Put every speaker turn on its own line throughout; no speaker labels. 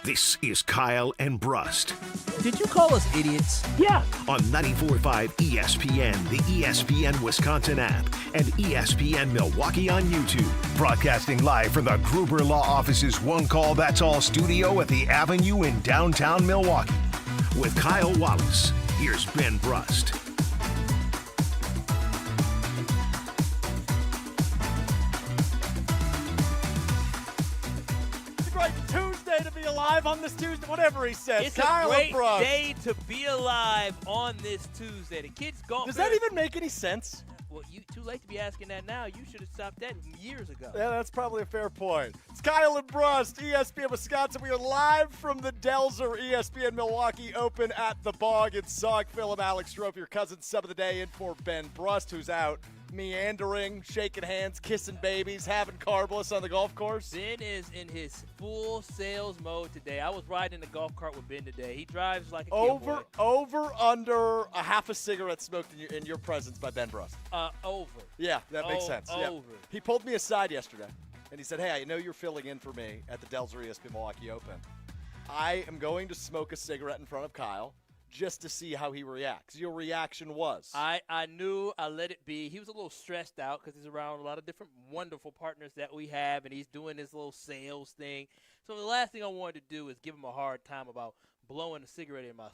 This is Kyle and Brust
Did you call us idiots?
Yeah.
on 94.5 ESPN, the ESPN Wisconsin app, and ESPN Milwaukee on YouTube. Broadcasting live from the Gruber Law Office's One Call That's All studio at the Avenue in downtown Milwaukee. With Kyle Wallace, here's Ben Brust.
Tuesday to be alive on this Tuesday, whatever he says.
It's
Kyle
a great
and Brust.
day to be alive on this Tuesday. The kids gone.
Does that even make any sense?
Well, you too late to be asking that now. You should have stopped that years ago.
Yeah, that's probably a fair point. It's Kyle and Brust, ESPN Wisconsin. We are live from the Delzer ESPN Milwaukee Open at the Bog in Saukville. I'm Alex Strouf, your cousin sub of the day, in for Ben Brust, who's out meandering, shaking hands, kissing babies, having carbless on the golf course.
Ben is in his full sales mode today. I was riding the golf cart with Ben today. He drives like a kid
Over, under a half a cigarette smoked in your presence by Ben Brust.
Over.
Yeah, that makes sense. Yeah.
Over.
He pulled me aside yesterday, and he said, hey, I know you're filling in for me at the Delzer ESPN Milwaukee Open. I am going to smoke a cigarette in front of Kyle just to see how he reacts. Your reaction was?
I knew I let it be. He was a little stressed out because he's around a lot of different wonderful partners that we have, and he's doing this little sales thing. So the last thing I wanted to do is give him a hard time about blowing a cigarette in my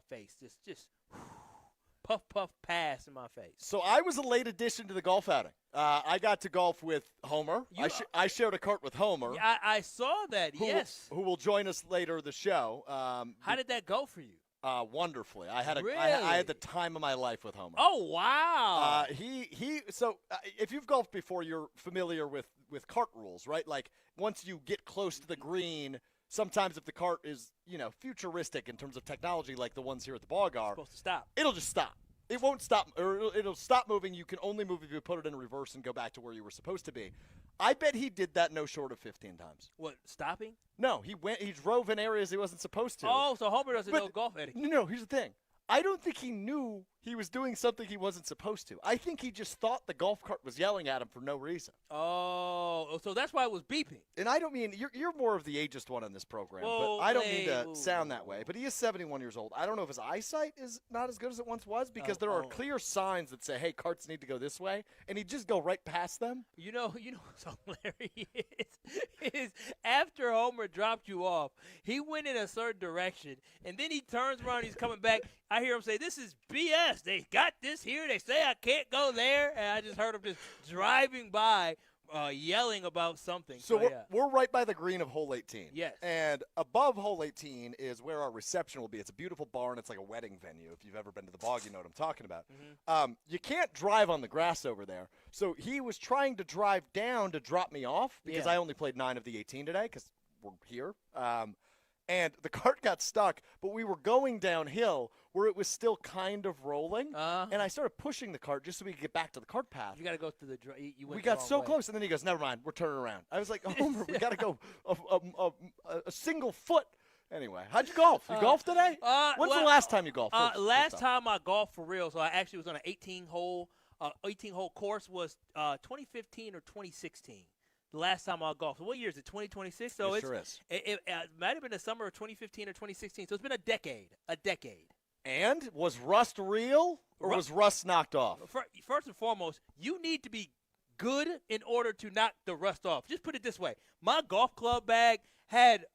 face. Just puff, puff, pass in my face.
So I was a late addition to the golf outing. I got to golf with Homer. I shared a cart with Homer.
Yeah, I saw that, yes.
Who will join us later in the show.
How did that go for you?
Wonderfully. I had the time of my life with Homer.
Oh, wow.
So if you've golfed before, you're familiar with cart rules, right? Like once you get close to the green, sometimes if the cart is, futuristic in terms of technology like the ones here at the Bog are,
Supposed to stop.
it'll just stop. It won't stop, or it'll stop moving. You can only move if you put it in reverse and go back to where you were supposed to be. I bet he did that no short of 15 times.
What, stopping?
No, he drove in areas he wasn't supposed to.
Oh, so Homer doesn't know golf etiquette.
No, here's the thing. I don't think he knew he was doing something he wasn't supposed to. I think he just thought the golf cart was yelling at him for no reason.
Oh, so that's why it was beeping.
And I don't mean you're more of the ageist one in this program, but I don't mean to sound that way. But he is 71 years old. I don't know if his eyesight is not as good as it once was because there are clear signs that say, "Hey, carts need to go this way," and he'd just go right past them.
You know what's hilarious is after Homer dropped you off, he went in a certain direction, and then he turns around, he's coming back. I hear him say, "This is BS. They got this here. They say I can't go there." And I just heard him just driving by, yelling about something.
So we're right by the green of hole 18.
Yes.
And above hole 18 is where our reception will be. It's a beautiful barn. It's like a wedding venue. If you've ever been to the Bog, you know what I'm talking about. Mm-hmm. You can't drive on the grass over there. So he was trying to drive down to drop me off because I only played 9 of the 18 today because we're here. And the cart got stuck, but we were going downhill where it was still kind of rolling. And I started pushing the cart just so we could get back to the cart path.
You got to go through
we got so close, and then he goes, "Never mind, we're turning around." I was like, "Homer, we got to go a single foot." Anyway, how'd you golf? You golfed today? When's the last time you golfed?
Last time I golfed for real, so I actually was on an 18-hole course was 2015 or 2016. The last time I golfed. So what year is it? 2026? So
it sure is.
It might have been the summer of 2015 or 2016. So it's been a decade.
And was rust real or was rust knocked off?
First and foremost, you need to be good in order to knock the rust off. Just put it this way. My golf club bag had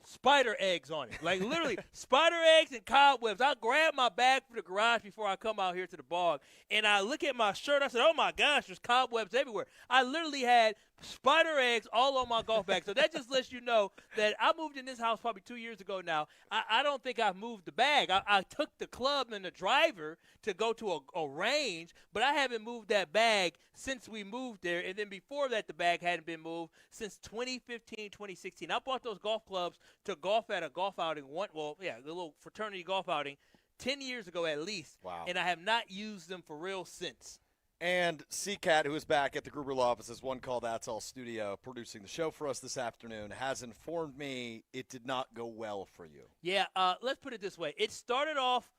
spider eggs on it. Like literally spider eggs and cobwebs. I grab my bag from the garage before I come out here to the Bog, and I look at my shirt. I said, "Oh my gosh, there's cobwebs everywhere." I literally had spider eggs all on my golf bag. So that just lets you know that I moved in this house probably 2 years ago now. I don't think I've moved the bag. I took the club and the driver to go to a range, but I haven't moved that bag since we moved there. And then before that, the bag hadn't been moved since 2015, 2016. I bought those golf clubs to golf at a golf outing, the little fraternity golf outing 10 years ago at least.
Wow.
And I have not used them for real since.
And C-Cat, who is back at the Gruber Law Office's One Call That's All studio producing the show for us this afternoon, has informed me it did not go well for you.
Yeah, let's put it this way. It started off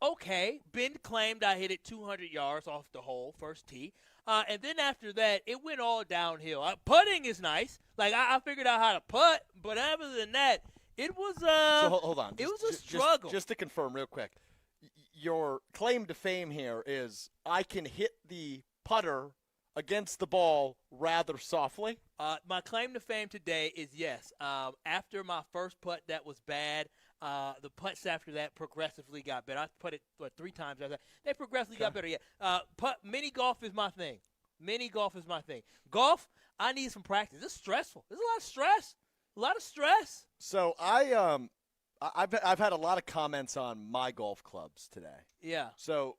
okay. Ben claimed I hit it 200 yards off the hole, first tee. And then after that, it went all downhill. Putting is nice. Like, I figured out how to putt, but other than that, It was
So hold on.
It was a
Just-
struggle.
Just to confirm real quick, your claim to fame here is I can hit the putter against the ball rather softly.
My claim to fame today is yes. After my first putt that was bad, the putts after that progressively got better. I put it 3 times after that. They progressively got better. Yeah. Mini golf is my thing. Mini golf is my thing. Golf, I need some practice. It's stressful. There's a lot of stress. A lot of stress.
So I've had a lot of comments on my golf clubs today.
Yeah.
So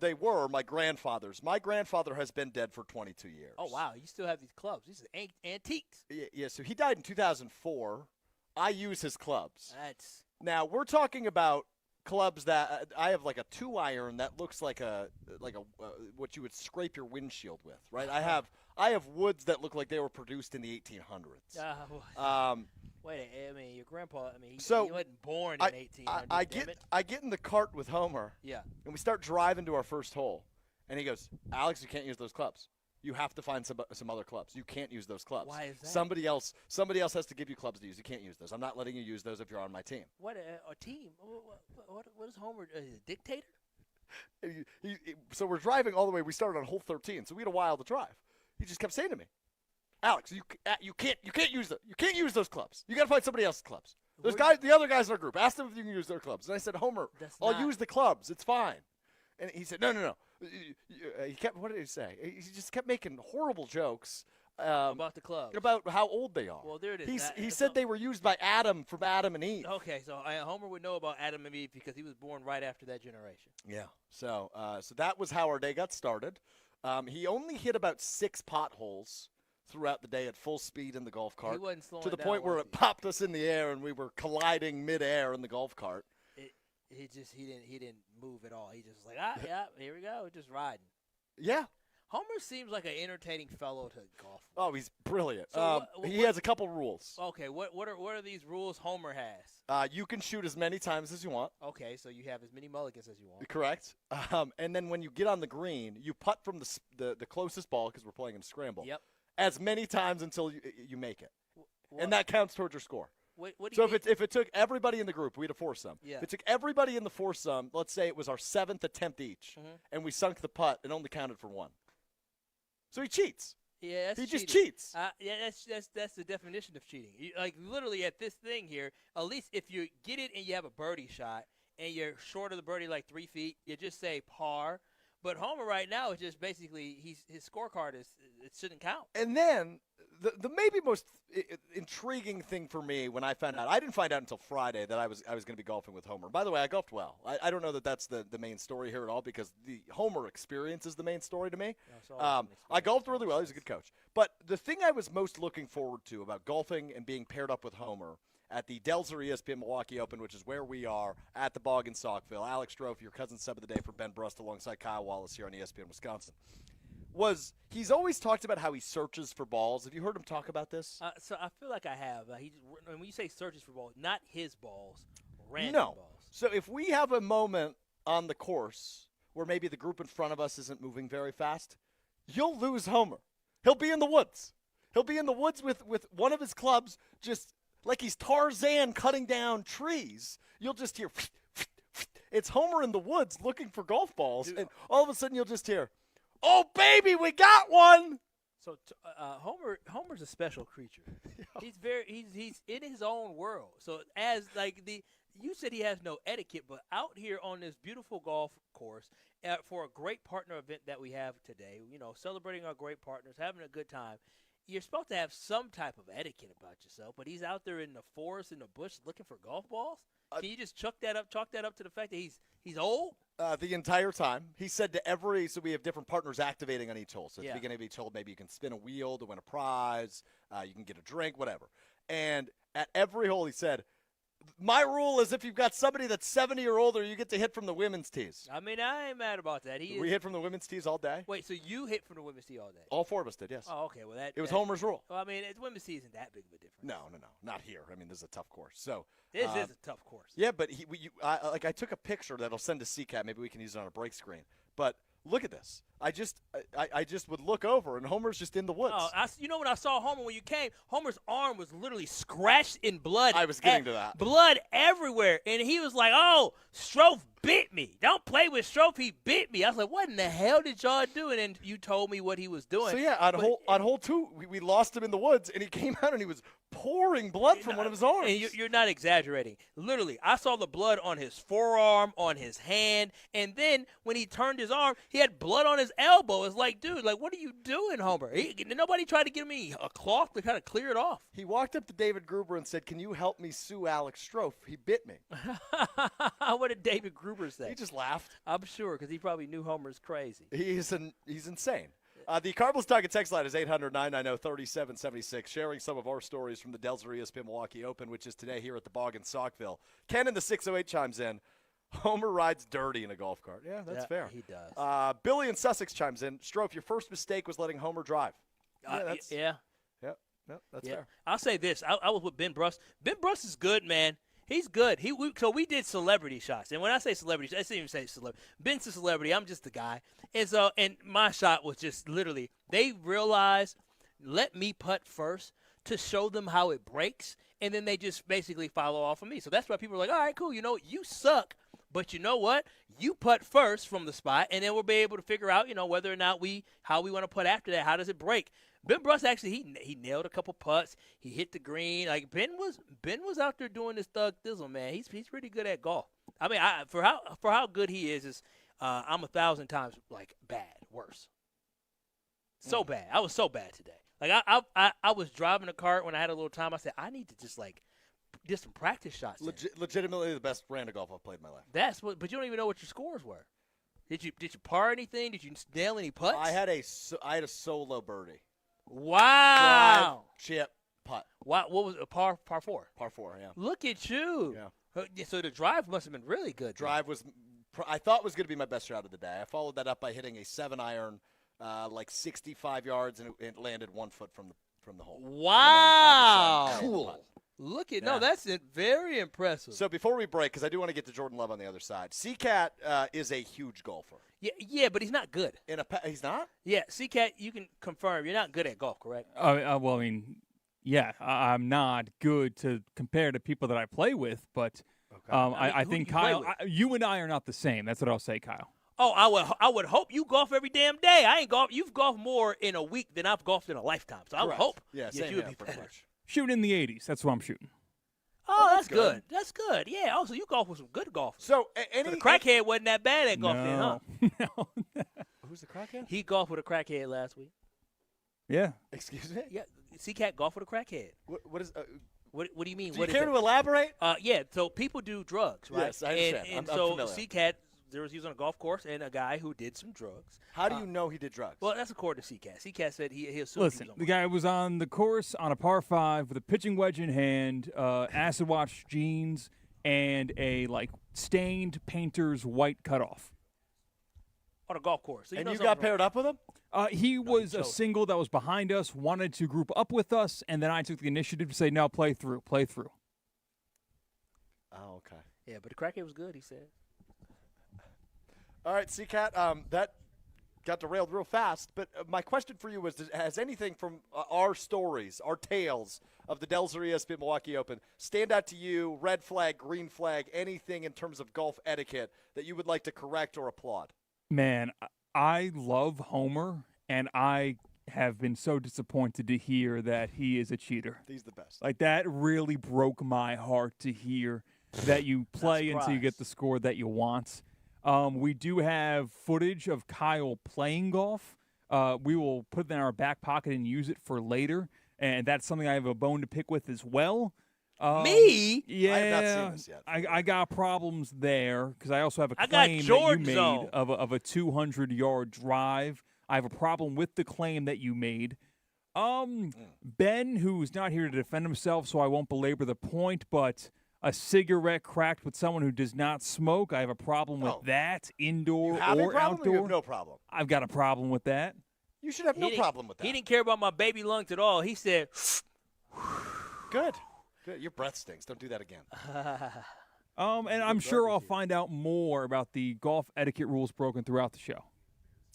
they were my grandfather's. My grandfather has been dead for 22 years.
Oh wow, you still have these clubs. These are antiques.
Yeah. So he died in 2004. I use his clubs.
That's
Now we're talking about clubs that I have like a 2-iron that looks like what you would scrape your windshield with, right? I have woods that look like they were produced in the 1800s.
wait. I mean, your grandpa. I mean, he
So,
wasn't born in 1800.
I get in the cart with Homer.
Yeah.
And we start driving to our first hole, and he goes, "Alex, you can't use those clubs. You have to find some other clubs. You can't use those clubs.
Why is that?
Somebody else has to give you clubs to use. You can't use those. I'm not letting you use those if you're on my team."
What a team? What is Homer? Is he a dictator?
So we're driving all the way. We started on hole 13, so we had a while to drive. He just kept saying to me, "Alex, you can't use them. You can't use those clubs. You got to find somebody else's clubs. Those guys, the other guys in our group, ask them if you can use their clubs." And I said, "Homer, I'll use the clubs. It's fine." And he said, No. He kept. What did he say? He just kept making horrible jokes
About the clubs.
about how old they are.
Well, there it is.
He said they were used by Adam from Adam and Eve.
Okay, so Homer would know about Adam and Eve because he was born right after that generation.
Yeah. So that was how our day got started. He only hit about 6 potholes throughout the day at full speed in the golf cart.
He wasn't slowing
to the
down,
point where
was
it popped us in the air and we were colliding midair in the golf cart.
He didn't move at all. He just was like, yeah, here we go, just riding.
Yeah.
Homer seems like an entertaining fellow to golf with.
Oh, he's brilliant.
So
he has a couple rules.
Okay, what are these rules Homer has?
You can shoot as many times as you want.
Okay, so you have as many mulligans as you want.
Correct. And then when you get on the green, you putt from the closest ball because we're playing in scramble.
Yep.
As many times until you make it, and that counts towards your score.
What do you
So
mean?
if it took everybody in the group, we had a foursome.
Yeah.
If it took everybody in the foursome, let's say it was our 7th attempt each, and we sunk the putt, it only counted for 1. So he cheats.
Yeah, that's
He just
cheating.
cheats.
Yeah, that's the definition of cheating. Like literally at this thing here, at least if you get it and you have a birdie shot and you're short of the birdie like 3 feet, you just say par. But Homer right now is just basically his scorecard it shouldn't count.
And then the maybe most intriguing thing for me when I found out, I didn't find out until Friday that I was going to be golfing with Homer. By the way, I golfed well. I don't know that that's the main story here at all because the Homer experience is the main story to me. I golfed really well. He's a good coach. But the thing I was most looking forward to about golfing and being paired up with Homer at the Delzer ESPN Milwaukee Open, which is where we are at the Bog in Saukville. Alex Strouf, your cousin sub of the day for Ben Brust alongside Kyle Wallace here on ESPN Wisconsin. He's always talked about how he searches for balls. Have you heard him talk about this?
So I feel like I have. When you say searches for balls, not his balls, random balls.
So if we have a moment on the course where maybe the group in front of us isn't moving very fast, you'll lose Homer. He'll be in the woods. He'll be in the woods with one of his clubs just like he's Tarzan cutting down trees. You'll just hear, it's Homer in the woods looking for golf balls.
Dude.
And all of a sudden you'll just hear, "Oh, baby, we got one."
So Homer's a special creature. He's in his own world. So as like you said he has no etiquette, but out here on this beautiful golf course for a great partner event that we have today, celebrating our great partners, having a good time. You're supposed to have some type of etiquette about yourself, but he's out there in the forest, in the bush, looking for golf balls. Can you just chalk that up to the fact that he's old?
The entire time. He said to so we have different partners activating on each hole. So at the beginning of each hole, maybe you can spin a wheel to win a prize, you can get a drink, whatever. And at every hole he said, "My rule is if you've got somebody that's 70 or older, you get to hit from the women's tees."
I mean, I ain't mad about that.
We hit from the women's tees all day.
Wait, so you hit from the women's tee all day?
All 4 of us did, yes.
Oh, okay. Well,
it was Homer's rule.
Well, I mean, women's tee isn't that big of a difference.
No, not here. I mean, this is a tough course. So
this is a tough course.
Yeah, but I took a picture that I'll send to CCAT. Maybe we can use it on a break screen. But look at this. I just would look over, and Homer's just in the woods.
Oh, when I saw Homer when you came, Homer's arm was literally scratched in blood.
I was getting to that.
Blood everywhere. And he was like, oh, Strouf bit me. Don't play with Strouf. He bit me. I was like, what in the hell did y'all do? And then you told me what he was doing.
So, yeah, on hole 2, we lost him in the woods, and he came out, and he was pouring blood from one of his arms.
And you're not exaggerating. Literally, I saw the blood on his forearm, on his hand, and then when he turned his arm, he had blood on his elbow. It's like, dude, like, what are you doing, Homer? Nobody tried to give me a cloth to kind of clear it off.
He walked up to David Gruber and said, can you help me sue Alex Strouf? He bit me.
What did David Gruber say?
He just laughed.
I'm sure, because he probably knew Homer's crazy.
He's insane. The Cardinals Target text line is 800-990-3776, sharing some of our stories from the Delzer ESPN Milwaukee Open, which is today here at the Bog in Saukville. Ken in the 608 chimes in. Homer rides dirty in a golf cart. Yeah, that's fair.
He does.
Billy in Sussex chimes in. Strouf, your first mistake was letting Homer drive.
Yeah.
No, that's fair.
I'll say this. I was with Ben Brust. Ben Brust is good, man. He's good. So we did celebrity shots. And when I say celebrity, I didn't even say celebrity. Ben's a celebrity. I'm just a guy. And my shot was just literally, they realized, let me putt first to show them how it breaks. And then they just basically follow off of me. So that's why people are like, all right, cool. You suck. But you know what? You putt first from the spot, and then we'll be able to figure out, whether or not how we want to putt after that. How does it break? Ben Brust actually he nailed a couple putts. He hit the green. Like Ben was out there doing this thug thizzle, man. He's pretty good at golf. I mean, for how good he is I'm 1,000 times like worse. So bad. I was so bad today. Like I was driving a cart when I had a little time. I said I need to just did some practice shots.
Legitimately the best brand of golf I've played in my life.
But you don't even know what your scores were. Did you par anything? Did you nail any putts?
I had a solo birdie.
Wow.
Drive, chip, putt.
What was a par 4?
Par 4, yeah.
Look at you.
Yeah.
So the drive must have been really good.
Drive I thought was going to be my best shot of the day. I followed that up by hitting a 7-iron, 65 yards, and it landed 1 foot from the hole.
Wow.
Cool.
Look at that's very impressive.
So before we break, because I do want to get to Jordan Love on the other side, C-Cat is a huge golfer.
Yeah, but he's not good.
He's not?
Yeah, C-Cat, you can confirm you're not good at golf, correct?
Well, I mean, yeah, I'm not good to compare to people that I play with, but I think Kyle, you and I are not the same. That's what I'll say, Kyle.
Oh, I would hope you golf every damn day. I ain't golf. You've golfed more in a week than I've golfed in a lifetime. So I would hope you would be better.
Shooting in the 80s. That's what I'm shooting.
Oh, that's good. That's good. Yeah. Also, you golf with some good golfers.
So,
the crackhead wasn't that bad at golf,
no.
huh?
No.
Who's the crackhead?
He golfed with a crackhead last week.
Yeah.
Excuse me?
Yeah. C-Cat golfed with a crackhead.
What is?
What do you mean?
Do you care to elaborate?
Yeah. So people do drugs, right?
Yes, I understand.
And
I'm
so
familiar.
C-Cat, he was on a golf course and a guy who did some drugs.
How do you know he did drugs?
Well, that's according to C-Cat. C-Cat said he assumed
Listen,
he was on
the guy was on the course on a par 5 with a pitching wedge in hand, acid wash jeans, and a stained painter's white cutoff.
On a golf course. So
and you got paired up with him?
He was a single that was behind us, wanted to group up with us, and then I took the initiative to say, no, play through.
Oh, okay.
Yeah, but the crackhead was good, he said.
All right, C-Cat, that got derailed real fast. But my question for you was, has anything from our stories, our tales of the Delzer ESPN Milwaukee Open stand out to you, red flag, green flag, anything in terms of golf etiquette that you would like to correct or applaud?
Man, I love Homer, and I have been so disappointed to hear that he is a cheater.
He's the best.
That really broke my heart to hear that you play until you get the score that you want. We do have footage of Kyle playing golf. We will put it in our back pocket and use it for later, and that's something I have a bone to pick with as well.
Me?
Yeah.
I have not seen this yet.
I got problems there because I also have a claim that you made of a 200-yard drive. I have a problem with the claim that you made. Ben, who's not here to defend himself, so I won't belabor the point, but a cigarette cracked with someone who does not smoke, I have a problem with that, indoor
you have
or
a problem
outdoor.
Or you have no problem?
I've got a problem with that.
You should have no problem with that.
He didn't care about my baby lungs at all. He said,
Good. Your breath stinks. Don't do that again.
And I'm sure I'll find out more about the golf etiquette rules broken throughout the show.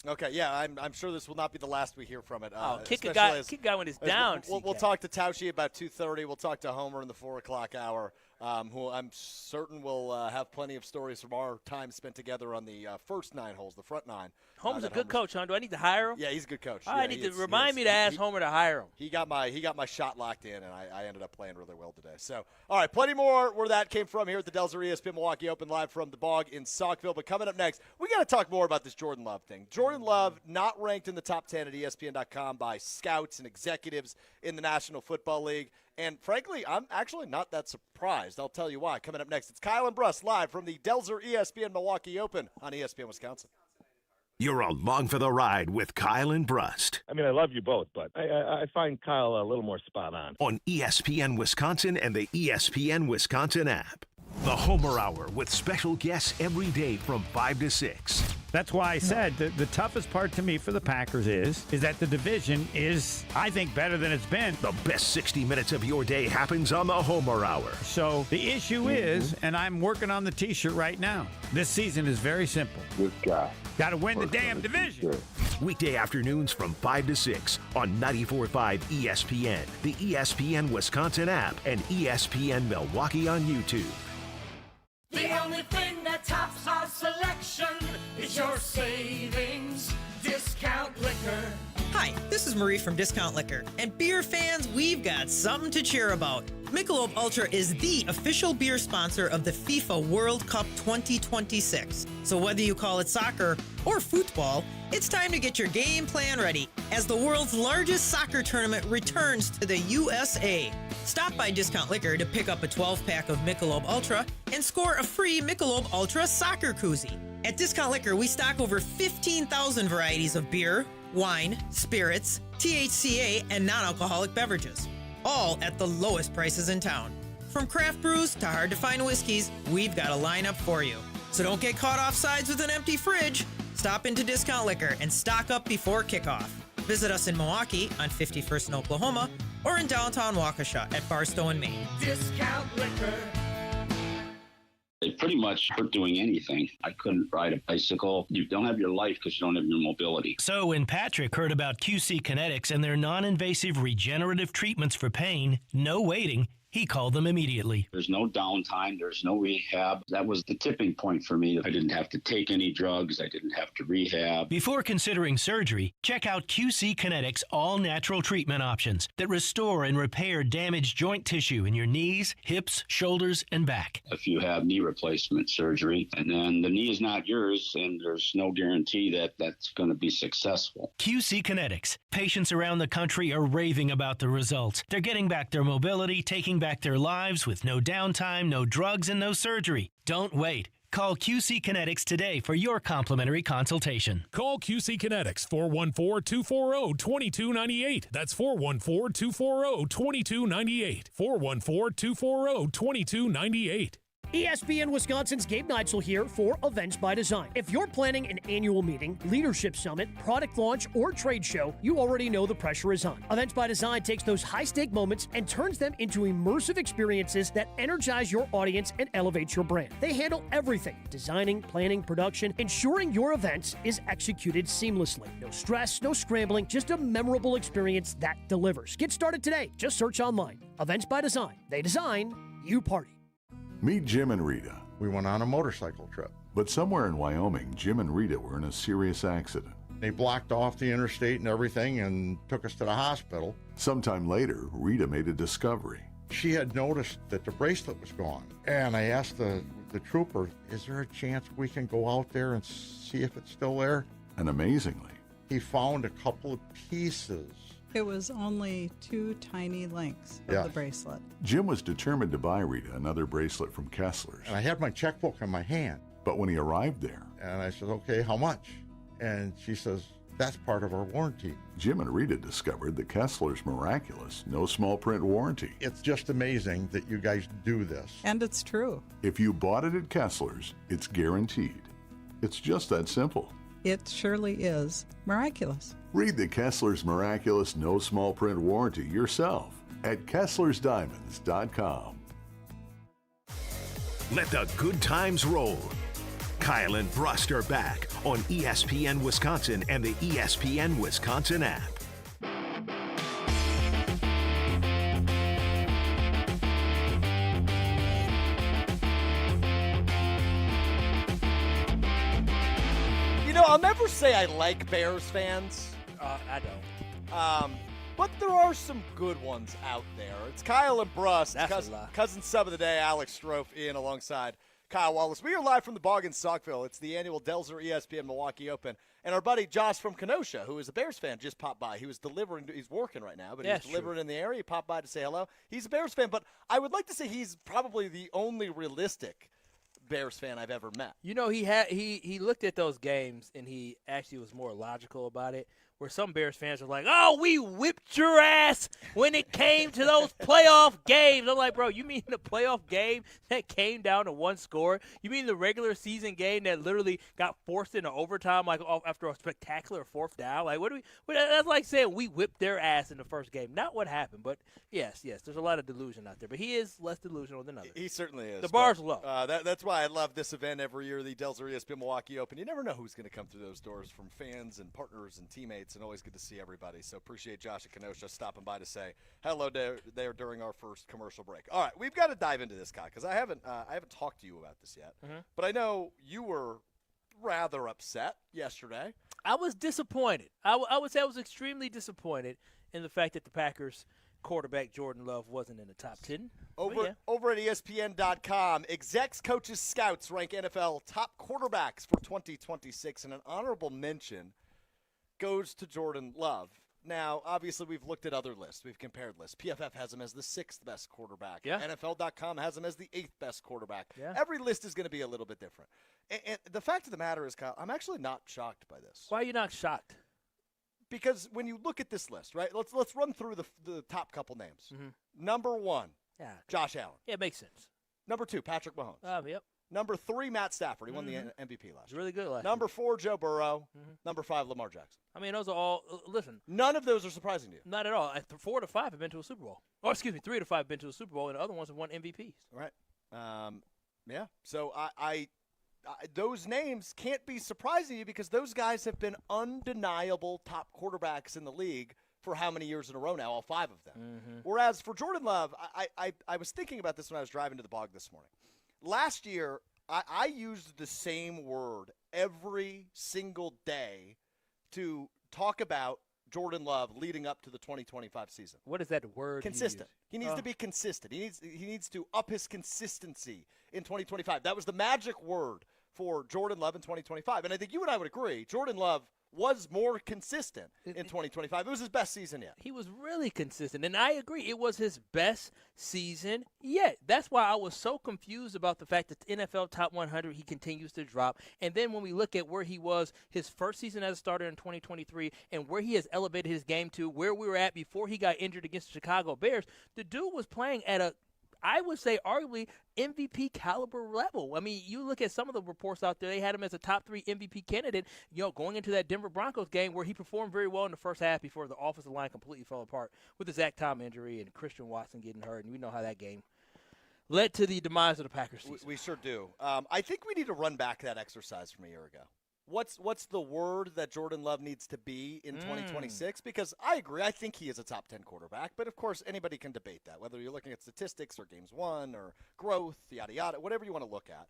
Okay, yeah, I'm sure this will not be the last we hear from it.
Kick a guy when it's down.
We'll talk to Tauscher about 2:30. We'll talk to Homer in the 4 o'clock hour, who I'm certain will have plenty of stories from our time spent together on the first 9 holes, the front 9.
Homer's a good coach, huh? Do I need to hire him?
Yeah, he's a good coach.
I need to remind me to ask Homer to hire him.
He got my shot locked in, and I ended up playing really well today. So, all right, plenty more where that came from here at the Delzer ESPN Milwaukee Open live from the Bog in Saukville. But coming up next, we got to talk more about this Jordan Love thing. Jordan Love not ranked in the top 10 at ESPN.com by scouts and executives in the National Football League. And frankly, I'm actually not that surprised. I'll tell you why. Coming up next, it's Kyle and Brust live from the Delzer ESPN Milwaukee Open on ESPN Wisconsin.
You're along for the ride with Kyle and Brust.
I mean, I love you both, but I find Kyle a little more spot on
ESPN Wisconsin and the ESPN Wisconsin app. The Homer Hour with special guests every day from 5 to 6.
That's why I said the toughest part to me for the Packers is that the division is, I think, better than it's been.
The best 60 minutes of your day happens on the Homer Hour.
So the issue is, and I'm working on the T-shirt right now, this season is very simple.
This guy.
Got to win the damn division.
Weekday afternoons from 5 to 6 on 94.5 ESPN, the ESPN Wisconsin app, and ESPN Milwaukee on YouTube.
The only thing that tops our selection is your savings discount liquor.
Hi, this is Marie from Discount Liquor. And beer fans, we've got something to cheer about. Michelob Ultra is the official beer sponsor of the FIFA World Cup 2026. So whether you call it soccer or football, it's time to get your game plan ready as the world's largest soccer tournament returns to the USA. Stop by Discount Liquor to pick up a 12-pack of Michelob Ultra and score a free Michelob Ultra soccer koozie. At Discount Liquor, we stock over 15,000 varieties of beer, wine, spirits, THCA, and non-alcoholic beverages, all at the lowest prices in town. From craft brews to hard-to-find whiskeys, we've got a lineup for you. So don't get caught off sides with an empty fridge. Stop into Discount Liquor and stock up before kickoff. Visit us in Milwaukee on 51st and Oklahoma or in downtown Waukesha at Barstow and Maine.
Discount liquor.
It pretty much hurt doing anything. I couldn't ride a bicycle. You don't have your life because you don't have your mobility.
So when Patrick heard about QC Kinetics and their non-invasive regenerative treatments for pain, no waiting, he called them immediately.
There's no downtime. There's no rehab. That was the tipping point for me. I didn't have to take any drugs. I didn't have to rehab.
Before considering surgery, check out QC Kinetics' all-natural treatment options that restore and repair damaged joint tissue in your knees, hips, shoulders, and back.
If you have knee replacement surgery, and then the knee is not yours, and there's no guarantee that that's going to be successful.
QC Kinetics. Patients around the country are raving about the results. They're getting back their mobility, taking back their lives with no downtime, no drugs, and no surgery. Don't wait. Call QC Kinetics today for your complimentary consultation.
Call QC Kinetics, 414-240-2298. That's 414-240-2298. 414-240-2298.
ESPN Wisconsin's Gabe Neitzel here for Events by Design. If you're planning an annual meeting, leadership summit, product launch, or trade show, you already know the pressure is on. Events by Design takes those high-stake moments and turns them into immersive experiences that energize your audience and elevate your brand. They handle everything: designing, planning, production, ensuring your event is executed seamlessly. No stress, no scrambling, just a memorable experience that delivers. Get started today. Just search online. Events by Design. They design, you party.
Meet Jim and Rita.
We went on a motorcycle trip.
But somewhere in Wyoming, Jim and Rita were in a serious accident.
They blocked off the interstate and everything and took us to the hospital.
Sometime later, Rita made a discovery.
She had noticed that the bracelet was gone. And I asked the trooper, is there a chance we can go out there and see if it's still there?
And amazingly,
he found a couple of pieces.
It was only 2 tiny links of the bracelet.
Jim was determined to buy Rita another bracelet from Kessler's.
And I had my checkbook in my hand.
But when he arrived there,
and I said, okay, how much? And she says, that's part of our warranty.
Jim and Rita discovered the Kessler's miraculous, no small print warranty.
It's just amazing that you guys do this.
And it's true.
If you bought it at Kessler's, it's guaranteed. It's just that simple.
It surely is miraculous.
Read the Kessler's miraculous no small print warranty yourself at KesslersDiamonds.com.
Let the good times roll. Kyle and Brust are back on ESPN Wisconsin and the ESPN Wisconsin app.
I'll never say I like Bears fans.
I don't.
But there are some good ones out there. It's Kyle and Brust, cousin sub of the day, Alex Strouf, in alongside Kyle Wallace. We are live from the Bog in Saukville. It's the annual Delzer ESPN Milwaukee Open. And our buddy Josh from Kenosha, who is a Bears fan, just popped by. He was delivering. He's working right now, but he's delivering in the area. He popped by to say hello. He's a Bears fan, but I would like to say he's probably the only realistic Bears fan I've ever met.
He looked at those games and he actually was more logical about it. Where some Bears fans are like, "Oh, we whipped your ass when it came to those playoff games." I'm like, bro, you mean the playoff game that came down to one score? You mean the regular season game that literally got forced into overtime, like after a spectacular fourth down? Like, that's like saying we whipped their ass in the first game. Not what happened, but yes, there's a lot of delusion out there. But he is less delusional than others.
He certainly is.
The bar's low.
That's why I love this event every year, the Delzer ESPN Milwaukee Open. You never know who's going to come through those doors from fans and partners and teammates. And always good to see everybody. So appreciate Josh at Kenosha stopping by to say hello there during our first commercial break. All right, we've got to dive into this, Kai, because I haven't talked to you about this yet. But I know you were rather upset yesterday.
I was disappointed. I would say I was extremely disappointed in the fact that the Packers quarterback Jordan Love wasn't in the top 10.
Over at ESPN.com, execs, coaches, scouts rank NFL top quarterbacks for 2026, and an honorable mention goes to Jordan Love. Now, obviously, we've looked at other lists. We've compared lists. PFF has him as the 6th best quarterback.
Yeah.
NFL.com has him as the 8th best quarterback.
Yeah.
Every list is going to be a little bit different. And the fact of the matter is, Kyle, I'm actually not shocked by this.
Why are you not shocked?
Because when you look at this list, right, let's run through the top couple names. Number 1, Josh Allen.
Yeah, it makes sense.
Number 2, Patrick Mahomes.
Yep.
Number 3, Matt Stafford. He won the MVP last year.
Really good last
Number 4, Joe Burrow. Number 5, Lamar Jackson.
I mean, those are all listen.
None of those are surprising to you.
Not at all. 4 to 5 have been to a Super Bowl. Or excuse me, 3 to 5 have been to a Super Bowl, and the other ones have won MVPs.
Right. Yeah. So I those names can't be surprising to you because those guys have been undeniable top quarterbacks in the league for how many years in a row now? All 5 of them. Whereas for Jordan Love, I was thinking about this when I was driving to the Bog this morning. Last year, I used the same word every single day to talk about Jordan Love leading up to the 2025 season.
What is that word?
Consistent. He needs to be consistent. He needs to up his consistency in 2025. That was the magic word for Jordan Love in 2025. And I think you and I would agree, Jordan Love was more consistent in 2025. It was his best season yet.
He was really consistent, and I agree. It was his best season yet. That's why I was so confused about the fact that the NFL Top 100, he continues to drop. And then when we look at where he was his first season as a starter in 2023 and where he has elevated his game to where we were at before he got injured against the Chicago Bears, the dude was playing at I would say arguably MVP caliber level. I mean, you look at some of the reports out there, they had him as a top 3 MVP candidate, going into that Denver Broncos game where he performed very well in the first half before the offensive line completely fell apart with the Zach Tom injury and Christian Watson getting hurt, and we know how that game led to the demise of the Packers season.
We sure do. I think we need to run back that exercise from a year ago. What's the word that Jordan Love needs to be in 2026? Because I agree. I think he is a top 10 quarterback. But, of course, anybody can debate that, whether you're looking at statistics or games won or growth, yada, yada, whatever you want to look at.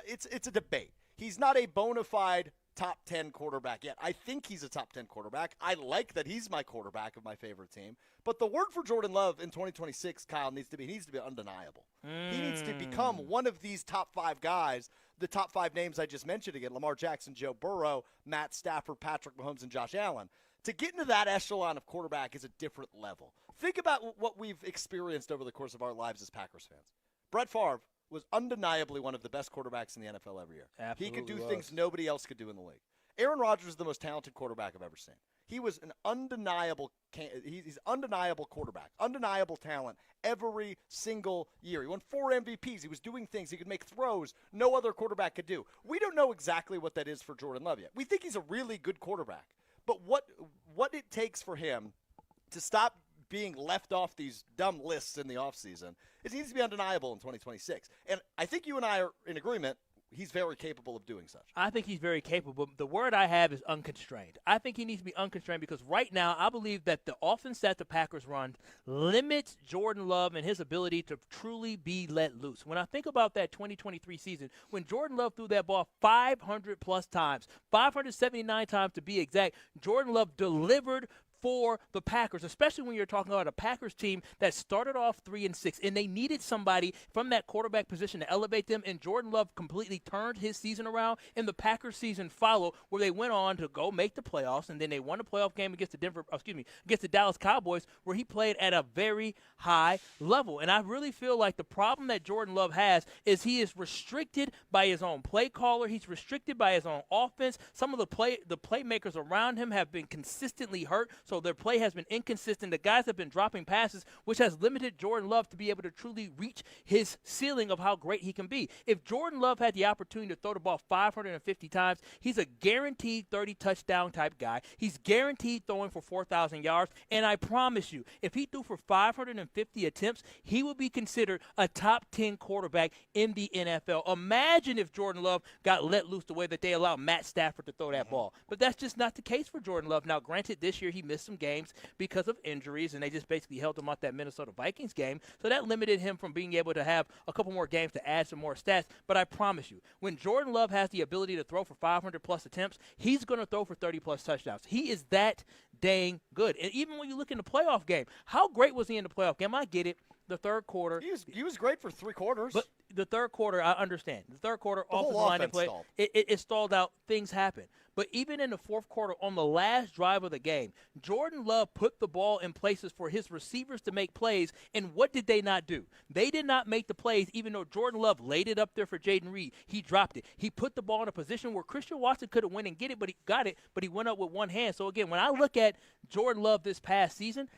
It's a debate. He's not a bona fide top 10 quarterback yet. I think he's a top 10 quarterback. I like that he's my quarterback of my favorite team. But the word for Jordan Love in 2026, Kyle, needs to be undeniable. He needs to become one of these top 5 guys, the top 5 names I just mentioned again, Lamar Jackson, Joe Burrow, Matt Stafford, Patrick Mahomes, and Josh Allen. To get into that echelon of quarterback is a different level. Think about what we've experienced over the course of our lives as Packers fans. Brett Favre was undeniably one of the best quarterbacks in the NFL every year.
Absolutely
he could do things nobody else could do in the league. Aaron Rodgers is the most talented quarterback I've ever seen. He was an undeniable he's undeniable quarterback, undeniable talent every single year. He won 4 MVPs. He was doing things. He could make throws no other quarterback could do. We don't know exactly what that is for Jordan Love yet. We think he's a really good quarterback. But what it takes for him to stop being left off these dumb lists in the offseason is he needs to be undeniable in 2026. And I think you and I are in agreement. he's very capable of doing such.
I think he's very capable. The word I have is unconstrained. I think he needs to be unconstrained because right now I believe that the offense that the Packers run limits Jordan Love and his ability to truly be let loose. When I think about that 2023 season, when Jordan Love threw that ball 500-plus times, 579 times to be exact, Jordan Love delivered for the Packers, especially when you're talking about a Packers team that started off 3-6, and they needed somebody from that quarterback position to elevate them, and Jordan Love completely turned his season around, and the Packers season followed, where they went on to go make the playoffs, and then they won the playoff game against the Dallas Cowboys, where he played at a very high level. And I really feel like the problem that Jordan Love has is he is restricted by his own play caller. He's restricted by his own offense. Some of the playmakers around him have been consistently hurt, so their play has been inconsistent. The guys have been dropping passes, which has limited Jordan Love to be able to truly reach his ceiling of how great he can be. If Jordan Love had the opportunity to throw the ball 550 times, he's a guaranteed 30-touchdown type guy. He's guaranteed throwing for 4,000 yards, and I promise you, if he threw for 550 attempts, he would be considered a top 10 quarterback in the NFL. Imagine if Jordan Love got let loose the way that they allow Matt Stafford to throw that ball. But that's just not the case for Jordan Love. Now, granted, this year he missed some games because of injuries, and they just basically held him out that Minnesota Vikings game. So that limited him from being able to have a couple more games to add some more stats. But I promise you, when Jordan Love has the ability to throw for 500-plus attempts, he's going to throw for 30-plus touchdowns. He is that dang good. And even when you look in the playoff game, how great was he in the playoff game? I get it. The third quarter.
He was great for 3 quarters.
But the third quarter, I understand. The third quarter, offensive line play, it stalled out. Things happen. But even in the fourth quarter, on the last drive of the game, Jordan Love put the ball in places for his receivers to make plays, and what did they not do? They did not make the plays, even though Jordan Love laid it up there for Jaden Reed. He dropped it. He put the ball in a position where Christian Watson could have went and get it, but he got it, but he went up with one hand. So, again, when I look at Jordan Love this past season,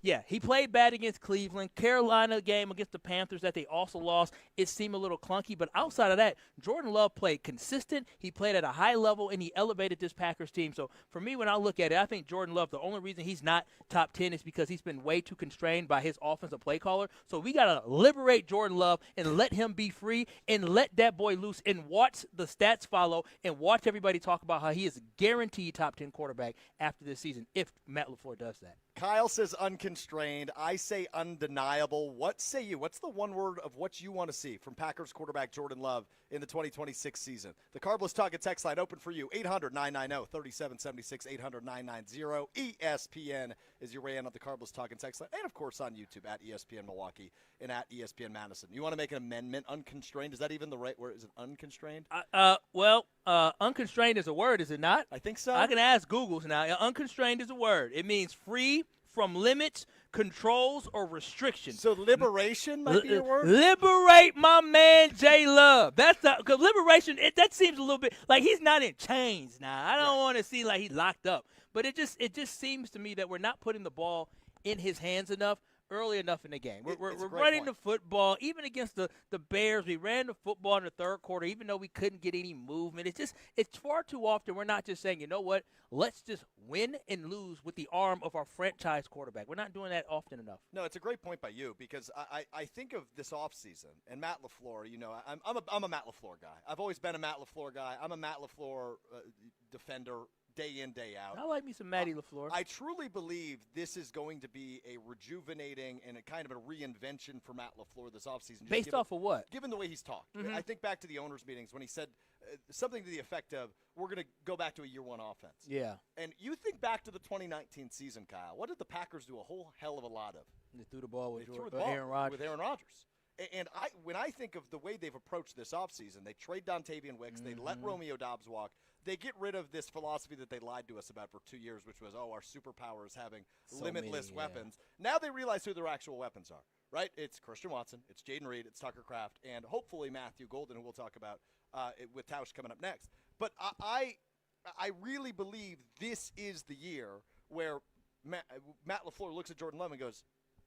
yeah, he played bad against Cleveland. Carolina game against the Panthers that they also lost, it seemed a little clunky. But outside of that, Jordan Love played consistent. He played at a high level, and he elevated this Packers team. So for me, when I look at it, I think Jordan Love, the only reason he's not top 10 is because he's been way too constrained by his offensive play caller. So we got to liberate Jordan Love and let him be free and let that boy loose and watch the stats follow and watch everybody talk about how he is a guaranteed top 10 quarterback after this season if Matt LaFleur does that.
Kyle says unconstrained. I say undeniable. What say you? What's the one word of what you want to see from Packers quarterback Jordan Love in the 2026 season? The Carbless Talk and Text line open for you. 800-990-3776, 800-990-ESPN is your way in on the Carbless Talk and Text line. And, of course, on YouTube at ESPN Milwaukee and at ESPN Madison. You want to make an amendment? Unconstrained? Is that even the right word? Is it unconstrained?
Unconstrained is a word, is it not?
I think so.
I can ask Google's now. Unconstrained is a word. It means free from limits, controls, or restrictions.
So liberation might be your word?
Liberate my man J Love. That's because liberation, that seems a little bit like he's not in chains now. I don't want to see like he's locked up. But it just seems to me that we're not putting the ball in his hands enough. Early enough in the game. We're running the football. Even against the Bears, we ran the football in the third quarter, even though we couldn't get any movement. It's far too often we're not just saying, you know what, let's just win and lose with the arm of our franchise quarterback. We're not doing that often enough.
No, it's a great point by you because I think of this offseason and Matt LaFleur, you know, I'm a Matt LaFleur guy. I've always been a Matt LaFleur guy. I'm a Matt LaFleur defender day in, day out.
I like me some Matty LaFleur.
I truly believe this is going to be a rejuvenating and a kind of a reinvention for Matt LaFleur this offseason.
Based off of what?
Given the way he's talked.
Mm-hmm.
I think back to the owners' meetings when he said something to the effect of, we're going to go back to a year-one offense.
Yeah.
And you think back to the 2019 season, Kyle. What did the Packers do a whole hell of a lot of?
They threw the ball with
Aaron Rodgers. And when I think of the way they've approached this offseason, they trade Dontavian Wicks, they let Romeo Doubs walk, they get rid of this philosophy that they lied to us about for 2 years, which was, our superpower is having limitless weapons. Now they realize who their actual weapons are, right? It's Christian Watson, it's Jaden Reed, it's Tucker Kraft, and hopefully Matthew Golden, who we'll talk about with Tauscher coming up next. But I really believe this is the year where Matt LaFleur looks at Jordan Love and goes,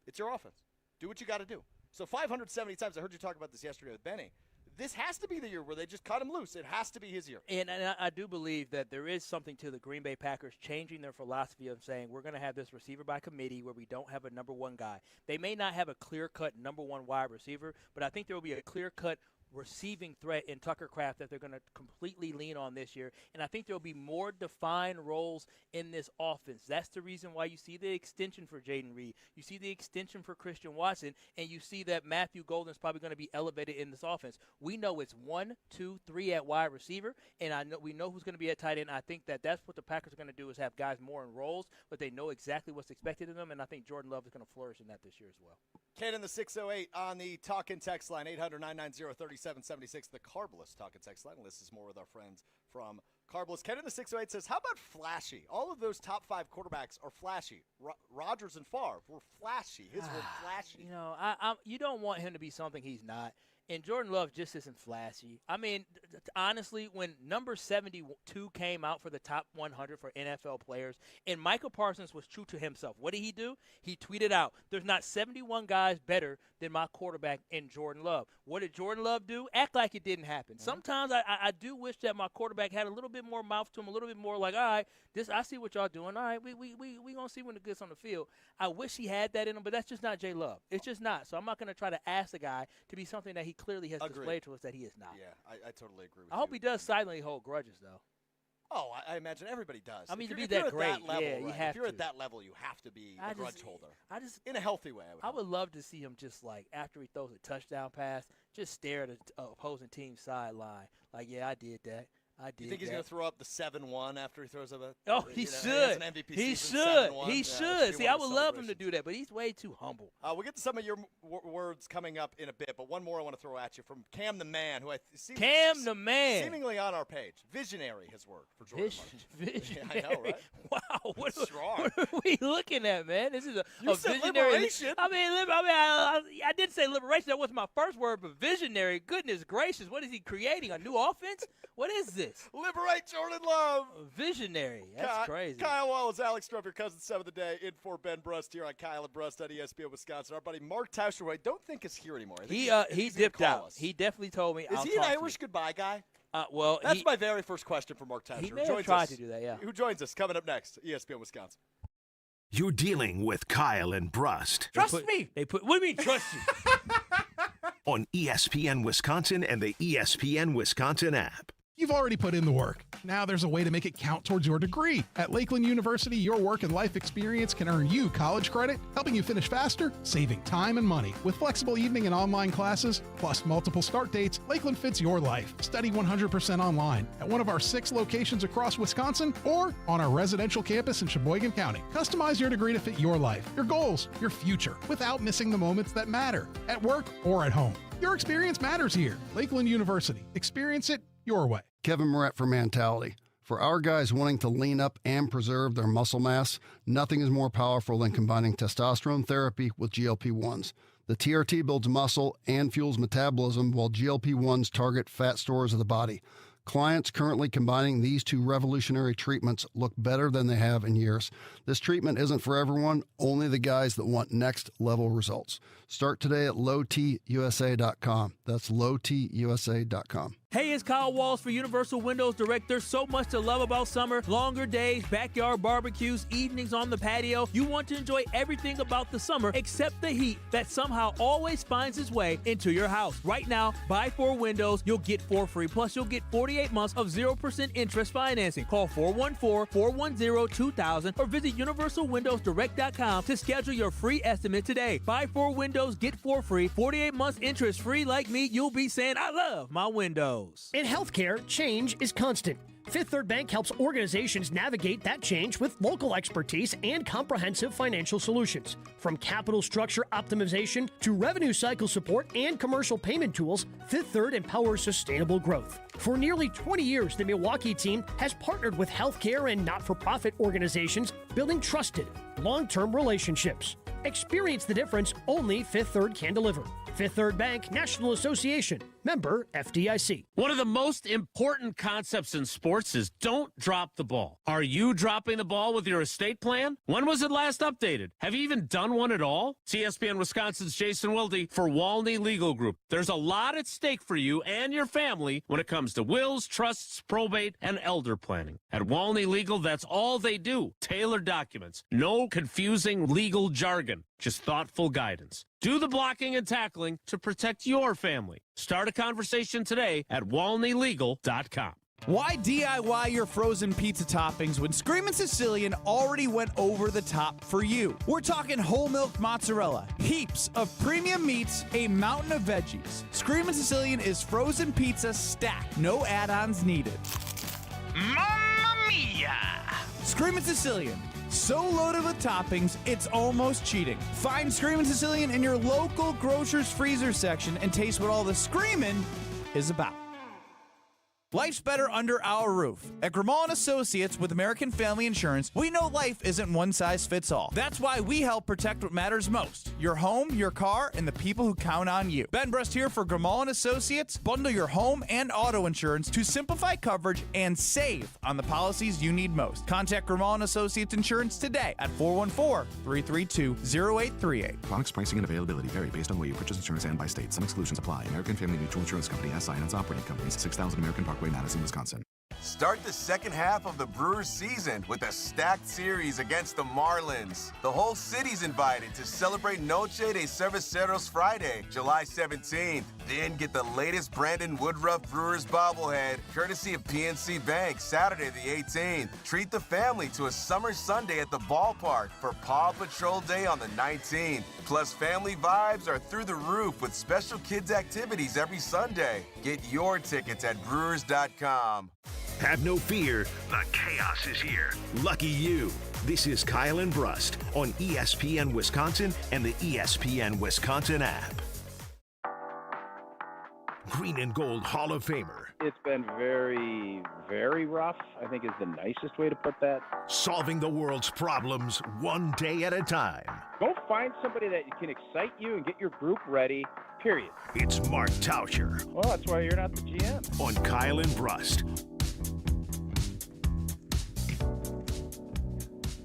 it's your offense. Do what you got to do. So 570 times, I heard you talk about this yesterday with Benny. This has to be the year where they just cut him loose. It has to be his year.
And I do believe that there is something to the Green Bay Packers changing their philosophy of saying we're going to have this receiver by committee where we don't have a number one guy. They may not have a clear-cut number one wide receiver, but I think there will be a clear-cut receiving threat in Tucker Kraft that they're going to completely lean on this year. And I think there'll be more defined roles in this offense. That's the reason why you see the extension for Jaden Reed. You see the extension for Christian Watson, and you see that Matthew Golden's probably going to be elevated in this offense. We know it's 1, 2, 3 at wide receiver, and we know who's going to be at tight end. I think that's what the Packers are going to do is have guys more in roles, but they know exactly what's expected of them, and I think Jordan Love is going to flourish in that this year as well.
Ken in the 608 on the talk and text line, 800-990-3776, the Carbless talk and text line. This is more with our friends from Carbless. Ken in the 608 says, how about flashy? All of those top 5 quarterbacks are flashy. Rodgers and Favre were flashy. His were flashy.
You know, you don't want him to be something he's not. And Jordan Love just isn't flashy. I mean, honestly, when number 72 came out for the top 100 for NFL players, and Michael Parsons was true to himself, what did he do? He tweeted out, there's not 71 guys better than my quarterback in Jordan Love. What did Jordan Love do? Act like it didn't happen. Mm-hmm. Sometimes I do wish that my quarterback had a little bit more mouth to him, a little bit more like, all right, I see what y'all doing. All right, we going to see when it gets on the field. I wish he had that in him, but that's just not Jay Love. It's just not. So I'm not going to try to ask the guy to be something that he clearly has displayed to us that he is not.
Yeah, I totally agree with you.
I hope he does silently hold grudges, though.
Oh, I imagine everybody does.
I mean,
to
be that great,
level,
yeah, you have
if you're
to.
at that level, you have to be a grudge holder.
In
a healthy way,
I would love to see him just like after he throws a touchdown pass, just stare at the opposing team's sideline. Like, yeah, I did that.
You think he's going to throw up the 7-1 after he throws up a?
Oh, he should. He should. He should. See, I would love him to do that, but he's way too humble.
We'll get to some of your words coming up in a bit, but one more I want to throw at you from Cam the Man, who seemingly on our page. Visionary, his word for Jordan Love.
Visionary.
Yeah, I know, right?
Wow, what
strong.
What are we looking at, man? This is a visionary.
Liberation.
I did say liberation. That was my first word, but visionary. Goodness gracious, what is he creating? A new offense? What is this?
Liberate Jordan Love.
Visionary. That's crazy.
Kyle Wallace, Alex Strouf, your cousin 7 of the day, in for Ben Brust here on Kyle and Brust on ESPN Wisconsin. Our buddy Mark Tauscher, who I don't think is here anymore.
He dipped out. He definitely told me.
Is he an Irish goodbye guy?
Well,
that's my very first question for Mark Tauscher.
He may have tried to do that, yeah.
Who joins us coming up next, ESPN Wisconsin.
You're dealing with Kyle and Brust.
Trust me. What do you mean trust you?
On ESPN Wisconsin and the ESPN Wisconsin app.
You've already put in the work. Now there's a way to make it count towards your degree. At Lakeland University, your work and life experience can earn you college credit, helping you finish faster, saving time and money. With flexible evening and online classes, plus multiple start dates, Lakeland fits your life. Study 100% online at one of our 6 locations across Wisconsin or on our residential campus in Sheboygan County. Customize your degree to fit your life, your goals, your future, without missing the moments that matter, at work or at home. Your experience matters here. Lakeland University. Experience it your way.
Kevin Moret for Mentality. For our guys wanting to lean up and preserve their muscle mass, nothing is more powerful than combining testosterone therapy with GLP-1s. The TRT builds muscle and fuels metabolism, while GLP-1s target fat stores of the body. Clients currently combining these 2 revolutionary treatments look better than they have in years. This treatment isn't for everyone, only the guys that want next-level results. Start today at lowtusa.com. That's lowtusa.com.
Hey, it's Kyle Walls for Universal Windows Direct. There's so much to love about summer. Longer days, backyard barbecues, evenings on the patio. You want to enjoy everything about the summer except the heat that somehow always finds its way into your house. Right now, buy 4 windows, you'll get 4 free. Plus, you'll get 48 months of 0% interest financing. Call 414-410-2000 or visit universalwindowsdirect.com to schedule your free estimate today. Buy 4 windows, get 4 free. 48 months interest free. Like me, you'll be saying, I love my windows.
In healthcare, change is constant. Fifth Third Bank helps organizations navigate that change with local expertise and comprehensive financial solutions. From capital structure optimization to revenue cycle support and commercial payment tools, Fifth Third empowers sustainable growth. For nearly 20 years, the Milwaukee team has partnered with healthcare and not-for-profit organizations, building trusted, long-term relationships. Experience the difference only Fifth Third can deliver. Fifth Third Bank, National Association, member FDIC.
One of the most important concepts in sports is don't drop the ball. Are you dropping the ball with your estate plan? When was it last updated? Have you even done one at all? It's ESPN Wisconsin's Jason Wilde for Walney Legal Group. There's a lot at stake for you and your family when it comes to wills, trusts, probate, and elder planning. At Walney Legal, that's all they do. Tailored documents. No confusing legal jargon. him, just thoughtful guidance. Do the blocking and tackling to protect your family. Start a conversation today at WalneyLegal.com.
Why DIY your frozen pizza toppings when Screamin' Sicilian already went over the top for you? We're talking whole milk mozzarella, heaps of premium meats, a mountain of veggies. Screamin' Sicilian is frozen pizza stacked, no add-ons needed. Mamma mia! Screamin' Sicilian, so loaded with toppings, it's almost cheating. Find Screamin' Sicilian in your local grocer's freezer section and taste what all the screamin' is about. Life's better under our roof. At Grimal & Associates with American Family Insurance, we know life isn't one size fits all. That's why we help protect what matters most: your home, your car, and the people who count on you. Ben Brust here for Grimal & Associates. Bundle your home and auto insurance to simplify coverage and save on the policies you need most. Contact Grimal & Associates Insurance today at 414-332-0838.
Products, pricing, and availability vary based on where you purchase insurance and by state. Some exclusions apply. American Family Mutual Insurance Company, SI, and its operating companies, 6000 American Parkway, Madison, Wisconsin.
Start the second half of the Brewers season with a stacked series against the Marlins. The whole city's invited to celebrate Noche de Cerveceros Friday, July 17th. Then get the latest Brandon Woodruff Brewers bobblehead, courtesy of PNC Bank, Saturday the 18th. Treat the family to a summer Sunday at the ballpark for Paw Patrol Day on the 19th. Plus, family vibes are through the roof with special kids activities every Sunday. Get your tickets at brewers.com.
Have no fear, the chaos is here. Lucky you. This is Kyle and Brust on ESPN Wisconsin and the ESPN Wisconsin app. Green and Gold Hall of Famer.
It's been very, very rough, I think is the nicest way to put that.
Solving the world's problems one day at a time.
Go find somebody that can excite you and get your group ready, period.
It's Mark Tauscher.
Well, that's why you're not the GM.
On Kyle and Brust.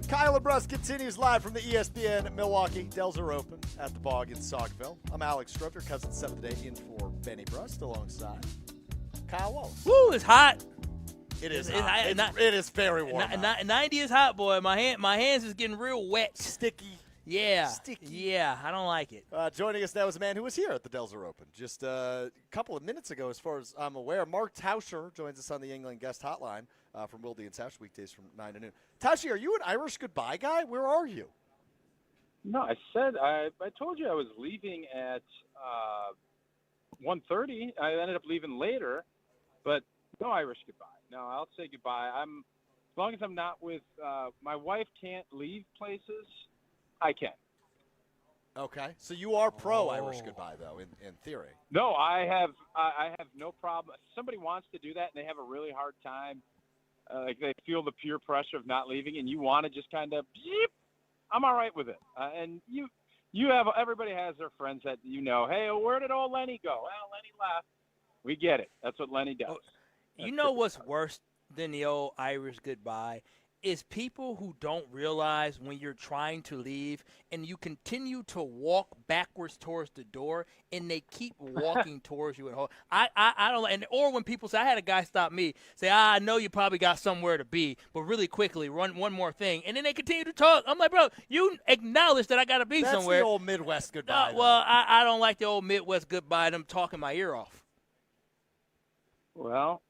Kyle and Brust continues live from the ESPN Milwaukee. Dells are open at the Bog in Saukville. I'm Alex Strouf, your cousin 7th day in for Benny Brust alongside Kyle Wallace.
Woo, it's hot.
It is hot. It is very warm.
90 is hot, boy. My hands is getting real wet.
Sticky.
Yeah.
Sticky.
Yeah, I don't like it.
Joining us now is a man who was here at the Dells are open just a couple of minutes ago, as far as I'm aware. Mark Tauscher joins us on the England guest hotline from Wilde and Tauscher weekdays from 9 to noon. Tauscher, are you an Irish goodbye guy? Where are you?
No, I told you I was leaving at 1:30. I ended up leaving later, but no Irish goodbye. No, I'll say goodbye. As long as I'm not with my wife can't leave places, I can.
Okay, so you are pro Irish goodbye though, in theory.
No, I have no problem. If somebody wants to do that and they have a really hard time, like they feel the peer pressure of not leaving, and you want to just kind of, I'm all right with it. And you have, everybody has their friends that hey, where did old Lenny go? Well, Lenny left. We get it. That's what Lenny does.
You know what's worse than the old Irish goodbye is people who don't realize when you're trying to leave and you continue to walk backwards towards the door and they keep walking towards you. I don't, or when people say, I had a guy stop me, say, I know you probably got somewhere to be, but really quickly run one more thing. And then they continue to talk. I'm like, bro, you acknowledge that I got to be somewhere.
That's the old Midwest goodbye.
Well, I don't like the old Midwest goodbye, them talking my ear off.
Well,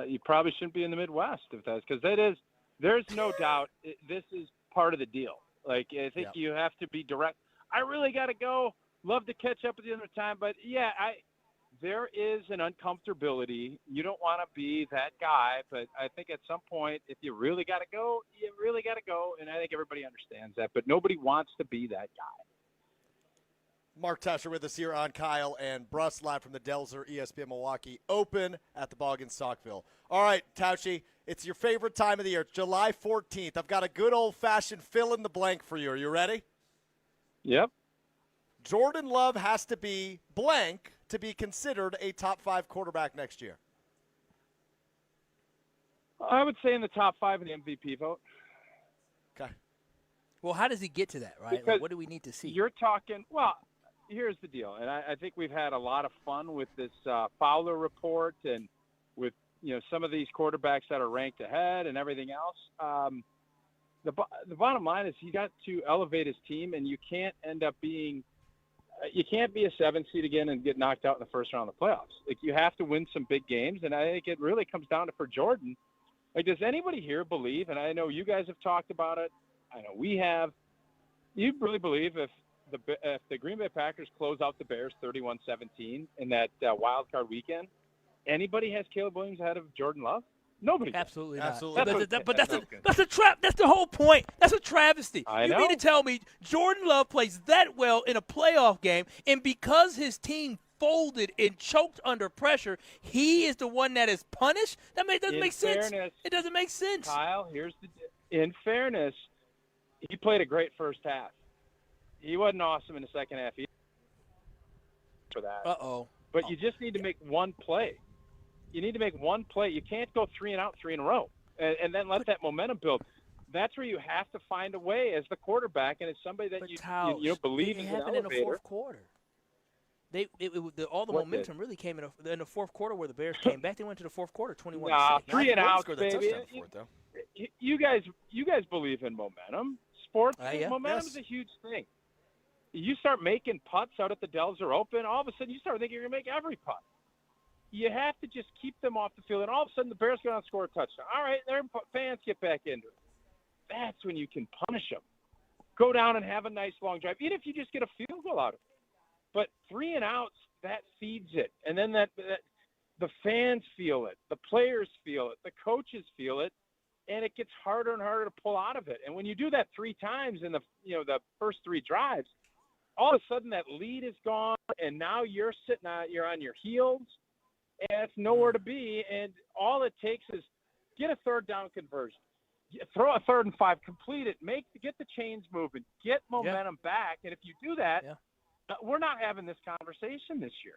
you probably shouldn't be in the Midwest if that's, because there's no doubt this is part of the deal. Like, I think you have to be direct. I really got to go. Love to catch up with you another time. But, yeah, there is an uncomfortability. You don't want to be that guy. But I think at some point, if you really got to go, you really got to go. And I think everybody understands that. But nobody wants to be that guy.
Mark Tauscher with us here on Kyle and Brust, live from the Delzer ESPN Milwaukee Open at the Bog in Saukville. All right, Tauscher, it's your favorite time of the year. It's July 14th. I've got a good old-fashioned fill-in-the-blank for you. Are you ready?
Yep.
Jordan Love has to be blank to be considered a top-5 quarterback next year.
I would say in the top 5 in the MVP vote.
Okay.
Well, how does he get to that, right? Like, what do we need to see?
You're talking – well – here's the deal, and I think we've had a lot of fun with this Fowler report and with some of these quarterbacks that are ranked ahead and everything else. the bottom line is he got to elevate his team, and you can't end up being you can't be a 7 seed again and get knocked out in the first round of the playoffs. Like, you have to win some big games, and I think it really comes down to, for Jordan, like, does anybody here believe, and I know you guys have talked about it, I know we have, you really believe if the Green Bay Packers close out the Bears 31-17 in that wild card weekend, anybody has Caleb Williams ahead of Jordan Love? Nobody.
Absolutely not.
Absolutely.
But that's a trap. That's the whole point. That's a travesty. You
know.
mean to tell me Jordan Love plays that well in a playoff game, and because his team folded and choked under pressure, he is the one that is punished? That doesn't make sense. It doesn't make sense.
Kyle, in fairness, he played a great first half. He wasn't awesome in the second half either for that. But you just need to make one play. You need to make one play. You can't go 3 and out 3 in a row and then let that momentum build. That's where you have to find a way as the quarterback, and it's somebody that you believe
it
is an
happened
elevator.
in the fourth quarter. All the momentum really came in the fourth quarter where the Bears came back. They went to the fourth quarter 21-6.
Nah, 3 and out, baby.
Touchdown for it, though.
You guys believe in momentum. Sports, momentum is a huge thing. You start making putts out at the Dells are open, all of a sudden you start thinking you're going to make every putt. You have to just keep them off the field, and all of a sudden the Bears go out and score a touchdown. All right, their fans get back into it. That's when you can punish them. Go down and have a nice long drive, even if you just get a field goal out of it. But 3 and outs, that feeds it. And then that the fans feel it, the players feel it, the coaches feel it, and it gets harder and harder to pull out of it. And when you do that 3 times in the first 3 drives, all of a sudden that lead is gone, and now you're on your heels, and it's nowhere to be. And all it takes is get a third down conversion, throw a 3rd and 5, complete it, get the chains moving, get momentum back. And if you do that, we're not having this conversation this year.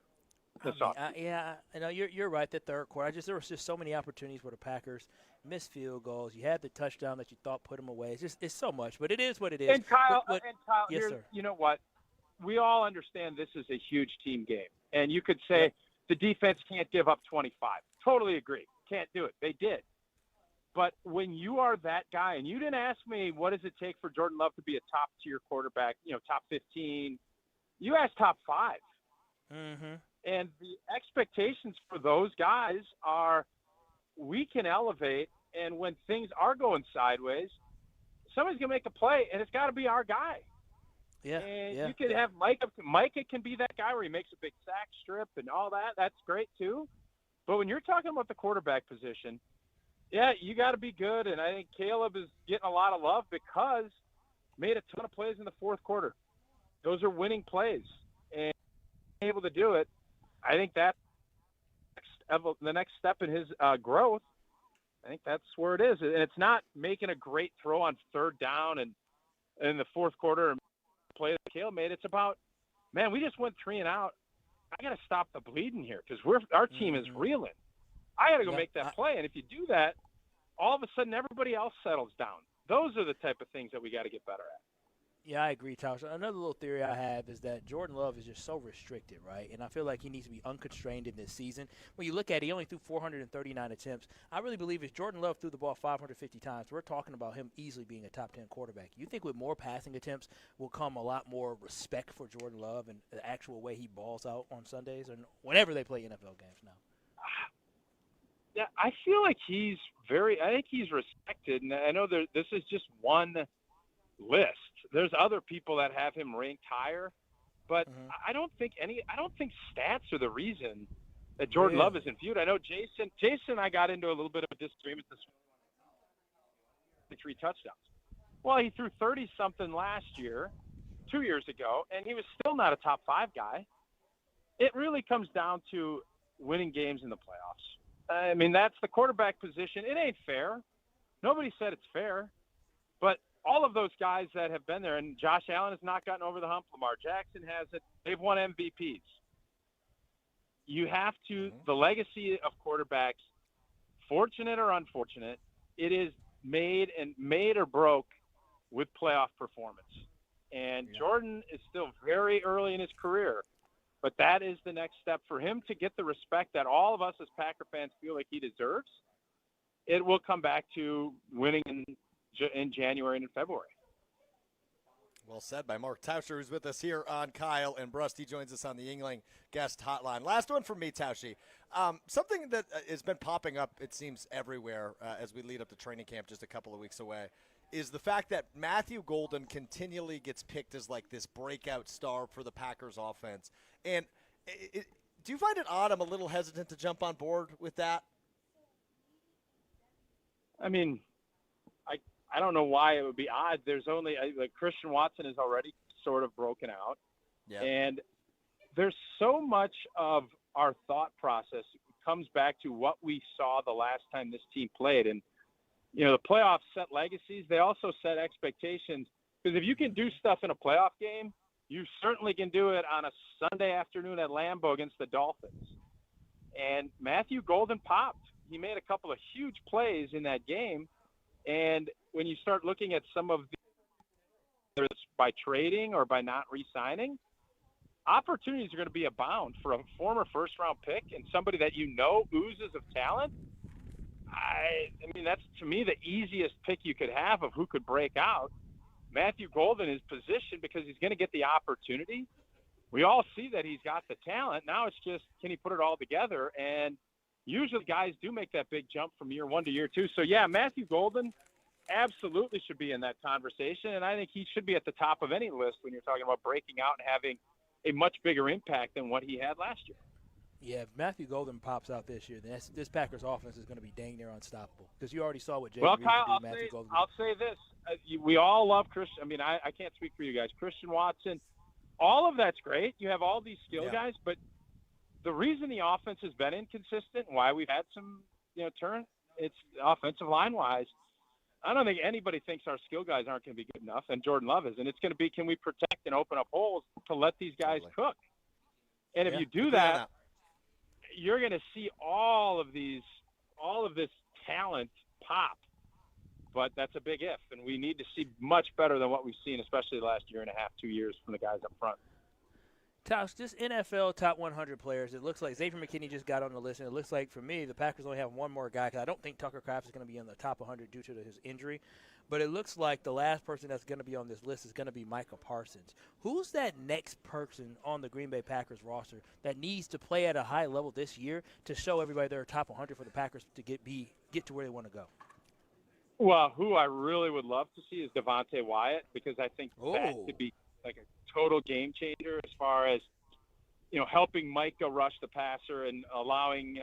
I know you're right. The third quarter, there was just so many opportunities where the Packers missed field goals. You had the touchdown that you thought put them away. It's so much, but it is what it is.
And Kyle,
yes, sir.
You know what? We all understand this is a huge team game, and you could say the defense can't give up 25. Totally agree. Can't do it. They did. But when you are that guy, and you didn't ask me what does it take for Jordan Love to be a top-tier quarterback, top 15, you asked top 5.
Mm-hmm.
And the expectations for those guys are we can elevate, and when things are going sideways, somebody's going to make a play, and it's got to be our guy. You could have Micah. Micah can be that guy where he makes a big sack strip and all that. That's great too. But when you're talking about the quarterback position, you got to be good. And I think Caleb is getting a lot of love because made a ton of plays in the fourth quarter. Those are winning plays, and able to do it. I think that the next step in his growth. I think that's where it is, and it's not making a great throw on 3rd down and in the fourth quarter and play that Caleb made. It's about, man, we just went 3 and out. I got to stop the bleeding here because our team is reeling. I got to go make that play, and if you do that, all of a sudden everybody else settles down. Those are the type of things that we got to get better at.
Yeah, I agree, Tauscher. Another little theory I have is that Jordan Love is just so restricted, right? And I feel like he needs to be unconstrained in this season. When you look at it, he only threw 439 attempts. I really believe if Jordan Love threw the ball 550 times, we're talking about him easily being a top 10 quarterback. You think with more passing attempts will come a lot more respect for Jordan Love and the actual way he balls out on Sundays and whenever they play NFL games now?
Yeah, I feel like I think he's respected, and I know this is just one list. There's other people that have him ranked higher, but I don't think stats are the reason that Jordan Love isn't viewed. I know Jason and I got into a little bit of a disagreement this week. 3 touchdowns. Well, he threw 30-something last year, 2 years ago, and he was still not a top 5 guy. It really comes down to winning games in the playoffs. I mean, that's the quarterback position. It ain't fair. Nobody said it's fair, but all of those guys that have been there, and Josh Allen has not gotten over the hump. Lamar Jackson hasn't. They've won MVPs. You have to, the legacy of quarterbacks, fortunate or unfortunate, it is made or broke with playoff performance. And Jordan is still very early in his career, but that is the next step for him to get the respect that all of us as Packer fans feel like he deserves. It will come back to winning in in January and in February.
Well said by Mark Tauscher, who's with us here on Kyle and Brust. He joins us on the Yingling guest hotline. Last one from me, Tauscher. Something that has been popping up, it seems, everywhere as we lead up to training camp just a couple of weeks away is the fact that Matthew Golden continually gets picked as like this breakout star for the Packers offense. And do you find it odd? I'm a little hesitant to jump on board with that.
I mean, I don't know why it would be odd. There's only like Christian Watson is already sort of broken out.
Yeah.
And there's so much of our thought process comes back to what we saw the last time this team played. And, you know, the playoffs set legacies. They also set expectations, because if you can do stuff in a playoff game, you certainly can do it on a Sunday afternoon at Lambeau against the Dolphins. And Matthew Golden popped. He made a couple of huge plays in that game. And when you start looking at some of the, whether it's by trading or by not re-signing, opportunities are going to be abound for a former first-round pick and somebody that you know oozes of talent. I mean, that's, to me, the easiest pick you could have of who could break out. Matthew Golden is positioned because he's going to get the opportunity. We all see that he's got the talent. Now it's just, can he put it all together? And usually guys do make that big jump from year one to year two. So, yeah, Matthew Golden absolutely should be in that conversation, and I think he should be at the top of any list when you're talking about breaking out and having a much bigger impact than what he had last year.
Yeah, if Matthew Golden pops out this year, then this Packers offense is going to be dang near unstoppable, because you already saw what Jay
Well,
Reed
Kyle,
did. Matthew Golden.
I'll say this. We all love Christian. I mean, I can't speak for you guys. Christian Watson, all of that's great. You have all these skill guys, but the reason the offense has been inconsistent, why we've had some, turn, it's offensive line-wise. I don't think anybody thinks our skill guys aren't going to be good enough, and Jordan Love is. And it's going to be, can we protect and open up holes to let these guys cook? And if you do that, you're going to see all of this talent pop. But that's a big if, and we need to see much better than what we've seen, especially the last year and a half, 2 years from the guys up front.
Taus, just NFL top 100 players. It looks like Xavier McKinney just got on the list, and it looks like, for me, the Packers only have one more guy, because I don't think Tucker Kraft is going to be in the top 100 due to his injury. But it looks like the last person that's going to be on this list is going to be Micah Parsons. Who's that next person on the Green Bay Packers roster that needs to play at a high level this year to show everybody they're top 100 for the Packers to get to where they want to go?
Well, who I really would love to see is Devontae Wyatt, because I think that could be like a total game changer as far as, helping Micah rush the passer and allowing,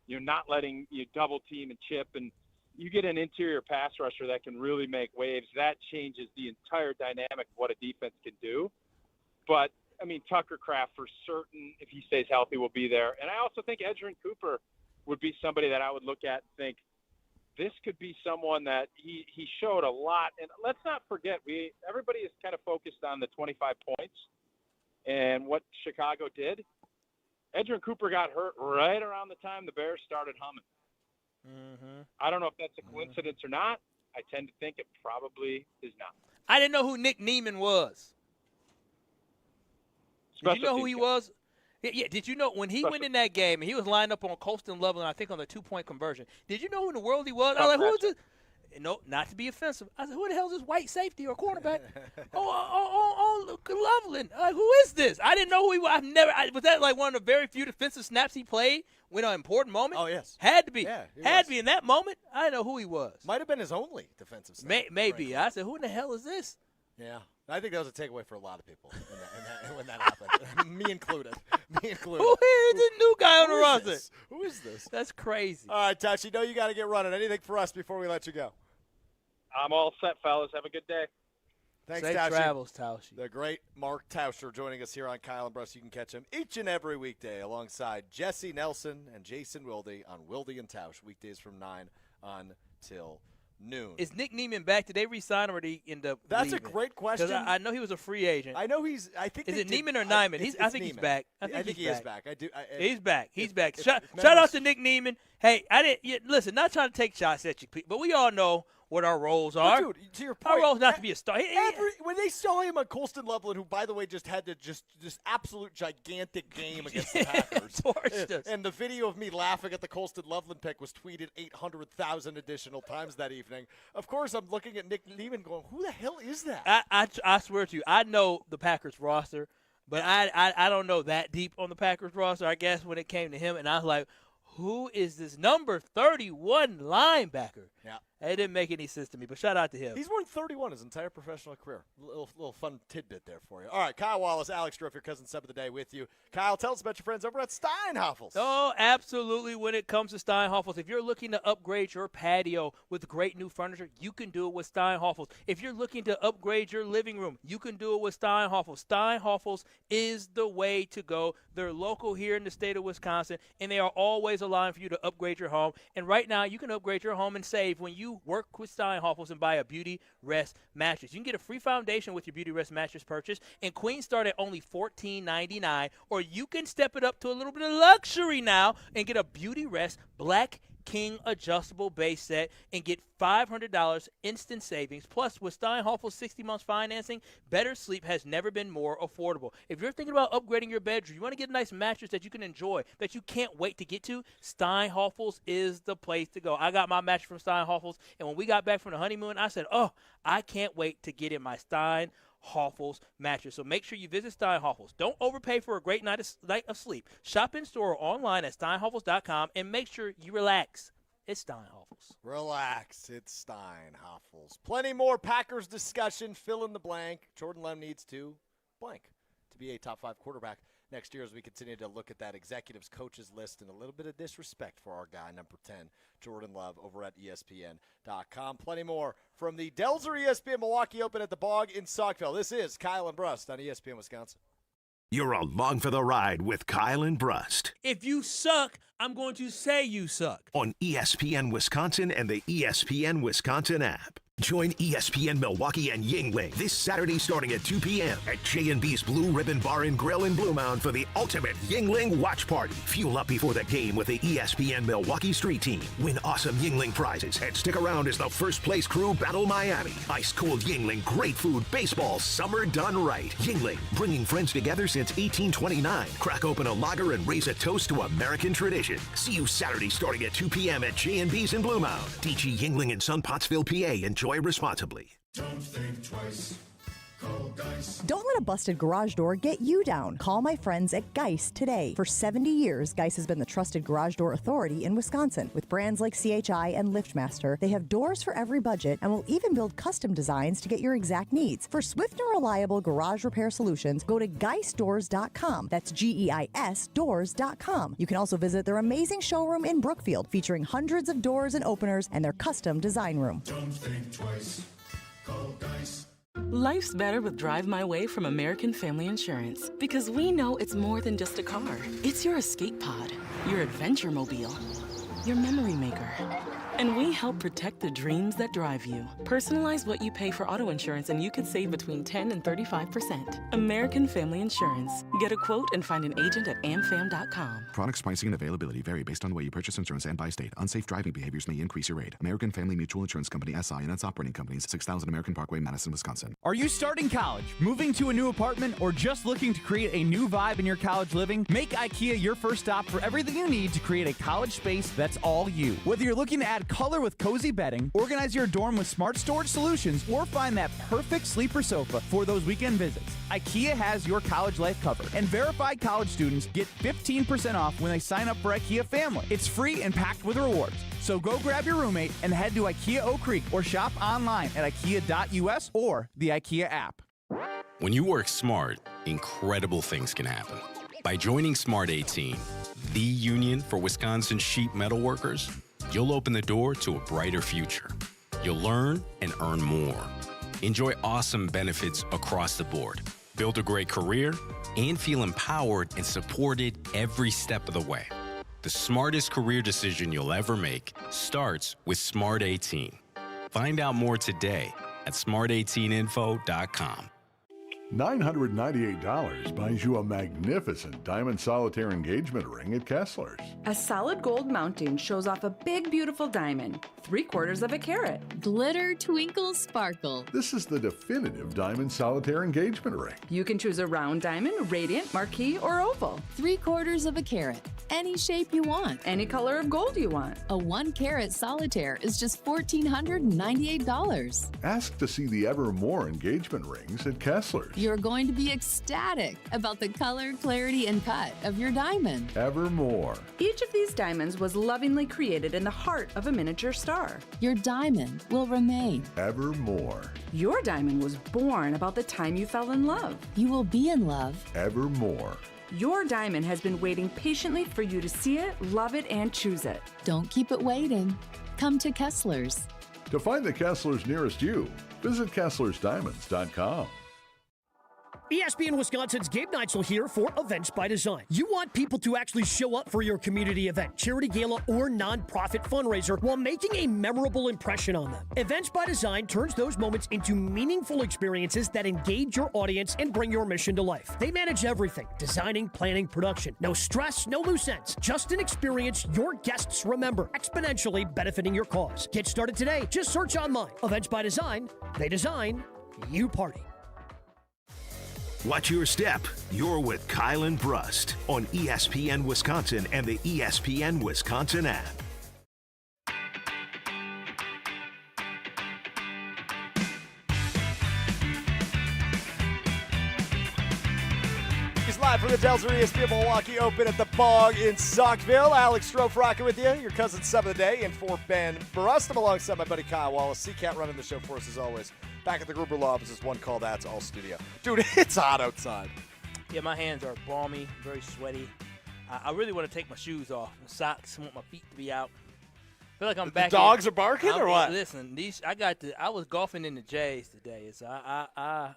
not letting you double team and chip, and you get an interior pass rusher that can really make waves. That changes the entire dynamic of what a defense can do. But, I mean, Tucker Kraft for certain, if he stays healthy, will be there. And I also think Edgerrin Cooper would be somebody that I would look at and think, this could be someone that he showed a lot. And let's not forget, everybody is kind of focused on the 25 points and what Chicago did. Edgerrin Cooper got hurt right around the time the Bears started humming.
Mm-hmm.
I don't know if that's a coincidence or not. I tend to think it probably is not.
I didn't know who Nick Neiman was. Did you know who he was? Yeah, did you know when he went in that game and he was lined up on Colston Loveland, I think on the 2-point conversion, did you know who in the world he was? I was like, who is this? No, not to be offensive. I said, who the hell is this white safety or cornerback? Loveland. Who is this? I didn't know who he was. Was that like one of the very few defensive snaps he played when an important moment?
Oh, yes.
Had to be.
Yeah,
had to be in that moment. I didn't know who he was.
Might have been his only defensive snap.
Maybe. Frankly. I said, who in the hell is this?
Yeah. I think that was a takeaway for a lot of people when that happened. Me included.
Who is this new guy on the roster?
Who is this?
That's crazy.
All right, Tash, you know you got to get running. Anything for us before we let you go?
I'm all set, fellas. Have a good day.
Thanks,
Safe
Tauscher.
travels, Tauscher.
The great Mark Tauscher joining us here on Kyle and Brust. You can catch him each and every weekday alongside Jesse Nelson and Jason Wilde on Wilde and Tausch, weekdays from 9 until noon.
Is Nick Neiman back? Did they re-sign him or did he end up
That's
leaving?
a great question.
Because I know he was a free agent.
I know he's – I think
Is it Neiman or Nyman? I think he's back.
I think he is back.
He's back. He's back. Shout out to Nick Neiman. Hey, listen, not trying to take shots at you, but we all know what our roles are.
But dude, to your point,
our role's not to be a star.
When they saw him on Colston Loveland, who, by the way, just had to just absolute gigantic game against the Packers. And the video of me laughing at the Colston Loveland pick was tweeted 800,000 additional times that evening. Of course, I'm looking at Nick Neiman going, who the hell is that?
I swear to you, I know the Packers roster, but I don't know that deep on the Packers roster, I guess, when it came to him. And I was like, who is this number 31 linebacker?
Yeah.
It didn't make any sense to me, but shout out to him.
He's worn 31 his entire professional career. Little fun tidbit there for you. All right, Kyle Wallace, Alex Strouf, your cousin sub of the day with you. Kyle, tell us about your friends over at Steinhoffels.
Oh, absolutely. When it comes to Steinhoffels, if you're looking to upgrade your patio with great new furniture, you can do it with Steinhoffels. If you're looking to upgrade your living room, you can do it with Steinhoffels. Steinhoffels is the way to go. They're local here in the state of Wisconsin, and they are always allowing for you to upgrade your home. And right now, you can upgrade your home and save when you work with Steinhoffels and buy a Beauty Rest mattress. You can get a free foundation with your Beauty Rest mattress purchase, and queens start at only $14.99, or you can step it up to a little bit of luxury now and get a Beauty Rest Black King adjustable base set and get $500 instant savings. Plus, with Steinhoffel's 60 months financing, better sleep has never been more affordable. If you're thinking about upgrading your bedroom, you want to get a nice mattress that you can enjoy, that you can't wait to get to, Steinhoffels is the place to go. I got my mattress from Steinhoffels, and when we got back from the honeymoon, I said, oh, I can't wait to get in my Steinhoffels mattress. So make sure you visit Steinhoffels. Don't overpay for a great night of sleep. Shop in store or online at steinhoffels.com, and make sure you relax. It's Steinhoffels.
Relax. It's Steinhoffels. Plenty more Packers discussion. Fill in the blank. Jordan Love needs to blank to be a top 5 quarterback next year as we continue to look at that executives coaches list and a little bit of disrespect for our guy, number 10, Jordan Love, over at ESPN.com. Plenty more from the Delzer ESPN Milwaukee Open at the Bog in Saukville. This is Kyle and Brust on ESPN Wisconsin.
You're along for the ride with Kyle and Brust
If you suck, I'm going to say you suck.
on ESPN Wisconsin and the ESPN Wisconsin app. Join ESPN Milwaukee and Yingling this Saturday starting at 2 p.m. at J&B's Blue Ribbon Bar and Grill in Blue Mound for the ultimate Yingling watch party. Fuel up before the game with the ESPN Milwaukee Street Team. Win awesome Yingling prizes and stick around as the first place crew battle Miami. Ice cold Yingling, great food, baseball, summer done right. Yingling, bringing friends together since 1829. Crack open a lager and raise a toast to American tradition. See you Saturday starting at 2 p.m. at J&B's in Blue Mound. DG Yingling in Sun Pottsville, PA. Enjoy responsibly.
Don't think twice. Call Geis.
Don't let a busted garage door get you down. Call my friends at Geis today. For 70 years, Geis has been the trusted garage door authority in Wisconsin. With brands like CHI and LiftMaster, they have doors for every budget and will even build custom designs to get your exact needs. For swift and reliable garage repair solutions, go to GeisDoors.com. That's GEIS doors.com. You can also visit their amazing showroom in Brookfield, featuring hundreds of doors and openers and their custom design room.
Don't think twice. Call Geis.
Life's better with Drive My Way from American Family Insurance, because we know it's more than just a car. It's your escape pod, your adventure mobile, your memory maker. And we help protect the dreams that drive you. Personalize what you pay for auto insurance and you could save between 10 and 35%. American Family Insurance. Get a quote and find an agent at amfam.com.
Products, pricing, and availability vary based on the way you purchase insurance and by state. Unsafe driving behaviors may increase your rate. American Family Mutual Insurance Company, SI, and its operating companies, 6000 American Parkway, Madison, Wisconsin.
Are you starting college, moving to a new apartment, or just looking to create a new vibe in your college living? Make IKEA your first stop for everything you need to create a college space that's all you. Whether you're looking to add color with cozy bedding, organize your dorm with smart storage solutions, or find that perfect sleeper sofa for those weekend visits, IKEA has your college life covered. And verified college students get 15% off when they sign up for IKEA Family. It's free and packed with rewards. So go grab your roommate and head to IKEA Oak Creek or shop online at ikea.us or the IKEA app.
When you work smart, incredible things can happen. By joining Smart 18, the union for Wisconsin sheet metal workers, you'll open the door to a brighter future. You'll learn and earn more. Enjoy awesome benefits across the board. Build a great career and feel empowered and supported every step of the way. The smartest career decision you'll ever make starts with Smart 18. Find out more today at smart18info.com.
$998 buys you a magnificent diamond solitaire engagement ring at Kessler's.
A solid gold mounting shows off a big, beautiful diamond, 3/4 of a carat.
Glitter, twinkle, sparkle.
This is the definitive diamond solitaire engagement ring.
You can choose a round diamond, radiant, marquise, or oval.
3/4 of a carat. Any shape you want.
Any color of gold you want.
A 1-carat solitaire is just $1,498.
Ask to see the Evermore engagement rings at Kessler's.
You're going to be ecstatic about the color, clarity, and cut of your diamond.
Evermore.
Each of these diamonds was lovingly created in the heart of a miniature star.
Your diamond will remain.
Evermore.
Your diamond was born about the time you fell in love.
You will be in love.
Evermore.
Your diamond has been waiting patiently for you to see it, love it, and choose it.
Don't keep it waiting. Come to Kessler's.
To find the Kessler's nearest you, visit KesslersDiamonds.com.
ESPN Wisconsin's Gabe Neitzel here for Events by Design. You want people to actually show up for your community event, charity gala, or nonprofit fundraiser while making a memorable impression on them. Events by Design turns those moments into meaningful experiences that engage your audience and bring your mission to life. They manage everything: designing, planning, production. No stress, no loose ends. Just an experience your guests remember, exponentially benefiting your cause. Get started today. Just search online. Events by Design. They design, you party.
Watch your step. You're with Kyle and Brust on ESPN Wisconsin and the ESPN Wisconsin app.
He's live from the Tauscher ESPN Milwaukee Open at the Bog in Saukville. Alex Strouf rocking with you, your cousin sub of the day, and for Ben Brust. I'm alongside my buddy Kyle Wallace. CCAT running the show for us as always. Back at the Gruber Law Offices, one call, that's all studio. Dude, it's hot outside.
Yeah, my hands are balmy, very sweaty. I really want to take my shoes off and socks. I want my feet to be out. I feel like I'm back.
The dogs are barking or what?
Listen, I was golfing in the J's today, so I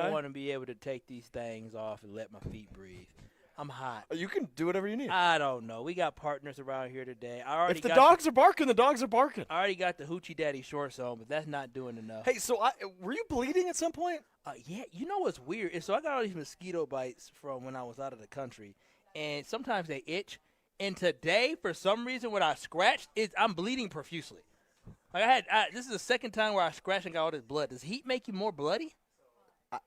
want to be able to take these things off and let my feet breathe. I'm hot.
You can do whatever you need.
I don't know. We got partners around here today.
If the dogs are barking, the dogs are barking.
I already got the Hoochie Daddy shorts on, but that's not doing enough.
Hey, so were you bleeding at some point?
Yeah. You know what's weird? So I got all these mosquito bites from when I was out of the country, and sometimes they itch. And today, for some reason, when I scratched, I'm bleeding profusely. Like this is the second time where I scratched and got all this blood. Does heat make you more bloody?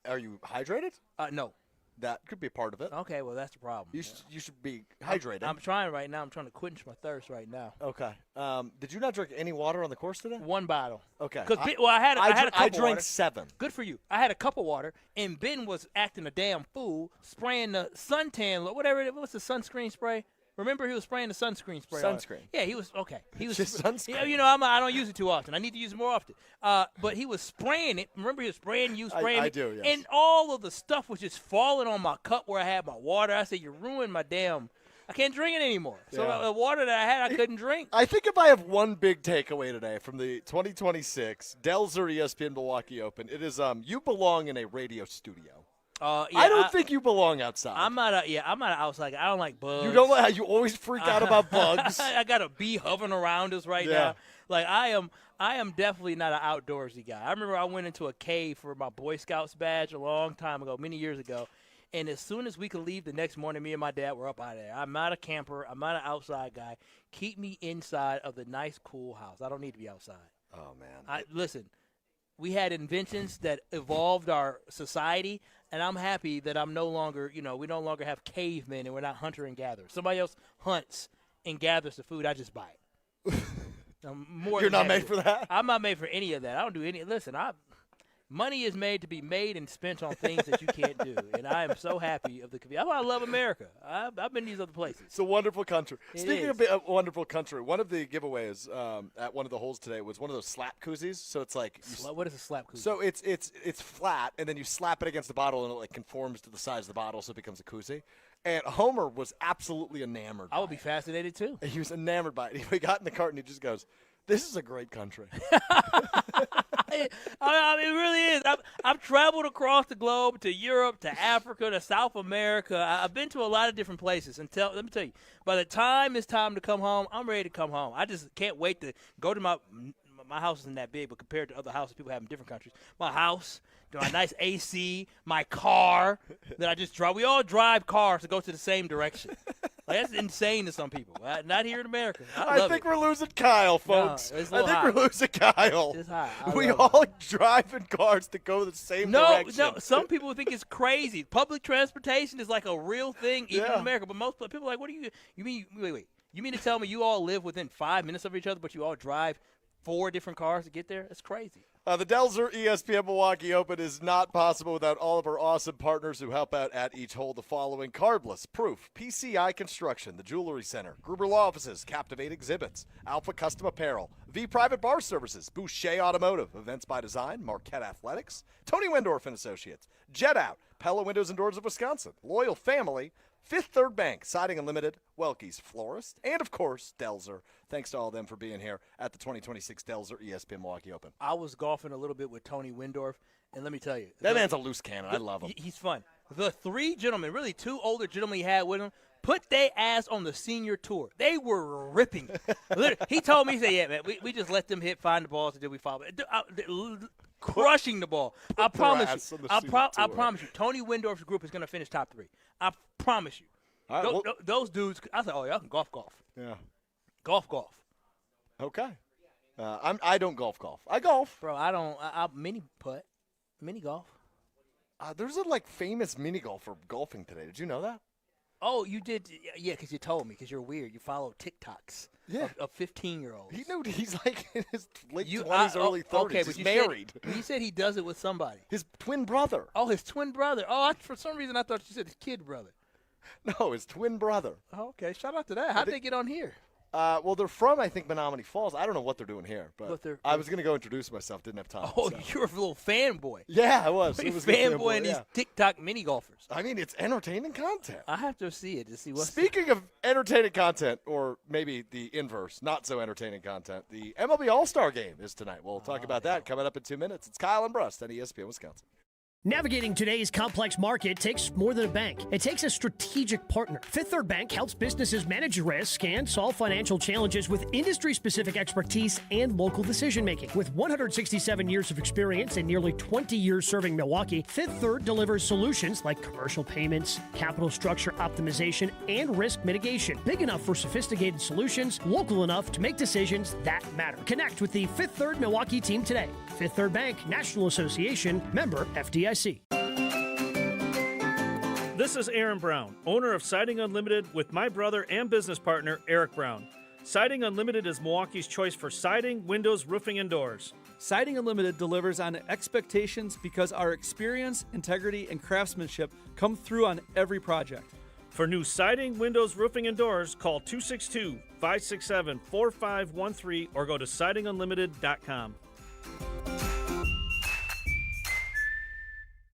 Are you hydrated?
No.
That could be a part of it.
Okay, well, that's the problem.
You should be hydrated.
I'm trying right now. I'm trying to quench my thirst right now.
Okay. Did you not drink any water on the course today?
One bottle.
Okay.
I had a cup
I
of
drank
water.
7.
Good for you. I had a cup of water, and Ben was acting a damn fool, spraying the suntan, whatever it was, what's the sunscreen spray? Remember, he was spraying the sunscreen spray.
Sunscreen.
Yeah, he was okay. He was
just sunscreen.
Yeah, I don't use it too often. I need to use it more often. But he was spraying it. Remember, he was spraying you, spraying
I
it.
do, yes.
And all of the stuff was just falling on my cup where I had my water. I said, "You ruined my damn. I can't drink it anymore." So the water that I had, I couldn't drink.
I think if I have one big takeaway today from the 2026 Delzer ESPN Milwaukee Open, it is you belong in a radio studio. I don't think you belong outside.
I'm not outside. I don't like bugs.
You don't like how you always freak out about bugs.
I got a bee hovering around us right now. Like I am definitely not an outdoorsy guy. I remember I went into a cave for my Boy Scouts badge a long time ago, many years ago. And as soon as we could leave the next morning, me and my dad were up out of there. I'm not a camper. I'm not an outside guy. Keep me inside of the nice, cool house. I don't need to be outside.
Oh, man.
Listen, we had inventions that evolved our society, and I'm happy that I'm no longer, we no longer have cavemen and we're not hunter and gatherers. Somebody else hunts and gathers the food. I just buy it.
You're not made for that?
I'm not made for any of that. I don't do any. Listen, money is made to be made and spent on things that you can't do, and I am so happy of the community. That's why I love America. I've been to these other places.
It's a wonderful country. Speaking of a wonderful country, one of the giveaways at one of the holes today was one of those slap koozies. So it's like
what is a slap koozie?
So it's flat, and then you slap it against the bottle, and it conforms to the size of the bottle, so it becomes a koozie. And Homer was absolutely enamored.
I would be fascinated too.
He was enamored by it. He got in the cart and he just goes, "This is a great country."
It really is. I've traveled across the globe to Europe, to Africa, to South America. I've been to a lot of different places. And let me tell you, by the time it's time to come home, I'm ready to come home. I just can't wait to go to my house isn't that big, but compared to other houses people have in different countries, my house, my nice AC, my car that I just drive. We all drive cars to go to the same direction. Like, that's insane to some people. Not here in America.
I think we're losing Kyle, folks.
No, it's
I think we're losing Kyle.
It's high.
We all drive in cars to go the same direction.
No, some people think it's crazy. Public transportation is like a real thing even in America. But most people are like, what do you mean? Wait. You mean to tell me you all live within 5 minutes of each other, but you all drive 4 different cars to get there? That's crazy.
The Delzer ESPN Milwaukee Open is not possible without all of our awesome partners who help out at each hole. The following: Carbless, Proof, PCI Construction, the Jewelry Center, Gruber Law Offices, Captivate Exhibits, Alpha Custom Apparel, V Private Bar Services, Boucher Automotive, Events by Design, Marquette Athletics, Tony Wendorf and Associates, Jet Out, Pella Windows and Doors of Wisconsin, Loyal Family, Fifth Third Bank, Siding Unlimited, Welke's Florist, and, of course, Delzer. Thanks to all of them for being here at the 2026 Delzer ESPN Milwaukee Open.
I was golfing a little bit with Tony Wendorf, and let me tell you.
That man's a loose cannon. I love him.
He's fun. The 3 gentlemen, really 2 older gentlemen he had with him, put their ass on the senior tour. They were ripping. He told me, he said, yeah, man, we just let them find the balls until we follow. Crushing the ball. I promise you. I promise you. Tony Wendorf's group is going to finish top 3. I promise you.
All right,
those dudes, I said, oh, y'all can golf.
Yeah.
Golf.
Okay. I don't golf. I golf.
Bro, I don't. I mini putt. Mini golf.
There's a, famous mini golfer golfing today. Did you know that?
Oh, you did? Yeah, because you told me, because you're weird. You follow TikToks of 15-year-olds.
He knew he's in his late 20s, early 30s.
Okay, but
he's married.
He said he does it with somebody.
His twin brother.
Oh, his twin brother. Oh, for some reason I thought you said his kid brother.
No, his twin brother.
Oh, okay, shout out to that. How'd they get on here?
Well, they're from, I think, Menominee Falls. I don't know what they're doing here, but I was going to go introduce myself. Didn't have time.
Oh, you're a little fanboy.
Yeah, I was.
It was fanboy in these TikTok mini golfers.
I mean, it's entertaining content.
I have to see it to see what's.
Speaking of entertaining content, or maybe the inverse, not so entertaining content, the MLB All-Star Game is tonight. We'll talk about that coming up in 2 minutes. It's Kyle and Brust on ESPN Wisconsin.
Navigating today's complex market takes more than a bank. It takes a strategic partner. Fifth Third Bank helps businesses manage risk and solve financial challenges with industry-specific expertise and local decision-making. With 167 years of experience and nearly 20 years serving Milwaukee, Fifth Third delivers solutions like commercial payments, capital structure optimization, and risk mitigation. Big enough for sophisticated solutions, local enough to make decisions that matter. Connect with the Fifth Third Milwaukee team today. Fifth Third Bank, National Association, member FDIC.
This is Aaron Brown, owner of Siding Unlimited with my brother and business partner, Eric Brown. Siding Unlimited is Milwaukee's choice for siding, windows, roofing, and doors.
Siding Unlimited delivers on expectations because our experience, integrity, and craftsmanship come through on every project.
For new siding, windows, roofing, and doors, call 262-567-4513 or go to sidingunlimited.com.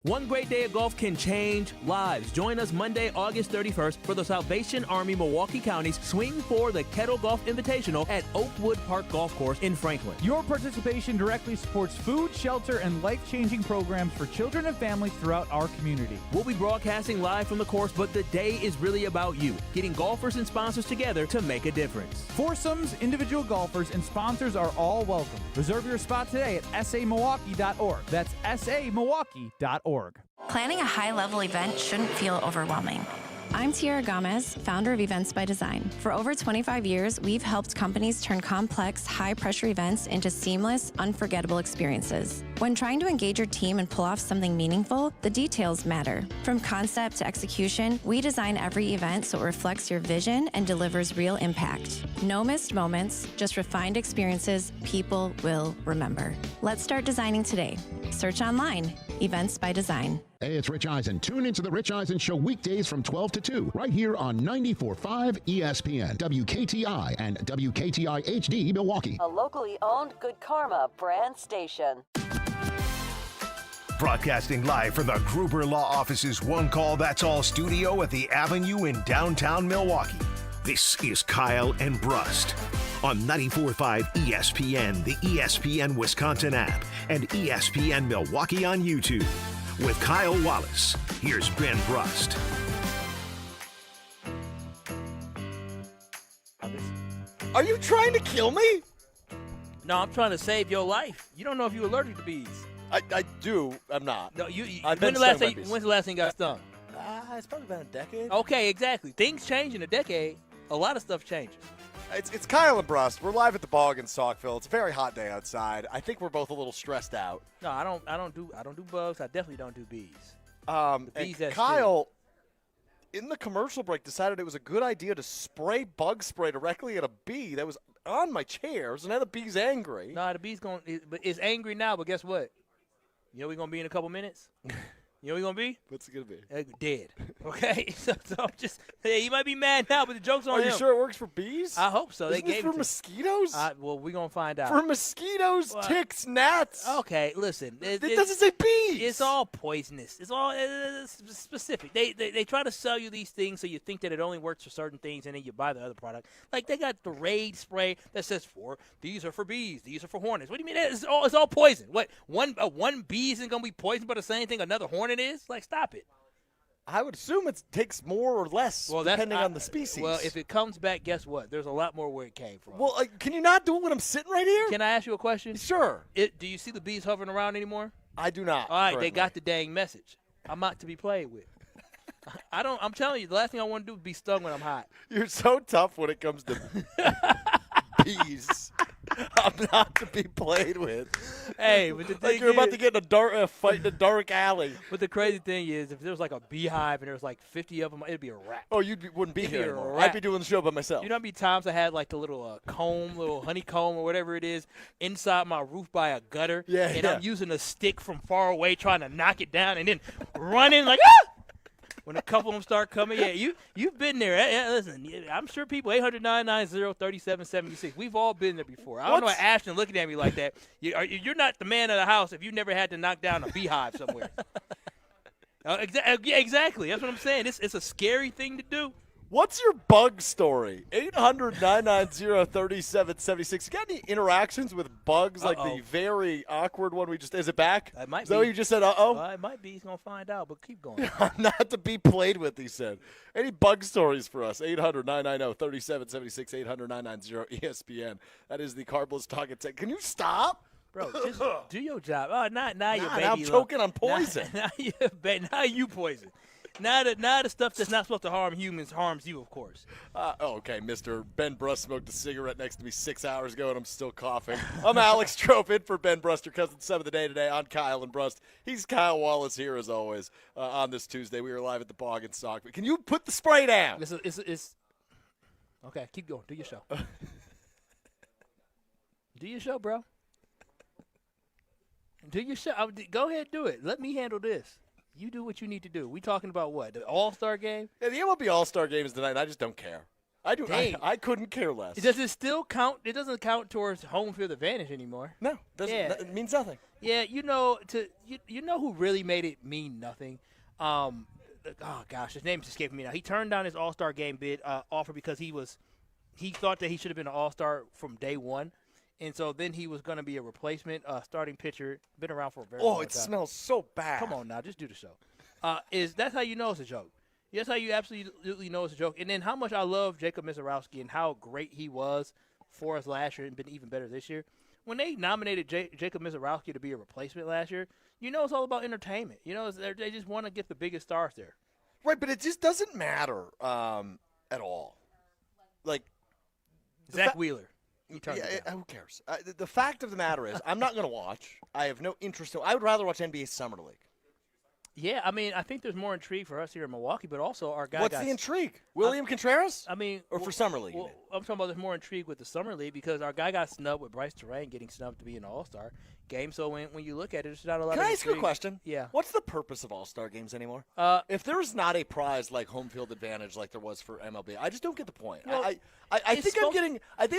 One great day of golf can change lives. Join us Monday, August 31st for the Salvation Army Milwaukee County's Swing for the Kettle Golf Invitational at Oakwood Park Golf Course in Franklin.
Your participation directly supports food, shelter, and life-changing programs for children and families throughout our community.
We'll be broadcasting live from the course, but the day is really about you, getting golfers and sponsors together to make a difference.
Foursomes, individual golfers, and sponsors are all welcome. Reserve your spot today at samilwaukee.org. That's samilwaukee.org.
Planning a high-level event shouldn't feel overwhelming. I'm Tiara Gomez, founder of Events by Design. For over 25 years, we've helped companies turn complex, high-pressure events into seamless, unforgettable experiences. When trying to engage your team and pull off something meaningful, the details matter. From concept to execution, we design every event so it reflects your vision and delivers real impact. No missed moments, just refined experiences people will remember. Let's start designing today. Search online, Events by Design.
Hey, it's Rich Eisen. Tune into The Rich Eisen Show weekdays from 12 to 2, right here on 94.5 ESPN, WKTI, and WKTI HD Milwaukee.
A locally owned Good Karma brand station.
Broadcasting live from the Gruber Law Office's One Call That's All studio at the Avenue in downtown Milwaukee. This is Kyle and Brust on 94.5 ESPN, the ESPN Wisconsin app, and ESPN Milwaukee on YouTube. With Kyle Wallace, here's Ben Brust.
Are you trying to kill me?
No, I'm trying to save your life. You don't know if you're allergic to bees.
I do. I'm not.
No,
I've been stung by bees.
When's the last time you got stung?
It's probably been a decade.
Okay, exactly. Things change in a decade. A lot of stuff changes.
It's Kyle and Brust. We're live at the Bog in Saukville. It's a very hot day outside. I think we're both a little stressed out.
No, I don't do bugs. I definitely don't do bees.
And Kyle, in the commercial break, decided it was a good idea to spray bug spray directly at a bee that was on my chair. So now the bee's angry.
No, the bee's it's angry now, but guess what? You know we're going to be in a couple minutes? You know what we're going to be?
What's it going to be?
Dead. Okay? so I'm just, he might be mad now, but the joke's on him.
Are you sure it works for bees?
I hope so.
Isn't
They
this
gave
for mosquitoes?
Well, we're going to find out.
For mosquitoes, ticks, gnats.
Okay, listen.
It doesn't say bees.
It's all poisonous. It's all specific. They try to sell you these things so you think that it only works for certain things, and then you buy the other product. Like they got the Raid spray that says these are for bees, these are for hornets. What do you mean? It's all poison. What one bee isn't gonna be poisoned by the same thing another hornet is? Like stop it.
I would assume it takes more or less depending on the species.
Well, if it comes back, guess what? There's a lot more where it came from.
Well, can you not do it when I'm sitting right here?
Can I ask you a question?
Sure.
Do you see the bees hovering around anymore?
I do not.
All right,
currently.
They got the dang message. I'm not to be played with. I'm telling you, the last thing I want to do is be stung when I'm hot.
You're so tough when it comes to bees. I'm not to be played with.
Hey, but the thing
like you're about to get in a fight in a dark alley.
But the crazy thing is, if there was like a beehive and there was like 50 of them, it'd be a wrap.
Oh, wouldn't be here anymore. I'd be doing the show by myself.
You know how many times I had like the little little honeycomb or whatever it is, inside my roof by a gutter, and I'm using a stick from far away trying to knock it down and then running like, ah! When a couple of them start coming, you've been there. Listen, I'm sure people, 800-990-3776. We've all been there before. I don't know why Ashton looking at me like that. You're not the man of the house if you never had to knock down a beehive somewhere. Exactly. That's what I'm saying. It's a scary thing to do.
What's your bug story? 800-990-3776. You got any interactions with bugs like the very awkward one we just – is it back?
It might
be. Is that what you just said,
It might be. He's going to find out, but keep going.
Not to be played with, he said. Any bug stories for us? 800-990-3776, 800-990-ESPN. That is the Carbless Talking Tech. Can you stop?
Bro, just do your job. Oh, now you're baby.
I'm choking on poison.
Now you poison. Now the stuff that's not supposed to harm humans harms you, of course.
Okay, Mr. Ben Brust smoked a cigarette next to me 6 hours ago, and I'm still coughing. I'm Alex Strouf, in for Ben Brust, your cousin 7 of the day today on Kyle and Brust. He's Kyle Wallace here, as always, on this Tuesday. We are live at the Bog in Saukville. Can you put the spray down?
It's okay, keep going. Do your show. Do your show, bro. Do your show. Go ahead, do it. Let me handle this. You do what you need to do. We talking about what? The All-Star game?
Yeah, the MLB All-Star game is tonight, and I just don't care. I I couldn't care less.
Does it still count? It doesn't count towards home field advantage anymore.
No, it means nothing.
Yeah, you know who really made it mean nothing? Oh gosh, his name is escaping me now. He turned down his All-Star game bid offer because he thought that he should have been an All-Star from day one. And so then he was going to be a replacement starting pitcher. Been around for a very long time.
Oh, it smells so bad.
Come on now, just do the show. That's how you know it's a joke. That's how you absolutely know it's a joke. And then how much I love Jacob Misiorowski and how great he was for us last year and been even better this year. When they nominated Jacob Misiorowski to be a replacement last year, you know it's all about entertainment. You know, they just want to get the biggest stars there.
Right, but it just doesn't matter at all. Like
Zach Wheeler.
Who cares? The fact of the matter is, I'm not going to watch. I have no interest. I would rather watch NBA Summer League.
Yeah, I mean, I think there's more intrigue for us here in Milwaukee, but also our guy.
What's the intrigue? William Contreras?
I mean,
or for Summer League?
Well, I'm talking about there's more intrigue with the Summer League because our guy got snubbed with Bryce Terrain getting snubbed to be an All-Star game. So when you look at it, there's not a lot of intrigue.
Can I ask you a question?
Yeah.
What's the purpose of All-Star games anymore? If there's not a prize like home field advantage like there was for MLB, I just don't get the point. Well, I think I'm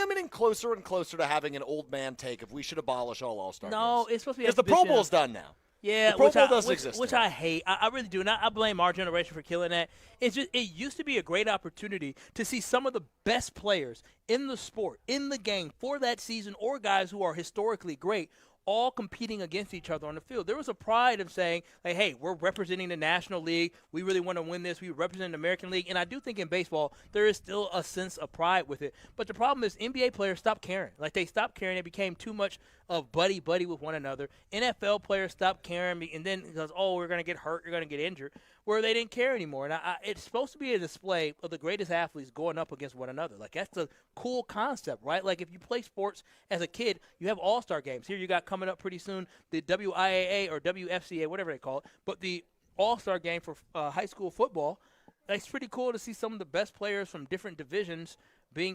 getting closer and closer to having an old man take if we should abolish all All-Star games.
No, it's supposed to be
because the Pro Bowl's done now.
Yeah,
the Pro Bowl doesn't exist.
Which I hate. I really do. And I blame our generation for killing that. It used to be a great opportunity to see some of the best players in the sport, in the game for that season, or guys who are historically great all competing against each other on the field. There was a pride of saying, like, hey, we're representing the National League. We really want to win this. We represent the American League. And I do think in baseball there is still a sense of pride with it. But the problem is NBA players stopped caring. Like, they stopped caring. It became too much of buddy-buddy with one another. NFL players stopped caring, and then because, oh, we're going to get hurt, you're going to get injured, where they didn't care anymore. And it's supposed to be a display of the greatest athletes going up against one another. Like, that's a cool concept, right? Like, if you play sports as a kid, you have all-star games. Here you got coming up pretty soon the WIAA or WFCA, whatever they call it, but the all-star game for high school football. It's pretty cool to see some of the best players from different divisions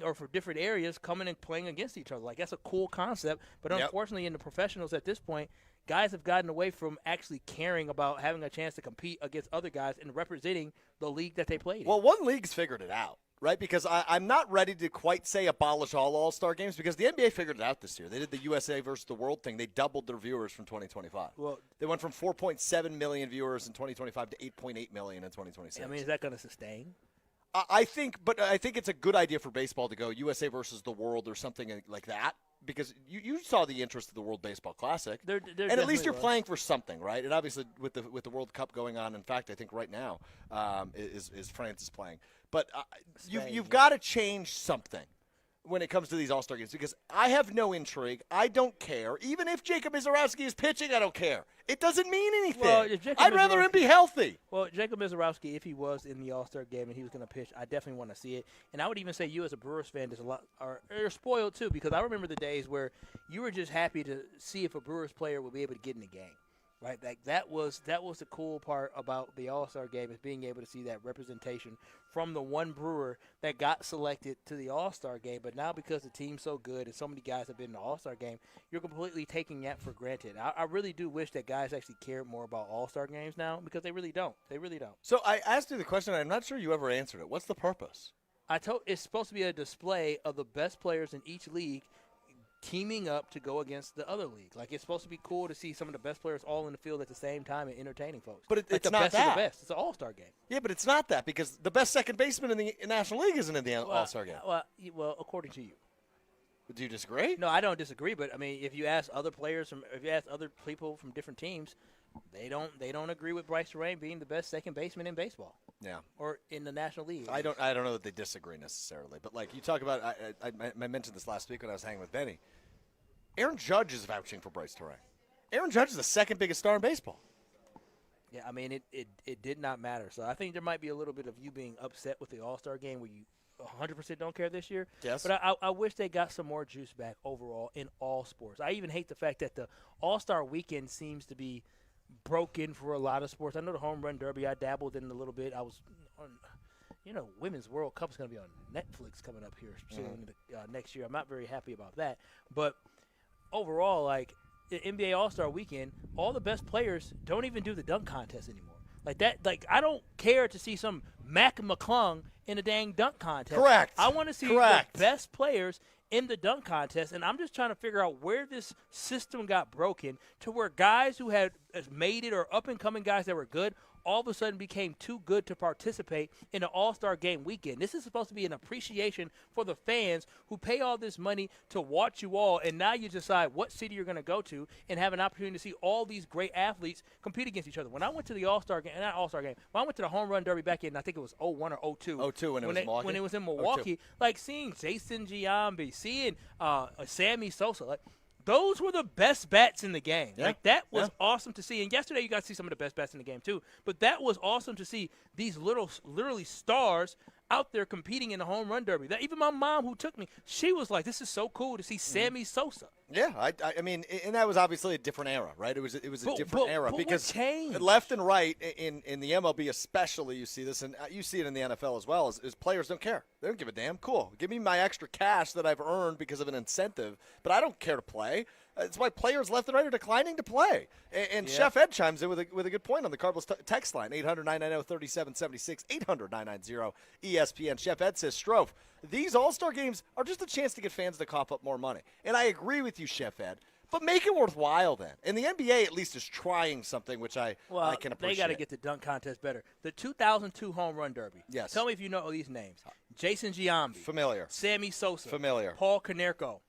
or for different areas coming and playing against each other. Like, that's a cool concept. But unfortunately, in the professionals at this point, guys have gotten away from actually caring about having a chance to compete against other guys and representing the league that they played in.
Well, one league's figured it out, right? Because I'm not ready to quite say abolish all all-star games because the NBA figured it out this year. They did the USA versus the world thing. They doubled their viewers from 2025.
Well,
they went from 4.7 million viewers in 2025 to 8.8 million in 2026.
I mean, is that going to sustain?
I think it's a good idea for baseball to go USA versus the world or something like that because you saw the interest of the World Baseball Classic,
there
and at least you're playing for something, right? And obviously with the World Cup going on, in fact, I think right now is France is playing, but you've got to change something when it comes to these All-Star games because I have no intrigue. I don't care. Even if Jacob Mizorowski is pitching, I don't care. It doesn't mean anything.
Well,
I'd rather him be healthy.
Well, Jacob Mizorowski, if he was in the All-Star game and he was going to pitch, I definitely want to see it. And I would even say you as a Brewers fan are spoiled too because I remember the days where you were just happy to see if a Brewers player would be able to get in the game. Right, that was the cool part about the All-Star game is being able to see that representation from the one Brewer that got selected to the All-Star game. But now because the team's so good and so many guys have been in the All-Star game, you're completely taking that for granted. I really do wish that guys actually cared more about All-Star games now because they really don't. They really don't.
So I asked you the question. I'm not sure you ever answered it. What's the purpose?
It's supposed to be a display of the best players in each league teaming up to go against the other league. Like, it's supposed to be cool to see some of the best players all in the field at the same time and entertaining folks.
But it's
the
not
best
that.
of the best. It's an all-star game.
Yeah, but it's not that because the best second baseman in the National League isn't in the All-Star game.
Well, according to you.
Do you disagree?
No, I don't disagree. But I mean, if you ask other players if you ask other people from different teams, they don't agree with Bryce Terrain being the best second baseman in baseball.
Yeah.
Or in the National League.
I don't know that they disagree necessarily. But like you talk about, I mentioned this last week when I was hanging with Benny. Aaron Judge is vouching for Bryce Terrain. Aaron Judge is the second biggest star in baseball.
Yeah, I mean, it did not matter. So I think there might be a little bit of you being upset with the All-Star game where you 100% don't care this year.
Yes.
But I wish they got some more juice back overall in all sports. I even hate the fact that the All-Star weekend seems to be broken for a lot of sports. I know the Home Run Derby, I dabbled in a little bit. I was on – Women's World Cup is going to be on Netflix coming up here soon next year. I'm not very happy about that. But – overall, like the NBA All-Star Weekend, all the best players don't even do the dunk contest anymore. Like I don't care to see some Mac McClung in a dang dunk contest.
Correct.
I want to see the best players in the dunk contest, and I'm just trying to figure out where this system got broken to where guys who had made it or up-and-coming guys that were good all of a sudden became too good to participate in an All-Star game weekend. This is supposed to be an appreciation for the fans who pay all this money to watch you all, and now you decide what city you're going to go to and have an opportunity to see all these great athletes compete against each other. When I went to the All-Star game, not All-Star game, when I went to the Home Run Derby back in, I think it was 01 or 02.
02 when it was in Milwaukee.
Like seeing Jason Giambi, seeing Sammy Sosa, like those were the best bats in the game.
Yeah.
Like, that was awesome to see. And yesterday you got to see some of the best bats in the game, too. But that was awesome to see these literally stars out there competing in the Home Run Derby. Even my mom who took me, she was like, this is so cool to see Sammy Sosa.
Yeah, I mean, and that was obviously a different era, right? It was a different era because
changed?
Left and right in the MLB especially, you see this, and you see it in the NFL as well, is players don't care. They don't give a damn. Cool. Give me my extra cash that I've earned because of an incentive, but I don't care to play. It's why players left and right are declining to play. And Chef Ed chimes in with a good point on the Cardinals text line, 800-990-3776, 800-990-ESPN. Chef Ed says, Strouf, these All-Star games are just a chance to get fans to cough up more money. And I agree with you, Chef Ed. But make it worthwhile then. And the NBA at least is trying something, which I can appreciate.
They got to get the dunk contest better. The 2002 Home Run Derby.
Yes.
Tell me if you know these names. Jason Giambi.
Familiar.
Sammy Sosa.
Familiar.
Paul Konerko.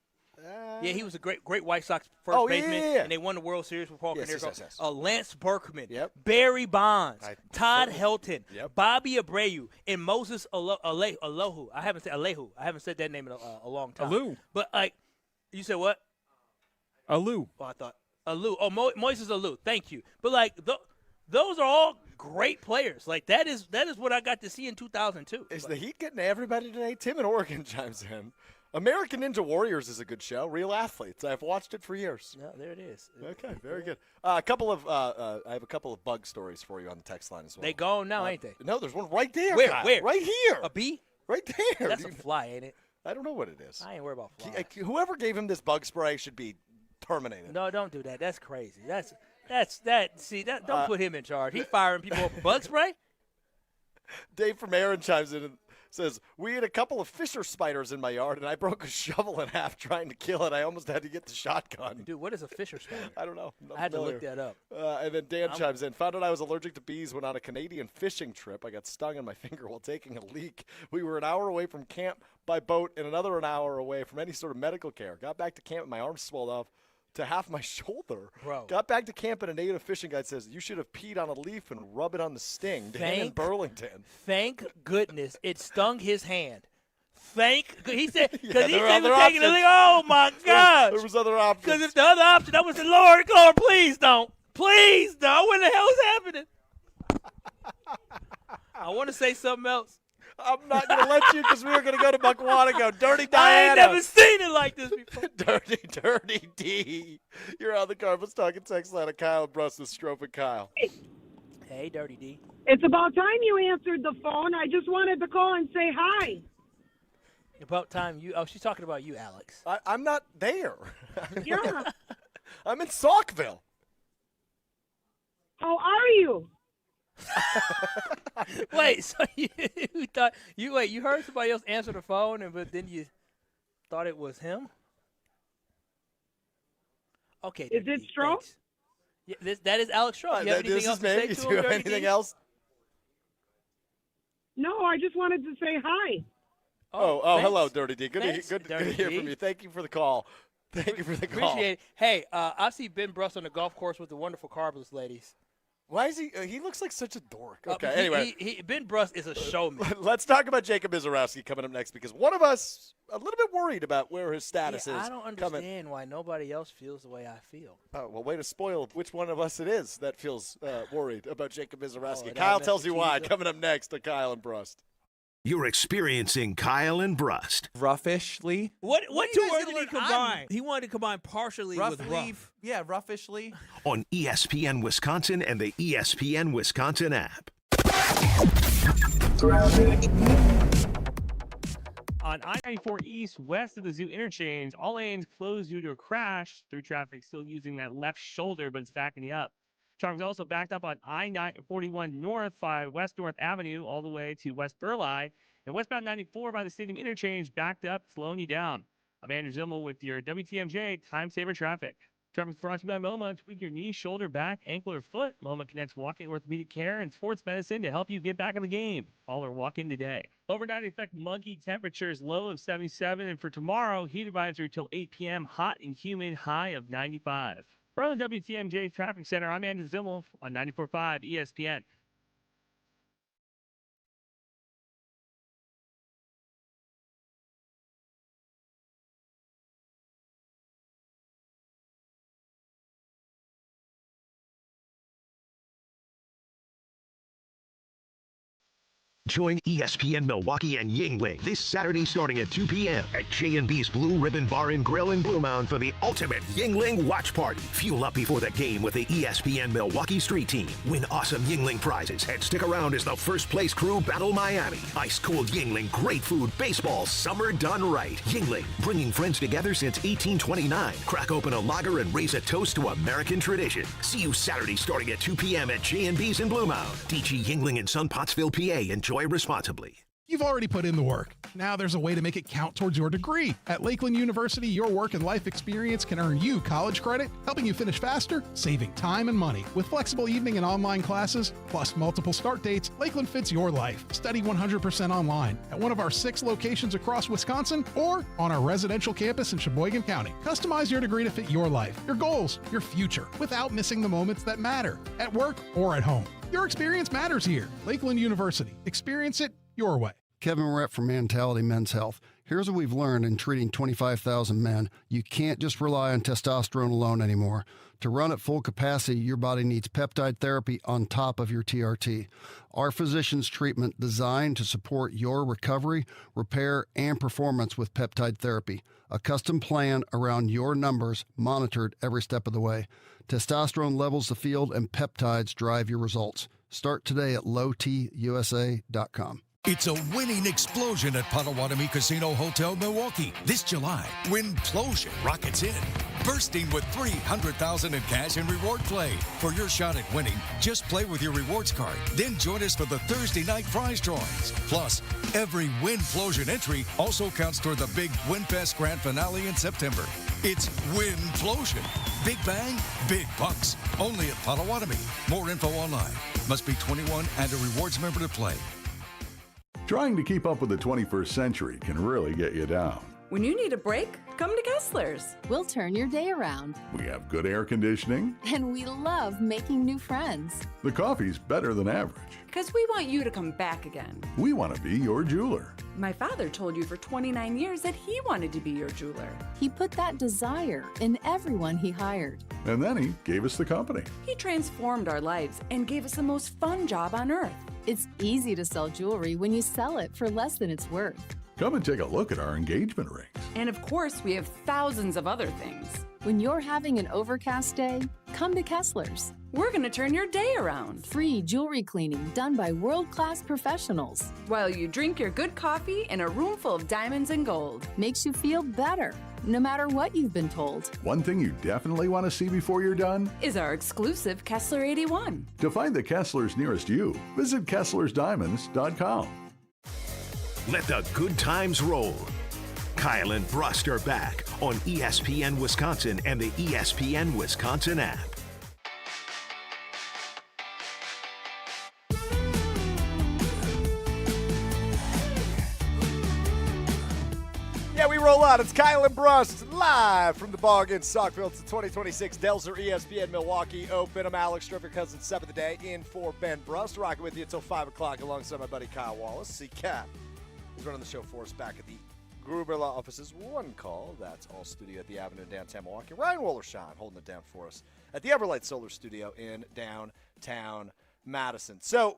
Yeah, he was a great White Sox first baseman,
yeah.
and they won the World Series with Paul
Yes,
Konerko.
yes.
Lance Berkman,
Yep.
Barry Bonds, Todd
certainly-
Helton,
Yep.
Bobby Abreu, and Moses Alohu. I haven't said that name in a long time.
Alou.
But you said what?
Alou.
Oh, I thought Alou. Oh, Moises Alou. Thank you. But those are all great players. Like that is what I got to see in 2002.
Is the Heat getting to everybody today? Tim in Oregon chimes in. American Ninja Warriors is a good show. Real athletes. I've watched it for years.
No, there it is.
Okay, very good. I have a couple of bug stories for you on the text line as well.
They gone now, ain't they?
No, there's one right there.
Where?
Kyle.
Where?
Right here.
A bee?
Right there.
That's a fly, ain't it?
I don't know what it is.
I ain't worried about flies.
Whoever gave him this bug spray should be terminated.
No, don't do that. That's crazy. Don't put him in charge. He firing people over bug spray.
Dave from Aaron chimes in and says, we had a couple of fisher spiders in my yard, and I broke a shovel in half trying to kill it. I almost had to get the shotgun.
Dude, what is a fisher spider?
I don't know.
I had to look that up.
And then Dan chimes in, found out I was allergic to bees when on a Canadian fishing trip. I got stung on my finger while taking a leak. We were an hour away from camp by boat and another an hour away from any sort of medical care. Got back to camp and my arm swelled off to half my shoulder.
Bro.
Got back to camp and a native fishing guide says, you should have peed on a leaf and rub it on the sting. Dan in Burlington.
Thank goodness it stung his hand. He said, because
Yeah,
he
there were
said he was
other
taking a
options.
leak. Oh, my gosh.
There was other options.
Because if the other option, I would say, Lord, please don't. Please don't. What the hell is happening? I want to say something else.
I'm not going to let you because we were going to go to Muckwattago. Dirty Diana.
I ain't never seen it like this before.
Dirty D. You're on the Carpets Talking text line of Kyle and Brust with Strouf and Kyle.
Hey, Dirty D.
It's about time you answered the phone. I just wanted to call and say hi.
About time you. Oh, she's talking about you, Alex.
I'm not there.
Yeah.
I'm in Saukville.
How are you?
Wait, so you thought you heard somebody else answer the phone, but then you thought it was him? Okay.
Is it Strouf?
Yeah, that is Alex Strouf. You have anything else to say to him?
Do you have
Dirty
anything
D?
else?
No, I just wanted to say hi.
Oh,
thanks.
hello, Dirty D. Good
Thanks,
to
Dirty
hear
D.
from you. Thank you for the call. Thank you for the call.
Appreciate it. Hey, I see Ben Brust on the golf course with the wonderful Carbless ladies.
Why is he? He looks like such a dork. Okay,
But
anyway.
Ben Brust is a showman.
Let's talk about Jacob Izarowski coming up next because one of us a little bit worried about where his status is.
I don't understand why nobody else feels the way I feel.
Oh, well, way to spoil which one of us it is that feels worried about Jacob Izarowski.
Oh,
Kyle
that
tells you why.
Massachusetts.
Coming up next to Kyle and Brust.
You're experiencing Kyle and Brust.
Roughishly.
What two
you
words
guys
did he
gonna learn?
combine? He wanted to combine partially with rough.
Roughly. Yeah, roughishly.
On ESPN Wisconsin and the ESPN Wisconsin app.
On I-94 East, west of the Zoo interchange, all lanes closed due to a crash. Through traffic still using that left shoulder, but it's backing you up. Traffic's also backed up on I-41 North by West North Avenue all the way to West Burleigh. And westbound 94 by the Stadium interchange backed up, slowing you down. I'm Andrew Zimmel with your WTMJ Time Saver Traffic. Traffic's brought to you by MoMA. Tweak your knee, shoulder, back, ankle, or foot. MoMA connects walking, orthopedic care, and sports medicine to help you get back in the game. Call or walk in today. Overnight affect muggy temperatures, low of 77. And for tomorrow, heat advisory till 8 p.m., hot and humid, high of 95. From the WTMJ Traffic Center, I'm Andrew Zimmel on 94.5 ESPN.
Join ESPN Milwaukee and Yingling this Saturday starting at 2 p.m. at J&B's Blue Ribbon Bar and Grill in Blue Mound for the ultimate Yingling watch party. Fuel up before the game with the ESPN Milwaukee Street Team. Win awesome Yingling prizes and stick around as the first place crew battle Miami. Ice cold Yingling, great food, baseball, summer done right. Yingling, bringing friends together since 1829. Crack open a lager and raise a toast to American tradition. See you Saturday starting at 2 p.m. at J&B's in Blue Mound. DG Yingling in Sun Pottsville, PA. Enjoy responsibly.
You've already put in the work. Now there's a way to make it count towards your degree. At Lakeland University, your work and life experience can earn you college credit, helping you finish faster, saving time and money. With flexible evening and online classes, plus multiple start dates, Lakeland fits your life. Study 100% online at one of our 6 locations across Wisconsin or on our residential campus in Sheboygan County. Customize your degree to fit your life, your goals, your future, without missing the moments that matter, at work or at home. Your experience matters here. Lakeland University. Experience it your way.
Kevin Rett from Mentality Men's Health. Here's what we've learned in treating 25,000 men. You can't just rely on testosterone alone anymore. To run at full capacity, your body needs peptide therapy on top of your TRT. Our physician's treatment designed to support your recovery, repair, and performance with peptide therapy. A custom plan around your numbers, monitored every step of the way. Testosterone levels the field, and peptides drive your results. Start today at lowtusa.com.
It's a winning explosion at Potawatomi Casino Hotel Milwaukee. This July, Winplosion rockets in, bursting with $300,000 in cash and reward play. For your shot at winning, just play with your rewards card. Then join us for the Thursday night prize drawings. Plus, every Winplosion entry also counts toward the big WinFest Grand Finale in September. It's Winplosion. Big bang, big bucks. Only at Potawatomi. More info online. Must be 21 and a rewards member to play.
Trying to keep up with the 21st century can really get you down.
When you need a break, come to Kessler's.
We'll turn your day around.
We have good air conditioning.
And we love making new friends.
The coffee's better than average.
Because we want you to come back again.
We want to be your jeweler.
My father told you for 29 years that he wanted to be your jeweler.
He put that desire in everyone he hired.
And then he gave us the company.
He transformed our lives and gave us the most fun job on earth.
It's easy to sell jewelry when you sell it for less than it's worth.
Come and take a look at our engagement rings.
And of course, we have thousands of other things.
When you're having an overcast day, come to Kessler's.
We're going to turn your day around.
Free jewelry cleaning done by world-class professionals.
While you drink your good coffee in a room full of diamonds and gold.
Makes you feel better, no matter what you've been told.
One thing you definitely want to see before you're done
is our exclusive Kessler 81.
To find the Kesslers nearest you, visit KesslersDiamonds.com.
Let the good times roll. Kyle and Brust are back on ESPN Wisconsin and the ESPN Wisconsin app.
Yeah, we roll out. It's Kyle and Brust live from the bog in Saukville. It's the 2026 Delzer ESPN Milwaukee Open. I'm Alex Striff, your cousin, 7th of the day, in for Ben Brust. Rocking with you until 5 o'clock alongside my buddy Kyle Wallace. C-Cap is running the show for us back at the Gruber Law offices. One call. That's all studio at the Avenue in downtown Milwaukee. Ryan Wollersheim holding it down for us at the Everlight Solar Studio in downtown Madison. So,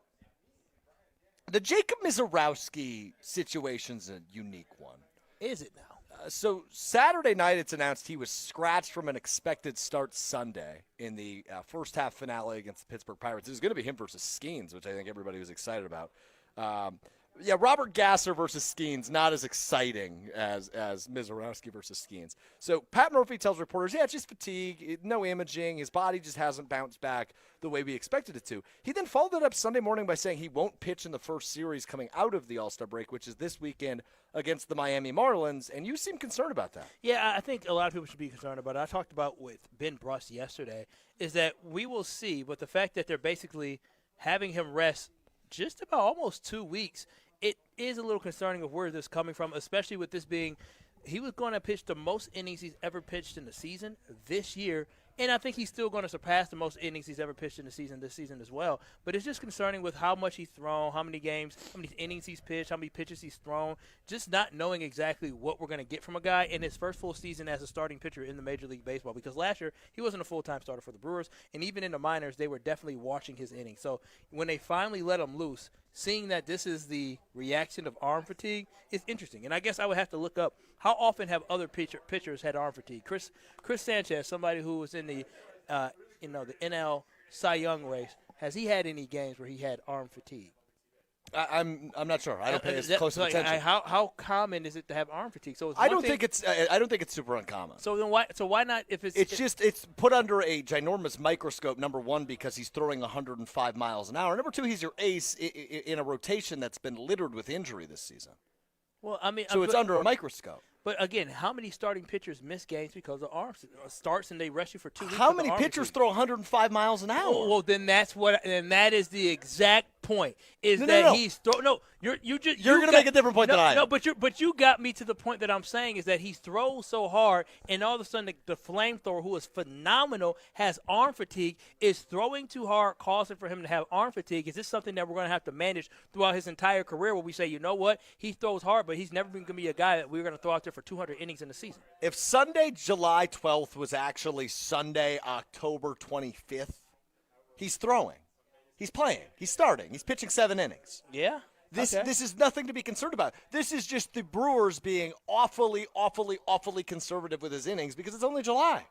the Jacob Mizorowski situation's a unique one.
Is it now?
So Saturday night, it's announced he was scratched from an expected start Sunday in the first half finale against the Pittsburgh Pirates. It was going to be him versus Skeens, which I think everybody was excited about. Yeah, Robert Gasser versus Skeens, not as exciting as Mizorowski versus Skeens. So Pat Murphy tells reporters, yeah, it's just fatigue, no imaging. His body just hasn't bounced back the way we expected it to. He then followed it up Sunday morning by saying he won't pitch in the first series coming out of the All-Star break, which is this weekend against the Miami Marlins, and you seem concerned about that.
Yeah, I think a lot of people should be concerned about it. I talked about with Ben Brust yesterday is that we will see, but the fact that they're basically having him rest just about almost 2 weeks, it is a little concerning of where this is coming from, especially with this being he was going to pitch the most innings he's ever pitched in the season this year, and I think he's still going to surpass the most innings he's ever pitched in the season this season as well. But it's just concerning with how much he's thrown, how many games, how many innings he's pitched, how many pitches he's thrown, just not knowing exactly what we're going to get from a guy in his first full season as a starting pitcher in the Major League Baseball. Because last year, he wasn't a full-time starter for the Brewers, and even in the minors, they were definitely watching his innings. So when they finally let him loose, seeing that this is the reaction of arm fatigue is interesting. And I guess I would have to look up how often have other pitchers had arm fatigue. Chris Sanchez, somebody who was in the the NL Cy Young race, has he had any games where he had arm fatigue?
I'm not sure. I don't pay as close attention.
How common is it to have arm fatigue? So
I don't think it's super uncommon.
So then why not? If
it's put under a ginormous microscope. Number one, because he's throwing 105 miles an hour. Number two, he's your ace in a rotation that's been littered with injury this season.
Well, I mean,
so it's under a microscope.
But again, how many starting pitchers miss games because of arm starts and they rest you for 2 weeks?
How many pitchers throw 105 miles an hour?
Well, then that is the exact point. He's you're going
to make a different point than I am.
No, but you got me to the point that I'm saying is that he throws so hard, and all of a sudden the flamethrower, who is phenomenal, has arm fatigue, is throwing too hard, causing for him to have arm fatigue. Is this something that we're going to have to manage throughout his entire career, where we say, you know what, he throws hard, but he's never been going to be a guy that we're going to throw out there for 200 innings in the season?
If Sunday, July 12th was actually Sunday, October 25th, he's throwing. He's playing. He's starting. He's pitching 7 innings.
Yeah.
This is nothing to be concerned about. This is just the Brewers being awfully, awfully, awfully conservative with his innings because it's only July.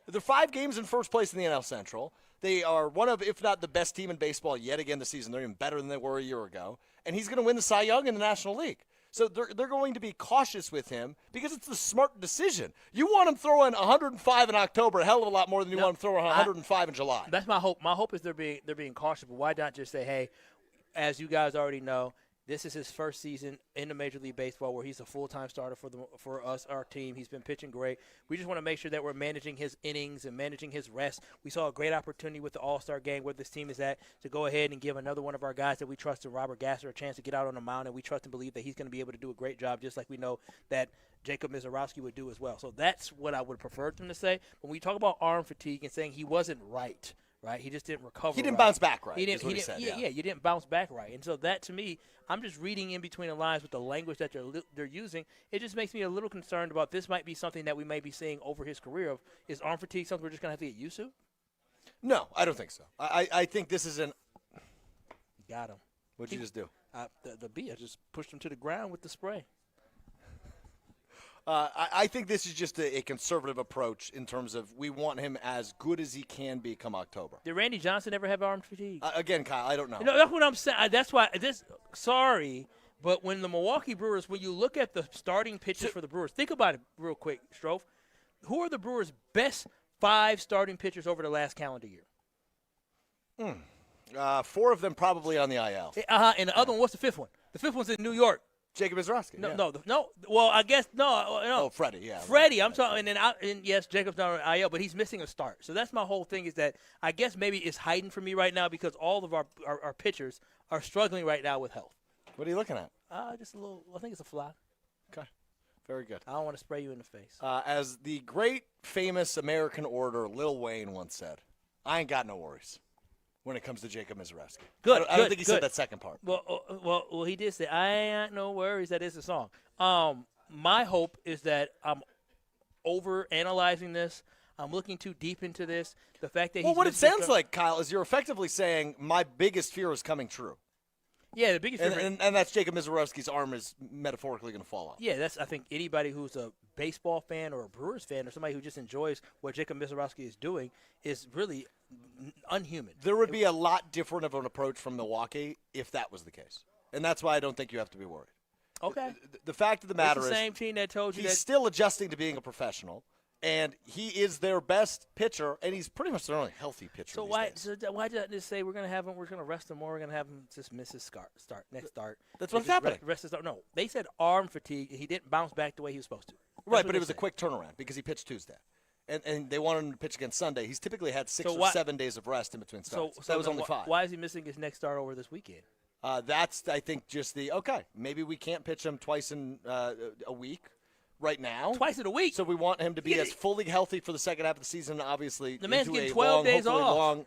They're 5 games in first place in the NL Central. They are one of, if not the best team in baseball yet again this season. They're even better than they were a year ago. And he's going to win the Cy Young in the National League. So they're going to be cautious with him because it's the smart decision. You want him throwing 105 in October, a hell of a lot more than you want him throwing 105 in July.
That's my hope. My hope is they're being cautious, but why not just say, hey, as you guys already know, this is his first season in the Major League Baseball where he's a full-time starter for us, our team. He's been pitching great. We just want to make sure that we're managing his innings and managing his rest. We saw a great opportunity with the All-Star game where this team is at to go ahead and give another one of our guys that we trust, Robert Gasser, a chance to get out on the mound, and we trust and believe that he's going to be able to do a great job, just like we know that Jacob Mizorowski would do as well. So that's what I would have preferred them to say. When we talk about arm fatigue and saying he wasn't right, he just didn't recover.
He didn't bounce back right.
You didn't bounce back right. And so that, to me, I'm just reading in between the lines with the language that they're using. It just makes me a little concerned about this might be something that we may be seeing over his career. Is arm fatigue something we're just going to have to get used to?
No, I don't think so. I think this is an –
Got him.
What'd you just do?
The bee. I just pushed him to the ground with the spray.
I think this is just a conservative approach in terms of we want him as good as he can be come October.
Did Randy Johnson ever have arm fatigue?
Again, Kyle, I don't know.
No, that's what I'm saying. That's why sorry, but when the Milwaukee Brewers, when you look at the starting pitchers for the Brewers, think about it real quick, Strouf. Who are the Brewers' best 5 starting pitchers over the last calendar year?
4 of them probably on the IL.
And the other one, what's the 5th one? The 5th one's in New York.
Jacob Mizorowski.
No. Well, I guess no.
Oh, Freddie. Yeah.
Freddie. I'm talking, and yes, Jacob's not on IL, but he's missing a start. So that's my whole thing. Is that I guess maybe it's hiding for me right now because all of our pitchers are struggling right now with health.
What are you looking at?
Just a little. I think it's a fly.
Okay. Very good.
I don't want to spray you in the face.
As the great famous American orator Lil Wayne once said, "I ain't got no worries." When it comes to Jacob Mizorowski.
Good.
I don't think he said that second part.
Well, he did say, I ain't no worries. That is the song. My hope is that I'm over-analyzing this. I'm looking too deep into this. The fact that
what it sounds like, Kyle, is you're effectively saying my biggest fear is coming true.
Yeah, the biggest fear.
And that's Jacob Mizorowski's arm is metaphorically going to fall off.
Yeah, that's, I think, anybody who's a baseball fan or a Brewers fan or somebody who just enjoys what Jacob Mizorowski is doing is really unhuman.
There would be a lot different of an approach from Milwaukee if that was the case. And that's why I don't think you have to be worried.
Okay.
The fact of the matter
is
the
same team that told you
he's still adjusting to being a professional. And he is their best pitcher, and he's pretty much their only healthy pitcher.
So why did I just say we're going to rest him more? We're going to have him just miss his next start.
That's what's happening.
Rest his start. No, they said arm fatigue, and he didn't bounce back the way he was supposed to.
Right, but it was a quick turnaround because he pitched Tuesday. And they wanted him to pitch against Sunday. He's typically had 6 or 7 days of rest in between starts. So that was only 5.
Why is he missing his next start over this weekend?
That's, I think, just maybe we can't pitch him twice in a week. Right now,
twice in a week.
So we want him to be as fully healthy for the second half of the season. Obviously,
the man's getting 12 days off.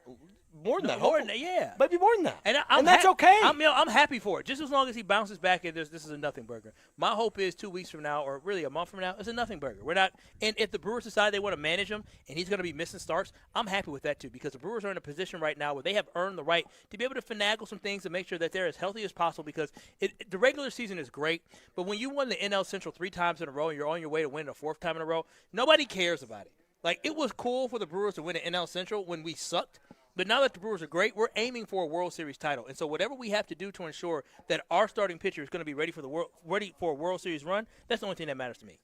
More than that.
More than that, yeah.
Maybe more than that.
And
that's okay.
I'm happy for it. Just as long as he bounces back and this is a nothing burger. My hope is 2 weeks from now, or really a month from now, it's a nothing burger. We're not. And if the Brewers decide they want to manage him and he's going to be missing starts, I'm happy with that too because the Brewers are in a position right now where they have earned the right to be able to finagle some things and make sure that they're as healthy as possible because the regular season is great, but when you won the NL Central 3 times in a row and you're on your way to win a 4th time in a row, nobody cares about it. Like, it was cool for the Brewers to win an NL Central when we sucked. But now that the Brewers are great, we're aiming for a World Series title. And so whatever we have to do to ensure that our starting pitcher is going to be ready for a World Series run, that's the only thing that matters to me.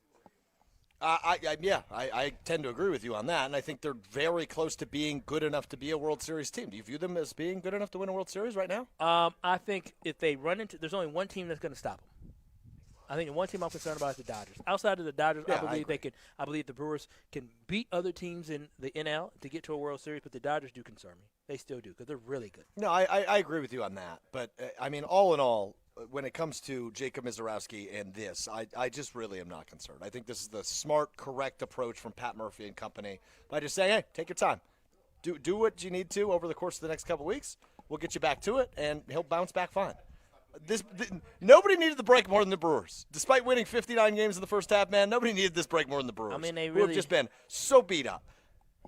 I tend to agree with you on that, and I think they're very close to being good enough to be a World Series team. Do you view them as being good enough to win a World Series right now?
I think if they run into – there's only one team that's going to stop them. I think the one team I'm concerned about is the Dodgers. Outside of the Dodgers, I believe the Brewers can beat other teams in the NL to get to a World Series, but the Dodgers do concern me. They still do because they're really good.
No, I agree with you on that. But, I mean, all in all, when it comes to Jacob Misiorowski and this, I just really am not concerned. I think this is the smart, correct approach from Pat Murphy and company by just saying, hey, take your time. Do what you need to over the course of the next couple weeks. We'll get you back to it, and he'll bounce back fine. Nobody needed the break more than the Brewers. Despite winning 59 games in the first half, man, nobody needed this break more than the Brewers.
I mean, they
who
really
have just been so beat up.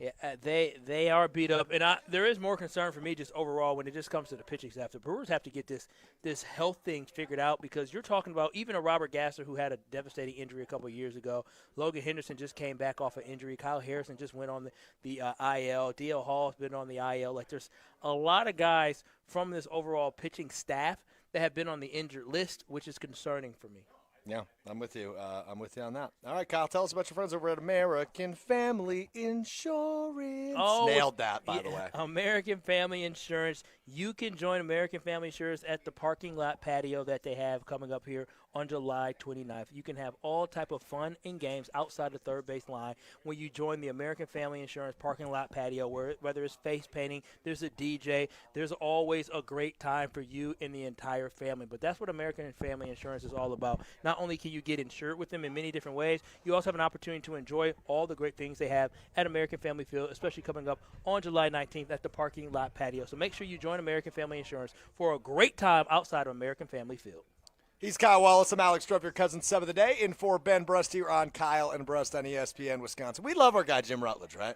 Yeah, they are beat up, and there is more concern for me just overall when it just comes to the pitching staff. The Brewers have to get this health thing figured out because you're talking about even a Robert Gasser who had a devastating injury a couple of years ago. Logan Henderson just came back off an injury. Kyle Harrison just went on the IL. D.L. Hall's been on the IL. Like there's a lot of guys from this overall pitching staff that have been on the injured list, which is concerning for me.
Yeah, I'm with you. I'm with you on that. All right, Kyle, tell us about your friends over at American Family Insurance.
Oh,
nailed that, by the way.
American Family Insurance. You can join American Family Insurance at the parking lot patio that they have coming up here on July 29th. You can have all type of fun and games outside the third base line when you join the American Family Insurance parking lot patio, whether it's face painting, there's a DJ, there's always a great time for you and the entire family. But that's what American Family Insurance is all about. Not only can you get insured with them in many different ways, you also have an opportunity to enjoy all the great things they have at American Family Field, especially coming up on July 19th at the parking lot patio. So make sure you join American Family Insurance for a great time outside of American Family Field.
He's Kyle Wallace. I'm Alex Strouf, your cousin Sub of the Day, in for Ben Brust here on Kyle and Brust on ESPN Wisconsin. We love our guy Jim Rutledge, right?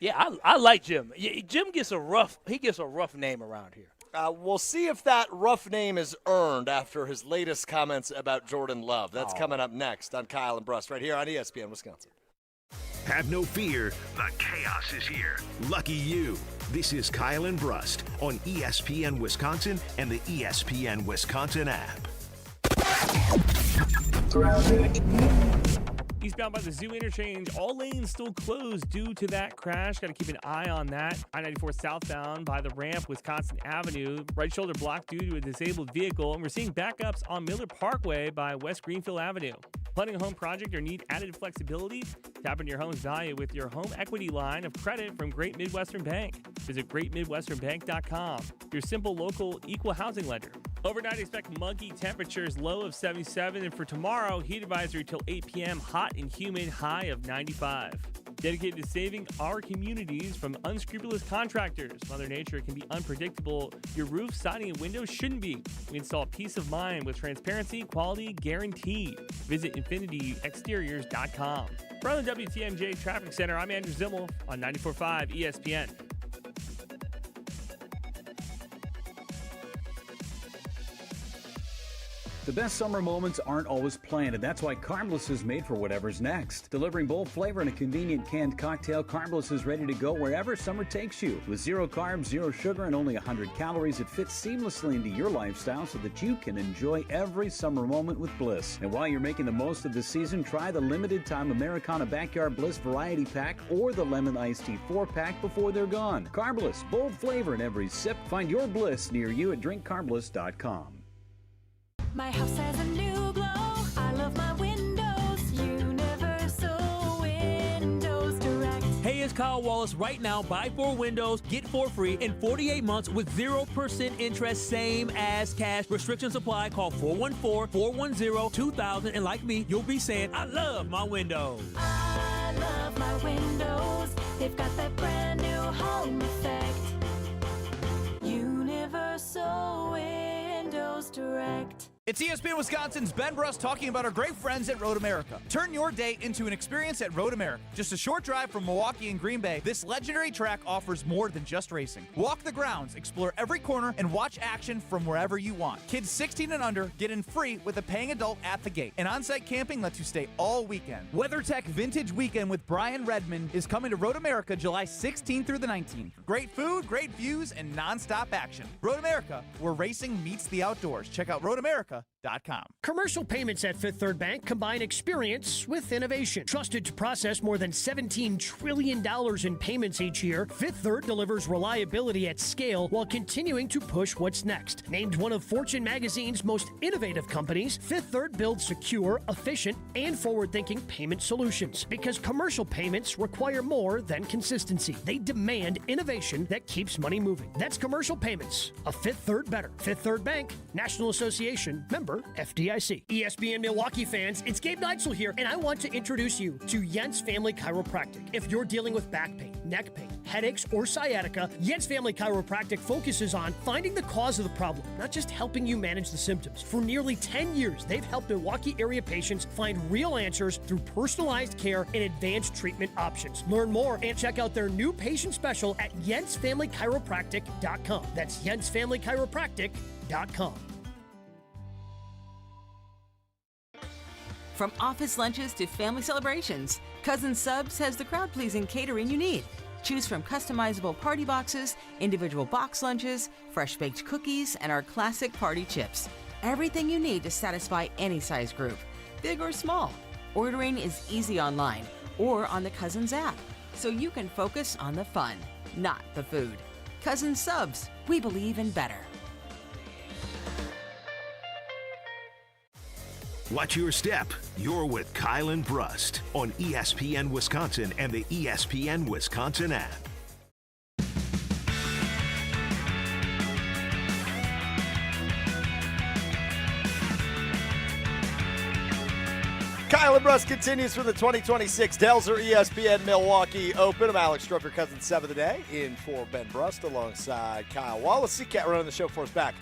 Yeah, I like Jim. Jim gets a rough name around here.
We'll see if that rough name is earned after his latest comments about Jordan Love. That's coming up next on Kyle and Brust right here on ESPN Wisconsin.
Have no fear, the chaos is here. Lucky you. This is Kyle and Brust on ESPN Wisconsin and the ESPN Wisconsin app.
Eastbound by the Zoo interchange, all lanes still closed due to that crash. Got to keep an eye on that. I-94 southbound by the ramp, Wisconsin Avenue. Right shoulder blocked due to a disabled vehicle. And we're seeing backups on Miller Parkway by West Greenfield Avenue. Planning a home project or need added flexibility? Tap into your home's value with your home equity line of credit from Great Midwestern Bank. Visit greatmidwesternbank.com. Your simple local equal housing lender. Overnight, expect muggy temperatures, low of 77. And for tomorrow, heat advisory till 8 p.m., hot and humid, high of 95. Dedicated to saving our communities from unscrupulous contractors. Mother Nature can be unpredictable. Your roof, siding, and windows shouldn't be. We install peace of mind with transparency, quality guaranteed. Visit infinityexteriors.com. From the WTMJ Traffic Center, I'm Andrew Zimmel on 94.5 ESPN.
The best summer moments aren't always planned, and that's why Carbless is made for whatever's next. Delivering bold flavor in a convenient canned cocktail, Carbless is ready to go wherever summer takes you. With 0 carbs, 0 sugar, and only 100 calories, it fits seamlessly into your lifestyle so that you can enjoy every summer moment with Bliss. And while you're making the most of the season, try the limited-time Americana Backyard Bliss Variety Pack or the Lemon Iced Tea 4-pack before they're gone. Carbless, bold flavor in every sip. Find your Bliss near you at drinkcarbless.com.
My house has a new glow. I love my windows. Universal Windows Direct.
Hey, it's Kyle Wallace. Right now, buy 4 windows, get 4 free in 48 months with 0% interest, same as cash. Restrictions apply. Call 414-410-2000. And like me, you'll be saying, I love my windows.
I love my windows. They've got that brand new home effect. Universal Windows Direct.
It's ESPN Wisconsin's Ben Brust talking about our great friends at Road America. Turn your day into an experience at Road America. Just a short drive from Milwaukee and Green Bay, this legendary track offers more than just racing. Walk the grounds, explore every corner, and watch action from wherever you want. Kids 16 and under get in free with a paying adult at the gate. And on-site camping lets you stay all weekend. WeatherTech Vintage Weekend with Brian Redmond is coming to Road America July 16th through the 19th. Great food, great views, and non-stop action. Road America, where racing meets the outdoors. Check out roadamerica.com.
Commercial payments at Fifth Third Bank combine experience with innovation. Trusted to process more than $17 trillion in payments each year, Fifth Third delivers reliability at scale while continuing to push what's next. Named one of Fortune magazine's most innovative companies, Fifth Third builds secure, efficient, and forward-thinking payment solutions. Because commercial payments require more than consistency. They demand innovation that keeps money moving. That's commercial payments. A Fifth Third better. Fifth Third Bank, National Association, member FDIC. ESPN Milwaukee fans, it's Gabe Neitzel here, and I want to introduce you to Jens Family Chiropractic. If you're dealing with back pain, neck pain, headaches, or sciatica, Jens Family Chiropractic focuses on finding the cause of the problem, not just helping you manage the symptoms. For nearly 10 years, they've helped Milwaukee area patients find real answers through personalized care and advanced treatment options. Learn more and check out their new patient special at jensfamilychiropractic.com. That's jensfamilychiropractic.com.
From office lunches to family celebrations, Cousin Subs has the crowd-pleasing catering you need. Choose from customizable party boxes, individual box lunches, fresh-baked cookies, and our classic party chips. Everything you need to satisfy any size group, big or small. Ordering is easy online or on the Cousins app, so you can focus on the fun, not the food. Cousin Subs, we believe in better.
Watch your step. You're with Kyle and Brust on ESPN Wisconsin and the ESPN Wisconsin app.
Kyle and Brust continues for the 2026 Delzer ESPN Milwaukee Open. I'm Alex Strouf, your cousin 7 today, in for Ben Brust alongside Kyle Wallace. CCAT running the show for us back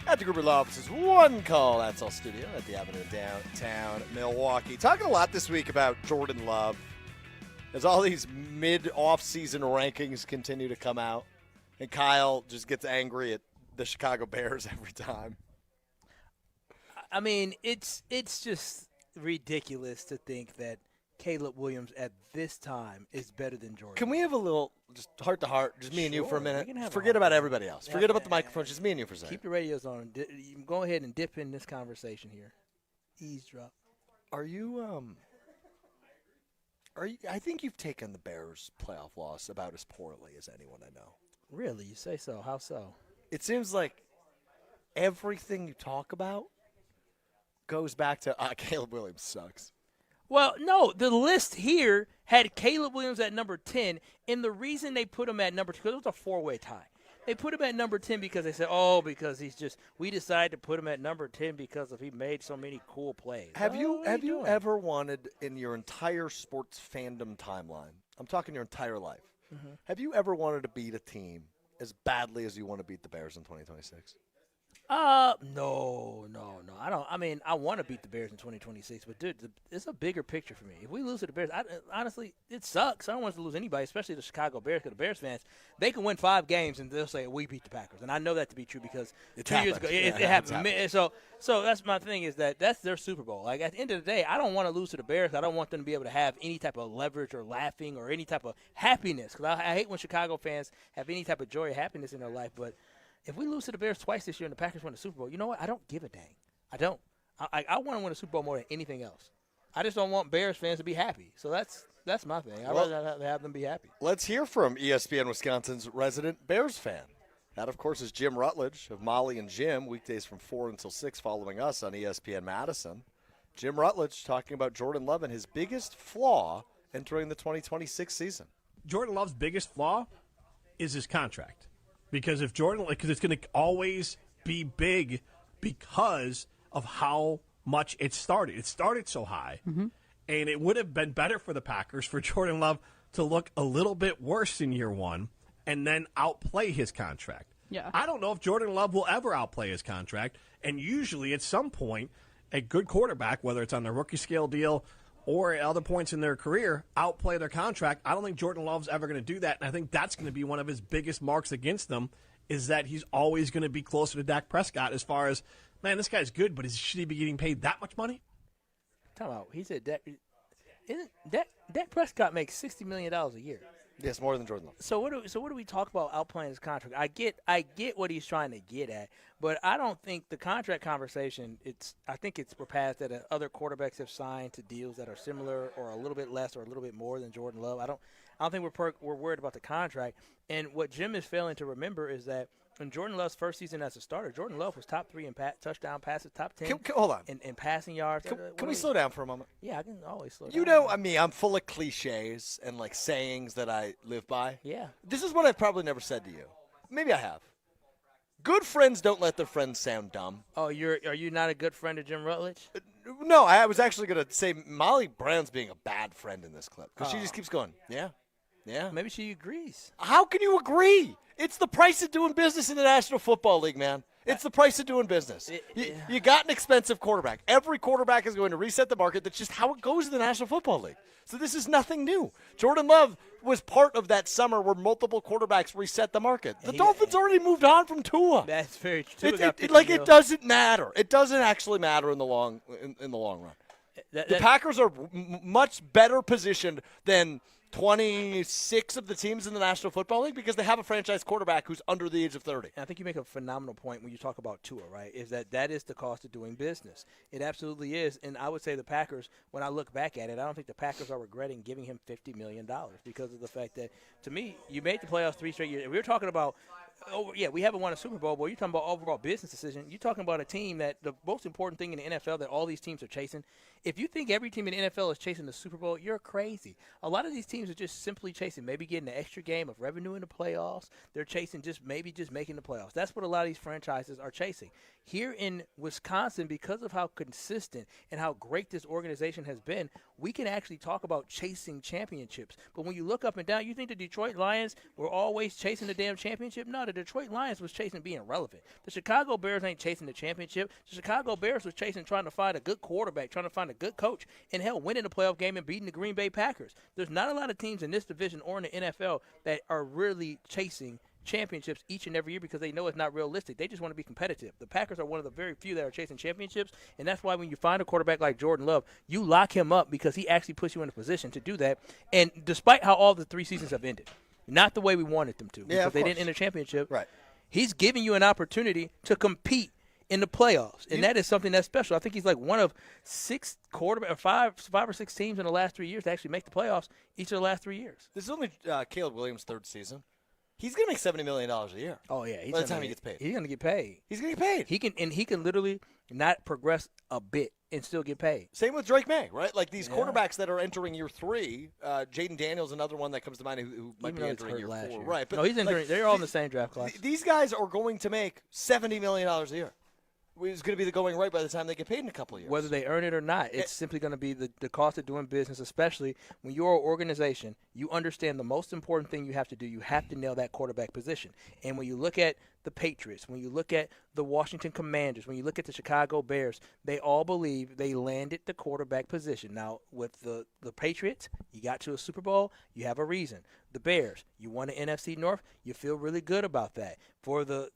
at the Gruber Law Office's One Call That's All studio at the Avenue in downtown Milwaukee. Talking a lot this week about Jordan Love as all these mid-off-season rankings continue to come out, and Kyle just gets angry at the Chicago Bears every time.
I mean, it's just ridiculous to think that Caleb Williams at this time is better than Jordan.
Can we have a little just heart-to-heart, just me and you for a
Sure,
minute?
we can have a
Forget about
heart-to-heart.
everybody else. Forget about the microphone. Just me and you for a second.
Keep the radios on. You can go ahead and dip in this conversation here. Eavesdrop.
Are you I think you've taken the Bears' playoff loss about as poorly as anyone I know.
Really? You say so? How so?
It seems like everything you talk about goes back to Caleb Williams sucks.
Well, no, the list here had Caleb Williams at number 10, and the reason they put him at number 2, because it was a four-way tie. They put him at number 10 because they said, because we decided to put him at number 10 because he made so many cool plays.
Have you ever wanted in your entire sports fandom timeline, I'm talking your entire life, have you ever wanted to beat a team as badly as you want to beat the Bears in 2026?
No. I don't. I mean, I want to beat the Bears in 2026, but dude, it's a bigger picture for me. If we lose to the Bears, honestly, it sucks. I don't want us to lose anybody, especially the Chicago Bears, because the Bears fans, they can win 5 games and they'll say we beat the Packers, and I know that to be true because 2 years ago it happened. So that's my thing is that's their Super Bowl. Like at the end of the day, I don't want to lose to the Bears. I don't want them to be able to have any type of leverage or laughing or any type of happiness, because I hate when Chicago fans have any type of joy or happiness in their life, but if we lose to the Bears twice this year and the Packers win the Super Bowl, you know what? I don't give a dang. I don't. I want to win a Super Bowl more than anything else. I just don't want Bears fans to be happy. So that's my thing. I'd rather have them be happy.
Let's hear from ESPN Wisconsin's resident Bears fan. That, of course, is Jim Rutledge of Molly and Jim, weekdays from 4 until 6 following us on ESPN Madison. Jim Rutledge talking about Jordan Love and his biggest flaw entering the 2026 season.
Jordan Love's biggest flaw is his contract. Because it's going to always be big because of how much it started. It started so high, and it would have been better for the Packers for Jordan Love to look a little bit worse in year one and then outplay his contract.
Yeah.
I don't know if Jordan Love will ever outplay his contract. And usually at some point, a good quarterback, whether it's on the rookie scale deal or at other points in their career, outplay their contract. I don't think Jordan Love's ever going to do that. And I think that's going to be one of his biggest marks against them, is that he's always going to be closer to Dak Prescott as far as, man, this guy's good, but should he be getting paid that much money?
Time out. He said Dak Prescott makes $60 million a year.
Yes, more than Jordan Love.
So what do we talk about outplaying his contract? I get what he's trying to get at, but I don't think the contract conversation. I think we're past that. Other quarterbacks have signed to deals that are similar or a little bit less or a little bit more than Jordan Love. I don't think we're worried about the contract. And what Jim is failing to remember is that in Jordan Love's first season as a starter, Jordan Love was top 3 in touchdown passes, top 10
hold on.
in passing yards.
Can we slow down for a moment?
Yeah, I can always slow down.
You know, I mean, I'm full of cliches and like sayings that I live by.
Yeah.
This is what I've probably never said to you. Maybe I have. Good friends don't let their friends sound dumb.
Oh, are you not a good friend of Jim Rutledge?
No, I was actually going to say Molly Brown's being a bad friend in this clip because she just keeps going, yeah.
Maybe she agrees.
How can you agree? It's the price of doing business in the National Football League, man. It's the price of doing business. You got an expensive quarterback. Every quarterback is going to reset the market. That's just how it goes in the National Football League. So this is nothing new. Jordan Love was part of that summer where multiple quarterbacks reset the market. The Dolphins already moved on from Tua.
That's very true.
It doesn't matter. It doesn't actually matter in the long run. The Packers are much better positioned than 26 of the teams in the National Football League because they have a franchise quarterback who's under the age of 30.
And I think you make a phenomenal point when you talk about Tua, right, is that is the cost of doing business. It absolutely is. And I would say the Packers, when I look back at it, I don't think the Packers are regretting giving him $50 million because of the fact that, to me, you made the playoffs 3 straight years. We were talking about, we haven't won a Super Bowl, but you're talking about overall business decision. You're talking about a team that the most important thing in the NFL that all these teams are chasing. If you think every team in the NFL is chasing the Super Bowl, you're crazy. A lot of these teams are just simply chasing maybe getting an extra game of revenue in the playoffs. They're chasing just making the playoffs. That's what a lot of these franchises are chasing. Here in Wisconsin, because of how consistent and how great this organization has been, we can actually talk about chasing championships. But when you look up and down, you think the Detroit Lions were always chasing the damn championship? No, the Detroit Lions was chasing being relevant. The Chicago Bears ain't chasing the championship. The Chicago Bears was chasing trying to find a good quarterback, trying to find a good coach, and hell, winning a playoff game and beating the Green Bay Packers. There's not a lot of teams in this division or in the NFL that are really chasing championships each and every year because they know it's not realistic. They just want to be competitive. The Packers are one of the very few that are chasing championships, and that's why when you find a quarterback like Jordan Love, you lock him up because he actually puts you in a position to do that. And despite how all the 3 seasons have ended, not the way we wanted them to, because they didn't end a championship,
right?
He's giving you an opportunity to compete in the playoffs, and that is something that's special. I think he's like one of 6 five or six teams in the last 3 years to actually make the playoffs each of the last 3 years.
This is only Caleb Williams' 3rd season. He's going to make $70 million a year.
Oh, yeah.
By the time he gets paid.
He's going to get paid.
He's going to get paid.
He can literally not progress a bit and still get paid.
Same with Drake May, right? Like these quarterbacks that are entering year 3. Jaden Daniels, another one that comes to mind who might be entering year 4. Right. But
no, he's entering. They're all in the same draft class.
These guys are going to make $70 million a year. It's going to be the going right by the time they get paid in a couple of years.
Whether they earn it or not, it's simply going to be the cost of doing business, especially when you're an organization. You understand the most important thing you have to do. You have to nail that quarterback position. And when you look at the Patriots, when you look at the Washington Commanders, when you look at the Chicago Bears, they all believe they landed the quarterback position. Now, with the Patriots, you got to a Super Bowl, you have a reason. The Bears, you won the NFC North, you feel really good about that. For the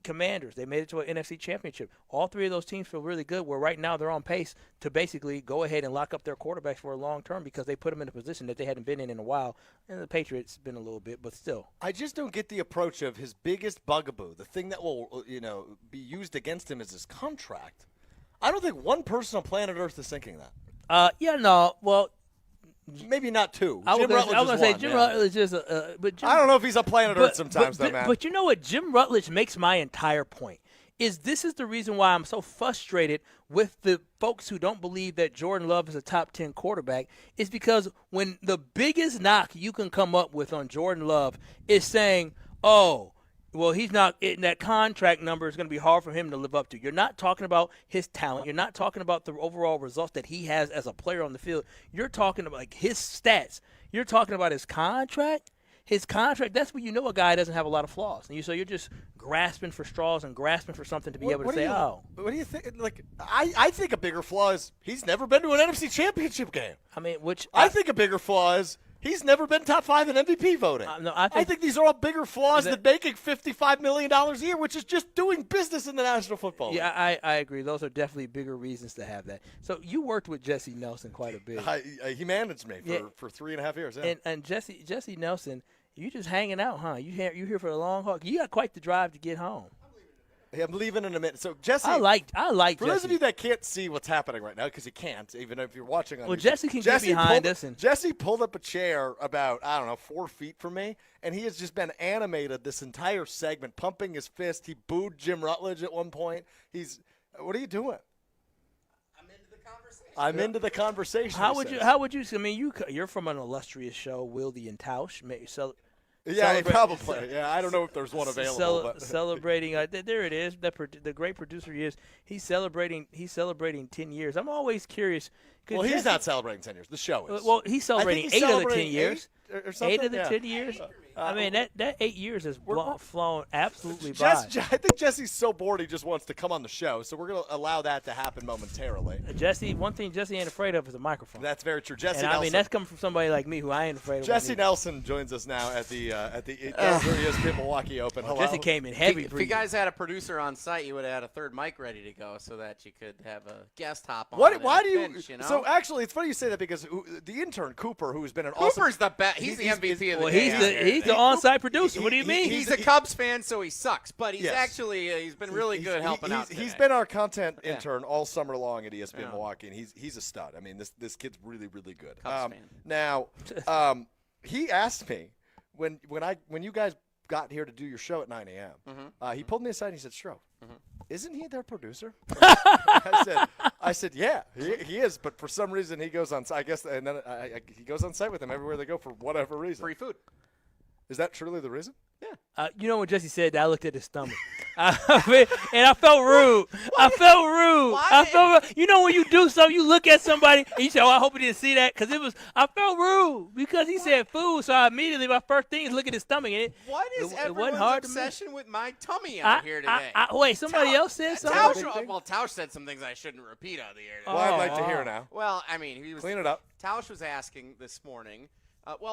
Commanders, they made it to an NFC championship. All 3 of those teams feel really good, where right now they're on pace to basically go ahead and lock up their quarterbacks for a long term because they put them in a position that they hadn't been in a while. And the Patriots been a little bit, but still.
I just don't get the approach of his biggest bugaboo, the thing that will, be used against him is his contract. I don't think one person on planet Earth is thinking that.
Well,
maybe not 2.
I was going to say Jim Rutledge is
I don't know if he's on planet Earth sometimes, though, man.
But you know what? Jim Rutledge makes my entire point. This is the reason why I'm so frustrated with the folks who don't believe that Jordan Love is a top 10 quarterback, is because when the biggest knock you can come up with on Jordan Love is saying, oh, well, he's not – that contract number is going to be hard for him to live up to. You're not talking about his talent. You're not talking about the overall results that he has as a player on the field. You're talking about, like, his stats. You're talking about his contract. his contract, that's when you know a guy doesn't have a lot of flaws. And so you're just grasping for straws and grasping for something to be able to say,
What do you think? Like, I think a bigger flaw is he's never been to an NFC Championship game.
I mean,
I think a bigger flaw is he's never been top 5 in MVP voting.
No,
I think these are all bigger flaws than making $55 million a year, which is just doing business in the National Football League.
Yeah, I agree. Those are definitely bigger reasons to have that. So you worked with Jesse Nelson quite a bit.
He managed me for 3.5 years. Yeah.
And Jesse Nelson, you just hanging out, huh? You here for the long haul. You got quite the drive to get home.
Hey, I'm leaving in a minute. So Jesse,
I like.
For those of you that can't see what's happening right now, because you can't, even if you're watching on.
Well,
YouTube,
Jesse can get behind us, and
Jesse pulled up a chair about 4 feet from me, and he has just been animated this entire segment, pumping his fist. He booed Jim Rutledge at one point. What are you doing? I'm into the conversation.
How would you? I mean, you're from an illustrious show, Wilde and Tausch.
Yeah, probably. Yeah, I don't know if there's one available. But.
Celebrating, there it is. The great producer he is. He's celebrating 10 years. I'm always curious.
Well, he's not celebrating 10 years. The show is.
Well, he's celebrating 8 of the 10 years.
Or something?
8 of the 10 years. I mean, that 8 years has flown absolutely by.
I think Jesse's so bored he just wants to come on the show, so we're going to allow that to happen momentarily.
One thing Jesse ain't afraid of is a microphone.
That's very true. Jesse
and
Nelson.
I mean, that's coming from somebody like me who I ain't afraid of.
Jesse Nelson joins us now at the ESPN Milwaukee Open. Hello.
Jesse came in heavy.
If you guys had a producer on site, you would have had a third mic ready to go so that you could have a guest hop on.
Why do you?
Bench, you know?
So actually, it's funny you say that because the intern Cooper, who's been an
Cooper's the best. He's the MVP of the
game. He's the on-site producer. What do you mean?
He's a Cubs fan, so he sucks. But he's actually he's been really good helping out.
He's been our content intern all summer long at ESPN Milwaukee, and he's a stud. I mean, this kid's really really good.
Cubs fan.
Now, he asked me when you guys got here to do your show at 9 a.m. He pulled me aside and he said, "Strouf, isn't he their producer?" I said, yeah, he is. But for some reason, he goes on. I guess, and then he goes on site with them everywhere they go for whatever reason.
Free food.
Is that truly the reason?
Yeah. You know when Jesse said that, I looked at his stomach. And I felt rude. I felt rude. You know when you do something, you look at somebody, and you say, I hope he didn't see that. Because I felt rude because he said food. So immediately my first thing is look at his stomach. And
what is everyone's obsession with my tummy out here today?
Wait, somebody else said something?
Tausch said some things I shouldn't repeat on the air.
Well, I'd like to hear now.
Well, I mean,
clean it up.
Tausch was asking this morning.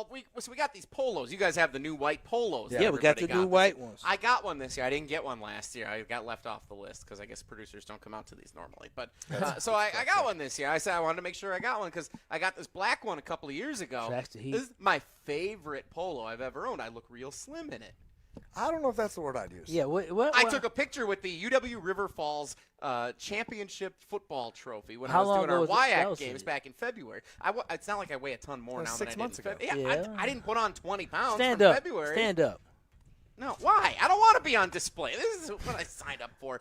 We got these polos. You guys have the new white polos.
Yeah, we got the new white ones.
I got one this year. I didn't get one last year. I got left off the list because I guess producers don't come out to these normally. But so I got one this year. I said I wanted to make sure I got one because I got this black one a couple of years ago.
Tracks the heat.
This is my favorite polo I've ever owned. I look real slim in it.
I don't know if that's the word I'd use.
Yeah,
I took a picture with the UW River Falls championship football trophy when
How
I was doing our
long
WIAC games back in February. It's not like I weigh a ton more now
6
than
months
I did
ago.
Yeah. I didn't put on 20 pounds
Stand
from
up.
February.
Stand up.
No, why? I don't want to be on display. This is what I signed up for.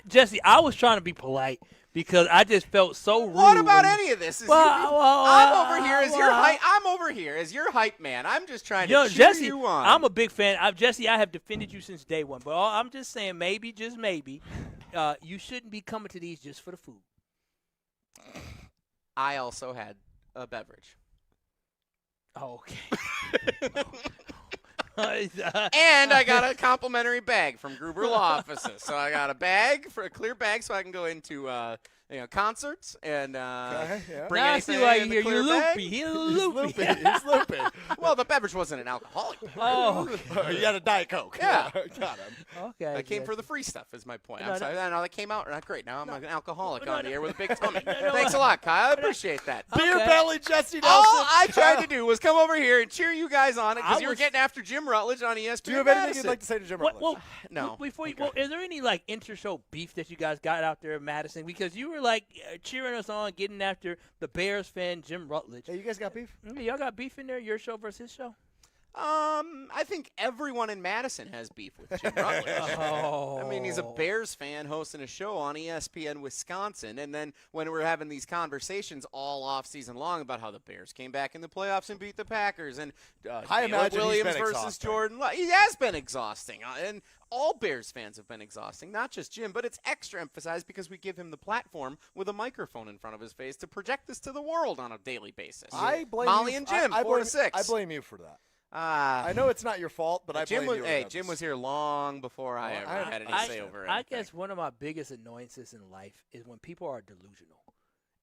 Jesse, I was trying to be polite because I just felt so rude.
What about any of this? I'm over here as your hype. I'm over here as your hype man. I'm just trying to cheer
Jesse,
you on.
I'm a big fan. Jesse, I have defended you since day one. But I'm just saying, maybe, just maybe, you shouldn't be coming to these just for the food.
I also had a beverage.
Okay.
And I got a complimentary bag from Gruber Law Offices. So I got a clear bag so I can go into concerts and bring
now
anything
I see why
in
you're
the clear
loopy.
bag.
He's loopy.
He's loopy.
Well, the beverage wasn't an alcoholic beverage.
Oh,
you had a Diet Coke.
Yeah.
Got him.
Okay.
I came for the free stuff is my point.
No,
I'm sorry. No, that came out not great. Now I'm an alcoholic on the air with a big tummy.
No.
Thanks a lot, Kyle. I appreciate that.
Beer belly, Jesse Nelson.
All I tried to do was come over here and cheer you guys on because you were getting after Jim Rutledge on ESPN.
Do you have anything you'd like to say to Jim Rutledge?
Well,
no.
Is there any inter-show beef that you guys got out there in Madison? Because you were cheering us on, getting after the Bears fan Jim Rutledge.
Hey, you guys got beef?
Y'all got beef in there? Your show versus his show?
I think everyone in Madison has beef with Jim Rutledge. I mean, he's a Bears fan hosting a show on ESPN Wisconsin, and then when we're having these conversations all off season long about how the Bears came back in the playoffs and beat the Packers, and Caleb Williams versus Jordan Love. He has been exhausting, and all Bears fans have been exhausting, not just Jim, but it's extra emphasized because we give him the platform with a microphone in front of his face to project this to the world on a daily basis.
I blame
Molly
you,
and Jim,
I
4 to 6.
I blame you for that. I know it's not your fault, but I
Jim
blame
was,
you.
Jim was here long before I ever had any say over it.
I guess one of my biggest annoyances in life is when people are delusional,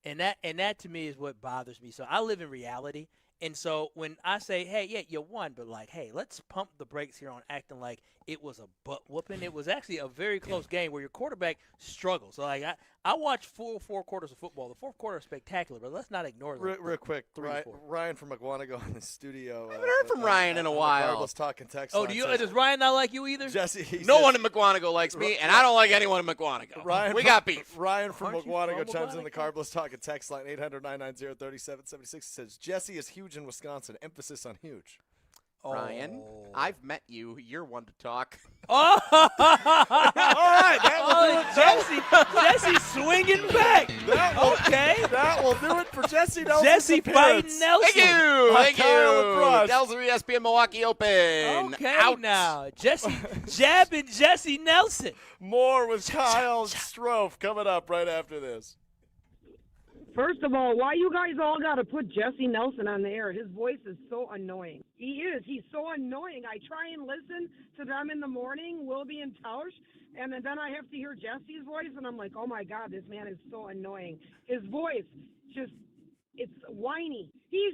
and that to me is what bothers me. So I live in reality, and so when I say, "Hey, yeah, you won," but like, "Hey, let's pump the brakes here on acting like it was a butt whooping." It was actually a very close game where your quarterback struggled. So like I watched full 4 quarters of football. The fourth quarter is spectacular, but let's not ignore them.
Real quick, Ryan from McGuanago in the studio.
I haven't heard from Ryan in a while.
Was talking text.
Oh, does Ryan not like you either?
Jesse,
no one in McGuanago likes me, and I don't like anyone in McGuanago. We got beef.
Ryan from McGuanago chimes in the Carbless Talking text line 800-990-3776. Says Jesse is huge in Wisconsin. Emphasis on huge.
Ryan, I've met you. You're one to talk.
Oh,
all right.
Jesse swinging back.
That will do it for Jesse Nelson's
Jesse fighting Nelson.
Thank you. Nelson, ESPN Milwaukee Open.
Okay,
Out.
now Jesse jabbing Jesse Nelson.
More with Kyle Strouf coming up right after this.
First of all, why you guys all got to put Jesse Nelson on the air? His voice is so annoying. He is. He's so annoying. I try and listen to them in the morning, Wilby and Tauscher, and then I have to hear Jesse's voice, and I'm like, oh, my God, this man is so annoying. His voice it's whiny. He's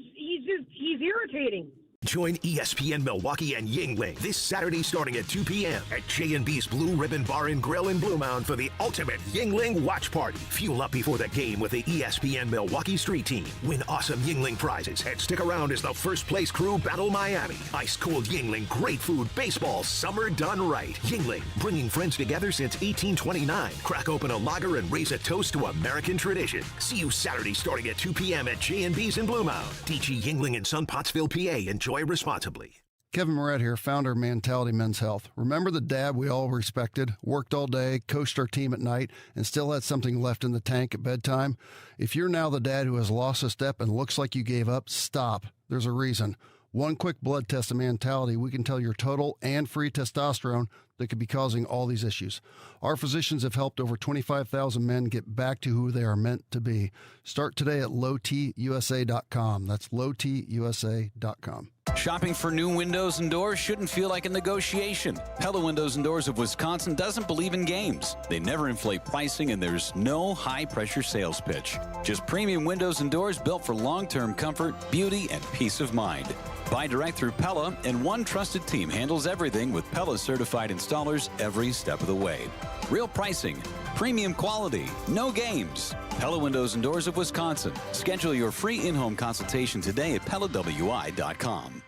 irritating.
Join ESPN Milwaukee and Yingling this Saturday starting at 2 p.m. at J&B's Blue Ribbon Bar and Grill in Blue Mound for the ultimate Yingling watch party. Fuel up before the game with the ESPN Milwaukee Street Team. Win awesome Yingling prizes and stick around as the first place crew battle Miami. Ice cold Yingling, great food, baseball, summer done right. Yingling, bringing friends together since 1829. Crack open a lager and raise a toast to American tradition. See you Saturday starting at 2 p.m. at J&B's in Blue Mound. DG Yingling in Sun Pottsville, PA. Enjoy responsibly.
Kevin Moret here, founder of Mentality Men's Health. Remember the dad we all respected, worked all day, coached our team at night, and still had something left in the tank at bedtime? If you're now the dad who has lost a step and looks like you gave up, stop. There's a reason. One quick blood test of Mentality, we can tell your total and free testosterone that could be causing all these issues. Our physicians have helped over 25,000 men get back to who they are meant to be. Start today at lowtusa.com. That's lowtusa.com.
Shopping for new windows and doors shouldn't feel like a negotiation. Pella Windows and Doors of Wisconsin doesn't believe in games. They never inflate pricing, and there's no high-pressure sales pitch. Just premium windows and doors built for long-term comfort, beauty, and peace of mind. Buy direct through Pella, and one trusted team handles everything with Pella-certified installers every step of the way. Real pricing, premium quality, no games. Pella Windows and Doors of Wisconsin. Schedule your free in-home consultation today at PellaWI.com.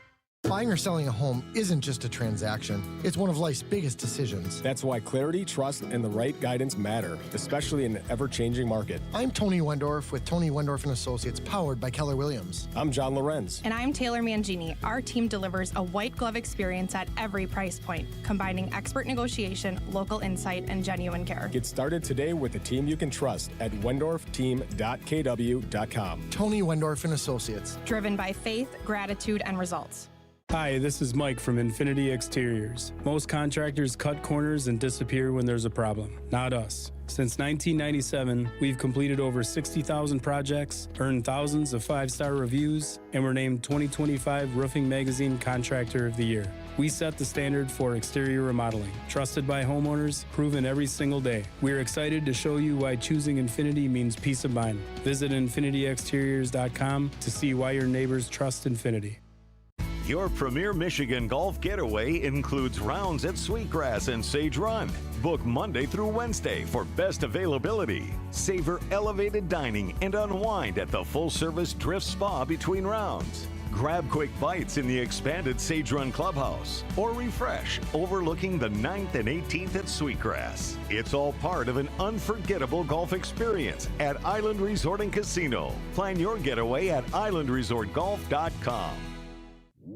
Buying or selling a home isn't just a transaction. It's one of life's biggest decisions.
That's why clarity, trust, and the right guidance matter, especially in an ever-changing market.
I'm Tony Wendorf with Tony Wendorf & Associates, powered by Keller Williams.
I'm John Lorenz.
And I'm Taylor Mangini. Our team delivers a white glove experience at every price point, combining expert negotiation, local insight, and genuine care.
Get started today with a team you can trust at wendorfteam.kw.com.
Tony Wendorf & Associates.
Driven by faith, gratitude, and results.
Hi, this is Mike from Infinity Exteriors. Most contractors cut corners and disappear when there's a problem. Not us. Since 1997, we've completed over 60,000 projects, earned thousands of 5-star reviews, and were named 2025 Roofing Magazine Contractor of the Year. We set the standard for exterior remodeling, trusted by homeowners, proven every single day. We're excited to show you why choosing Infinity means peace of mind. Visit infinityexteriors.com to see why your neighbors trust Infinity.
Your premier Michigan golf getaway includes rounds at Sweetgrass and Sage Run. Book Monday through Wednesday for best availability. Savor elevated dining and unwind at the full-service Drift Spa between rounds. Grab quick bites in the expanded Sage Run Clubhouse, or refresh overlooking the 9th and 18th at Sweetgrass. It's all part of an unforgettable golf experience at Island Resort and Casino. Plan your getaway at islandresortgolf.com.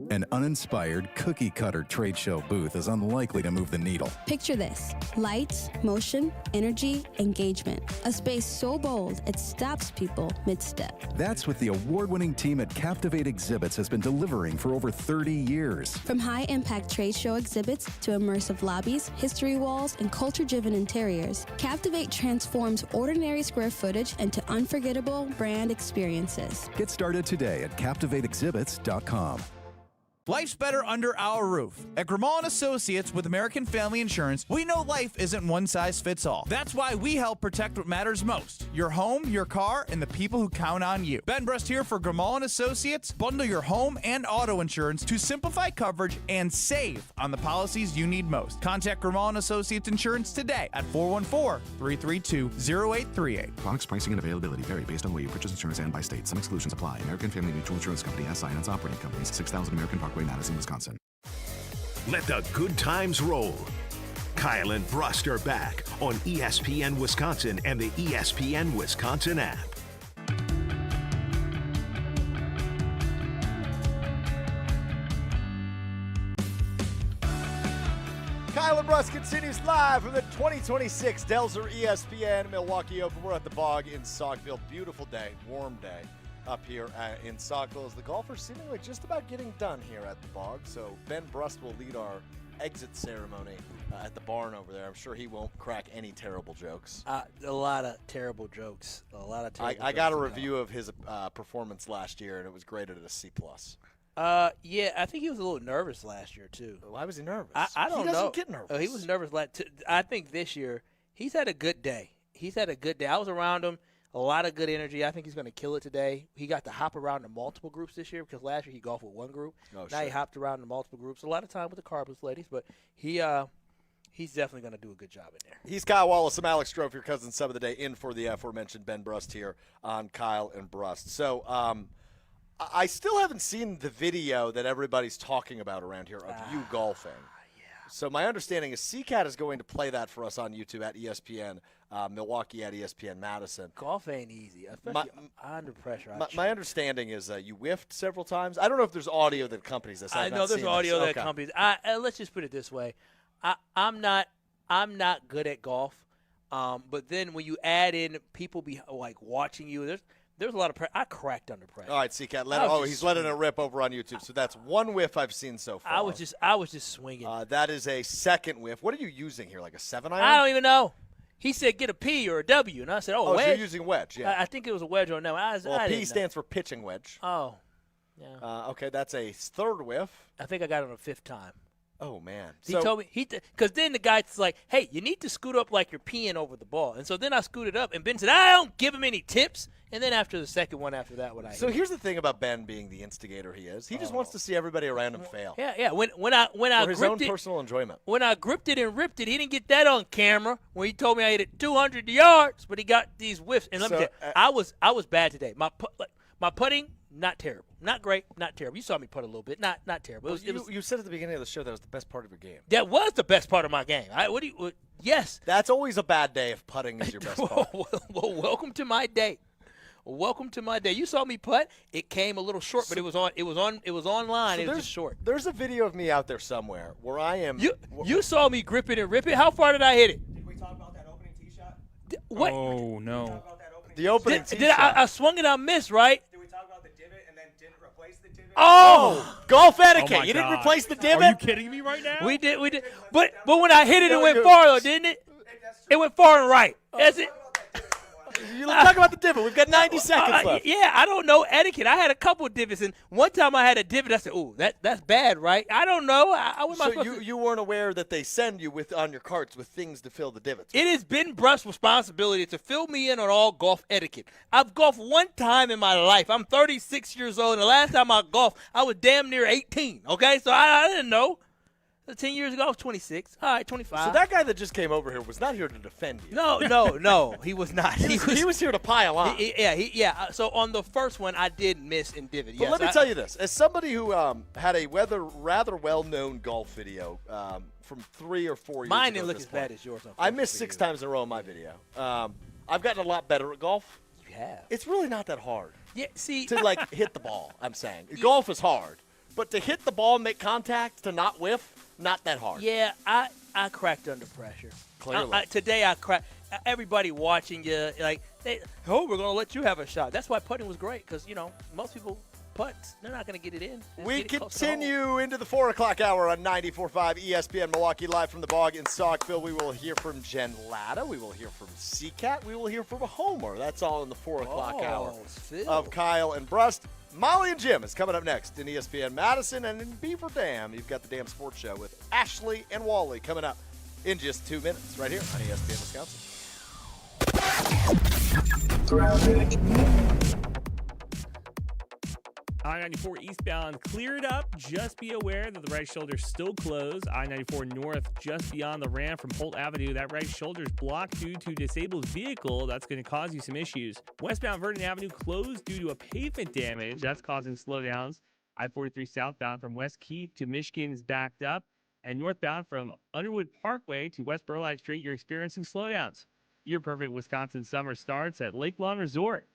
An uninspired cookie-cutter trade show booth is unlikely to move the needle.
Picture this: lights, motion, energy, engagement. A space so bold it stops people mid-step.
That's what the award-winning team at Captivate Exhibits has been delivering for over 30 years.
From high-impact trade show exhibits to immersive lobbies, history walls, and culture-driven interiors, Captivate transforms ordinary square footage into unforgettable brand experiences.
Get started today at CaptivateExhibits.com.
Life's better under our roof. At Grimal & Associates with American Family Insurance, we know life isn't one size fits all. That's why we help protect what matters most: your home, your car, and the people who count on you. Ben Brust here for Grimal & Associates. Bundle your home and auto insurance to simplify coverage and save on the policies you need most. Contact Grimal & Associates Insurance today at 414-332-0838.
Products, pricing, and availability vary based on where you purchase insurance and by state. Some exclusions apply. American Family Mutual Insurance Company, SI, and its operating companies. 6000 American Parkway, Madison, Wisconsin.
Let the good times roll. Kyle and Brust are back on ESPN Wisconsin and the ESPN Wisconsin app.
Kyle and Brust continues live from the 2026 Delzer ESPN Milwaukee Open. We're at the Bog in Saukville. Beautiful day, warm day up here in Saukville as the golfers seemingly just about getting done here at the Bog. So Ben Brust will lead our exit ceremony at the barn over there. I'm sure he won't crack any terrible jokes.
A lot of terrible jokes.
I got a review of his performance last year, and it was graded at a C+.
Yeah, I think he was a little nervous last year, too.
Why was he nervous?
I don't know.
He doesn't get nervous.
He was nervous. I think this year he's had a good day. I was around him. A lot of good energy. I think he's going to kill it today. He got to hop around to multiple groups this year because last year he golfed with one group. Now he hopped around to multiple groups. A lot of time with the Carbless ladies, but he's definitely going to do a good job in there.
He's Kyle Wallace. I'm Alex Strouf, your cousin sub of the day, in for the aforementioned Ben Brust here on Kyle and Brust. So I still haven't seen the video that everybody's talking about around here of you golfing. So my understanding is CCAT is going to play that for us on YouTube at ESPN Milwaukee, at ESPN Madison.
Golf ain't easy, especially under pressure.
My understanding is you whiffed several times. I don't know if there's audio that accompanies this.
I know there's audio that accompanies. Let's just put it this way: I'm not good at golf, but then when you add in people watching you, there's a lot of pressure. I cracked under pressure.
All right, CCAT. He's letting it rip over on YouTube. So that's one whiff I've seen so far.
I was just swinging.
That is a second whiff. What are you using here? Like a 7-iron?
I don't even know. He said get a P or a W, and I said, wedge.
So you're using wedge, yeah.
I think it was a wedge or no.
P stands for pitching wedge.
Oh, yeah.
Okay, that's a third whiff.
I think I got it on a fifth time.
Oh, man.
He told me, because then the guy's like, hey, you need to scoot up like you're peeing over the ball. And so then I scooted up, and Ben said, I don't give him any tips. And then after the second one after that,
So here's the thing about Ben being the instigator he is. He just wants to see everybody around him fail.
Yeah. When I
for his own
gripped
personal enjoyment.
When I gripped it and ripped it, he didn't get that on camera when he told me I hit it 200 yards, but he got these whiffs. And let me tell you, I was bad today. My putting, not terrible. Not great, not terrible. You saw me putt a little bit. Not terrible.
You said at the beginning of the show that was the best part of your game.
That was the best part of my game. Yes.
That's always a bad day if putting is your best part.
Well, welcome to my day. Welcome to my day. You saw me putt. It came a little short, but it was online.
So
it was just short.
There's a video of me out there somewhere where I am.
You saw me grip it and rip it. How far did I hit it?
Did we talk about that opening tee shot?
What?
Did
Oh, no.
we talk about that opening
The opening tee shot.
I swung it, I missed, right?
Did we talk about the divot and then didn't replace the divot?
Oh,
golf etiquette.
Oh
you didn't
God.
replace the divot?
Are you kidding me right now?
We did. But when I hit it, it went far, though, didn't it? It went far and right. That's it.
You talk about the divot. We've got 90 seconds left.
Yeah, I don't know etiquette. I had a couple of divots, and one time I had a divot. I said, "Ooh, that's bad, right?" I don't know.
So you weren't aware that they send you on your carts with things to fill the divots.
It has been Brust's responsibility to fill me in on all golf etiquette. I've golfed one time in my life. I'm 36 years old, and the last time I golfed, I was damn near 18. Okay, so I didn't know. 10 years ago, I was 26. All right, 25.
So that guy that just came over here was not here to defend you.
No, he was not.
He was here to pile on.
Yeah. So on the first one, I did miss and divot.
But let me tell you this. As somebody who had a rather well-known golf video from 3 or 4 years ago.
Mine didn't look as bad as yours.
I missed 6 times in a row in my video. I've gotten a lot better at golf.
You have.
It's really not that hard.
Yeah, see.
To, hit the ball, I'm saying. Golf is hard. But to hit the ball and make contact, to not whiff, not that hard.
Yeah, I cracked under pressure.
Clearly.
Today I cracked. Everybody watching you, we're going to let you have a shot. That's why putting was great because, most people putt. They're not going to get it in.
We continue into the 4 o'clock hour on 94.5 ESPN Milwaukee, live from the Bog in Saukville. We will hear from Jen Latta. We will hear from CCAT. We will hear from a homer. That's all in the 4 o'clock hour
Phil.
of Kyle and Brust. Molly and Jim is coming up next in ESPN Madison, and in Beaver Dam, you've got the Damn Sports Show with Ashley and Wally coming up in just 2 minutes right here on ESPN Wisconsin.
I-94 eastbound cleared up. Just be aware that the right shoulder is still closed. I-94 north just beyond the ramp from Holt Avenue. That right shoulder is blocked due to disabled vehicle. That's going to cause you some issues. Westbound Vernon Avenue closed due to a pavement damage. That's causing slowdowns. I-43 southbound from West Keith to Michigan is backed up. And northbound from Underwood Parkway to West Burleigh Street, you're experiencing slowdowns. Your perfect Wisconsin summer starts at Lake Lawn Resort.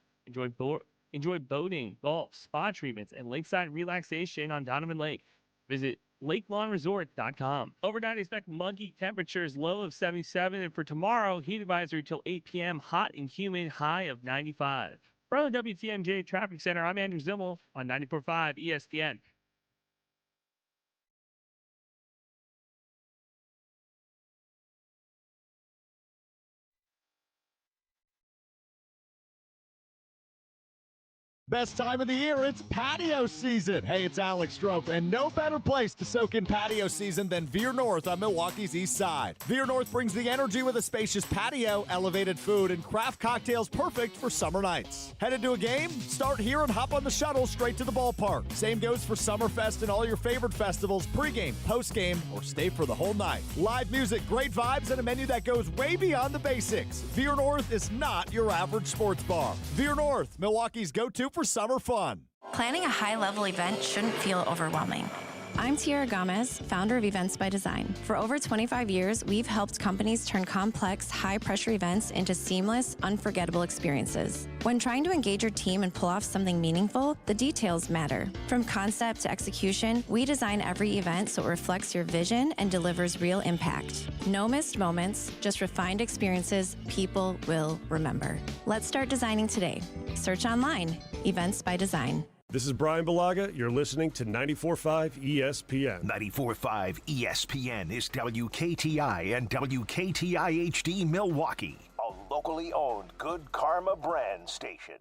Enjoy boating, golf, spa treatments, and lakeside relaxation on Donovan Lake. Visit lakelawnresort.com. Overnight, expect muggy temperatures, low of 77. And for tomorrow, heat advisory till 8 p.m., hot and humid, high of 95. From the WTMJ Traffic Center, I'm Andrew Zimmel on 94.5 ESPN.
Best time of the year, it's patio season. Hey, it's Alex Strouf, and no better place to soak in patio season than Veer North on Milwaukee's east side. Veer North brings the energy with a spacious patio, elevated food, and craft cocktails perfect for summer nights. Headed to a game? Start here and hop on the shuttle straight to the ballpark. Same goes for Summerfest and all your favorite festivals, pregame, postgame, or stay for the whole night. Live music, great vibes, and a menu that goes way beyond the basics. Veer North is not your average sports bar. Veer North, Milwaukee's go-to for summer fun.
Planning a high-level event shouldn't feel overwhelming. I'm Tiara Gomez, founder of Events by Design. For over 25 years, we've helped companies turn complex, high-pressure events into seamless, unforgettable experiences. When trying to engage your team and pull off something meaningful, the details matter. From concept to execution, we design every event so it reflects your vision and delivers real impact. No missed moments, just refined experiences people will remember. Let's start designing today. Search online, Events by Design.
This is Brian Balaga. You're listening to 94.5 ESPN.
94.5 ESPN is WKTI and WKTI-HD Milwaukee, a locally owned Good Karma brand station.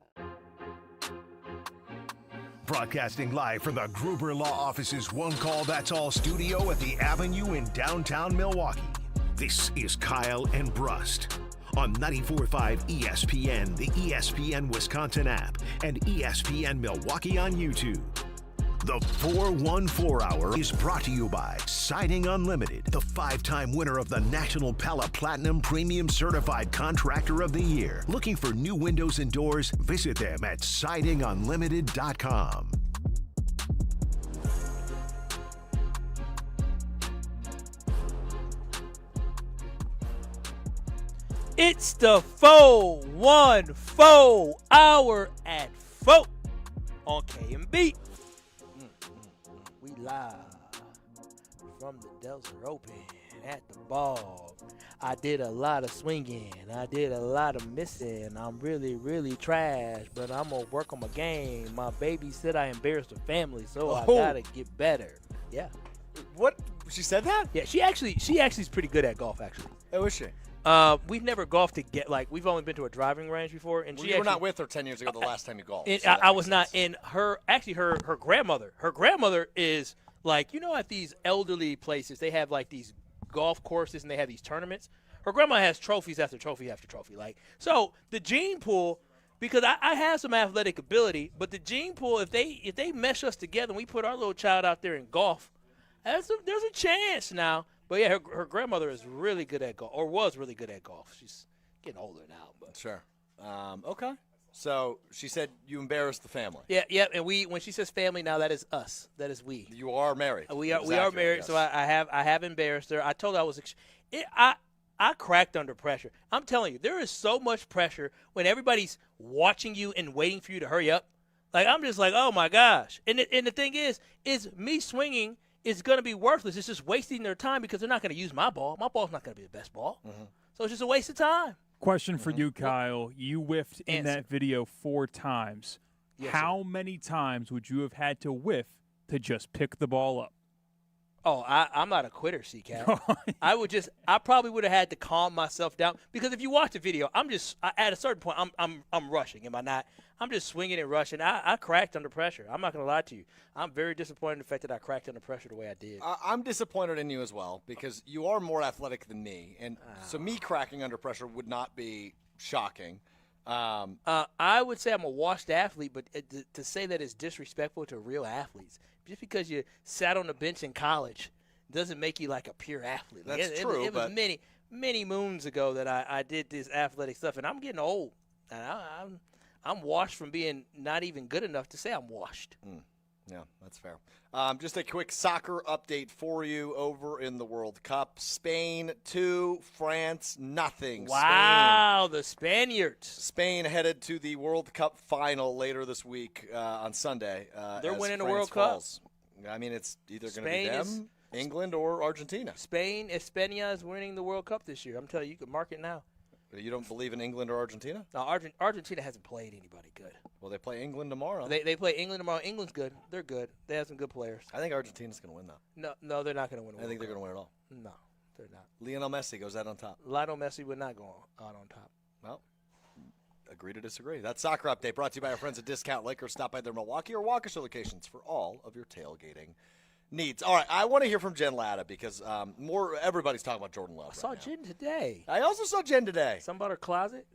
Broadcasting live from the Gruber Law Office's One Call That's All studio at the Avenue in downtown Milwaukee. This is Kyle and Brust on 94.5 ESPN, the ESPN Wisconsin app, and ESPN Milwaukee on YouTube. The 414 Hour is brought to you by Siding Unlimited, the 5-time winner of the National Pella Platinum Premium Certified Contractor of the Year. Looking for new windows and doors? Visit them at sidingunlimited.com.
It's the 414 Hour at 4 on K&B. We live from the Delta Open at the ball. I did a lot of swinging. I did a lot of missing. I'm really, really trash, but I'm going to work on my game. My baby said I embarrassed her family, so I got to get better. Yeah.
What? She said that?
Yeah, she actually is pretty good at golf, actually.
Oh, is she?
We've never golfed we've only been to a driving range before, and
you were not with her 10 years ago. The last time you golfed.
I was not. And her grandmother. Her grandmother is like, at these elderly places, they have like these golf courses and they have these tournaments. Her grandma has trophies after trophy after trophy. So the gene pool, because I have some athletic ability, but the gene pool, if they mesh us together and we put our little child out there in golf, there's a chance now. But yeah, her grandmother is really good at golf, or was really good at golf. She's getting older now, but
sure. Okay. So she said you embarrassed the family.
Yeah, and when she says family now, that is us. That is we.
You are married.
We are married. Yes. So I have embarrassed her. I told her I cracked under pressure. I'm telling you, there is so much pressure when everybody's watching you and waiting for you to hurry up. I'm just like, oh my gosh. And the thing is me swinging is going to be worthless. It's just wasting their time because they're not going to use my ball. My ball's not going to be the best ball. Mm-hmm. So it's just a waste of time.
Question for you, Kyle. You whiffed in that video 4 times. Yes, How many times would you have had to whiff to just pick the ball up?
Oh, I'm not a quitter, C-Cat. I probably would have had to calm myself down because if you watch the video, at a certain point, I'm rushing. Am I not? I'm just swinging and rushing. I cracked under pressure. I'm not going to lie to you. I'm very disappointed in the fact that I cracked under pressure the way I did.
I'm disappointed in you as well because you are more athletic than me, and so me cracking under pressure would not be shocking.
I would say I'm a washed athlete, but to say that it's disrespectful to real athletes, just because you sat on the bench in college doesn't make you like a pure athlete. Like,
That's true.
It was many moons ago that I did this athletic stuff, and I'm getting old. And I'm washed from being not even good enough to say I'm washed.
Yeah, that's fair. Just a quick soccer update for you over in the World Cup. Spain 2, France nothing.
Wow, the Spaniards.
Spain headed to the World Cup final later this week on Sunday.
They're
as
winning the
France
World
falls. I mean, it's either going to be them, England, or Argentina.
España is winning the World Cup this year. I'm telling you, you can mark it now.
You don't believe in England or Argentina?
No, Argentina hasn't played anybody good.
Well, they play England tomorrow.
They play England tomorrow. England's good. They're good. They have some good players.
I think Argentina's going to win, though.
No, they're not going to win.
I think they're going to win it all.
No, they're not.
Lionel Messi goes out on top.
Lionel Messi would not go out on top.
Well, agree to disagree. That soccer update brought to you by our friends at Discount Liquor. Stop by their Milwaukee or Waukesha locations for all of your tailgating needs. All right, I want to hear from Jen Latta because everybody's talking about Jordan Love.
I saw Jen today.
I also saw Jen today.
Something about her closet?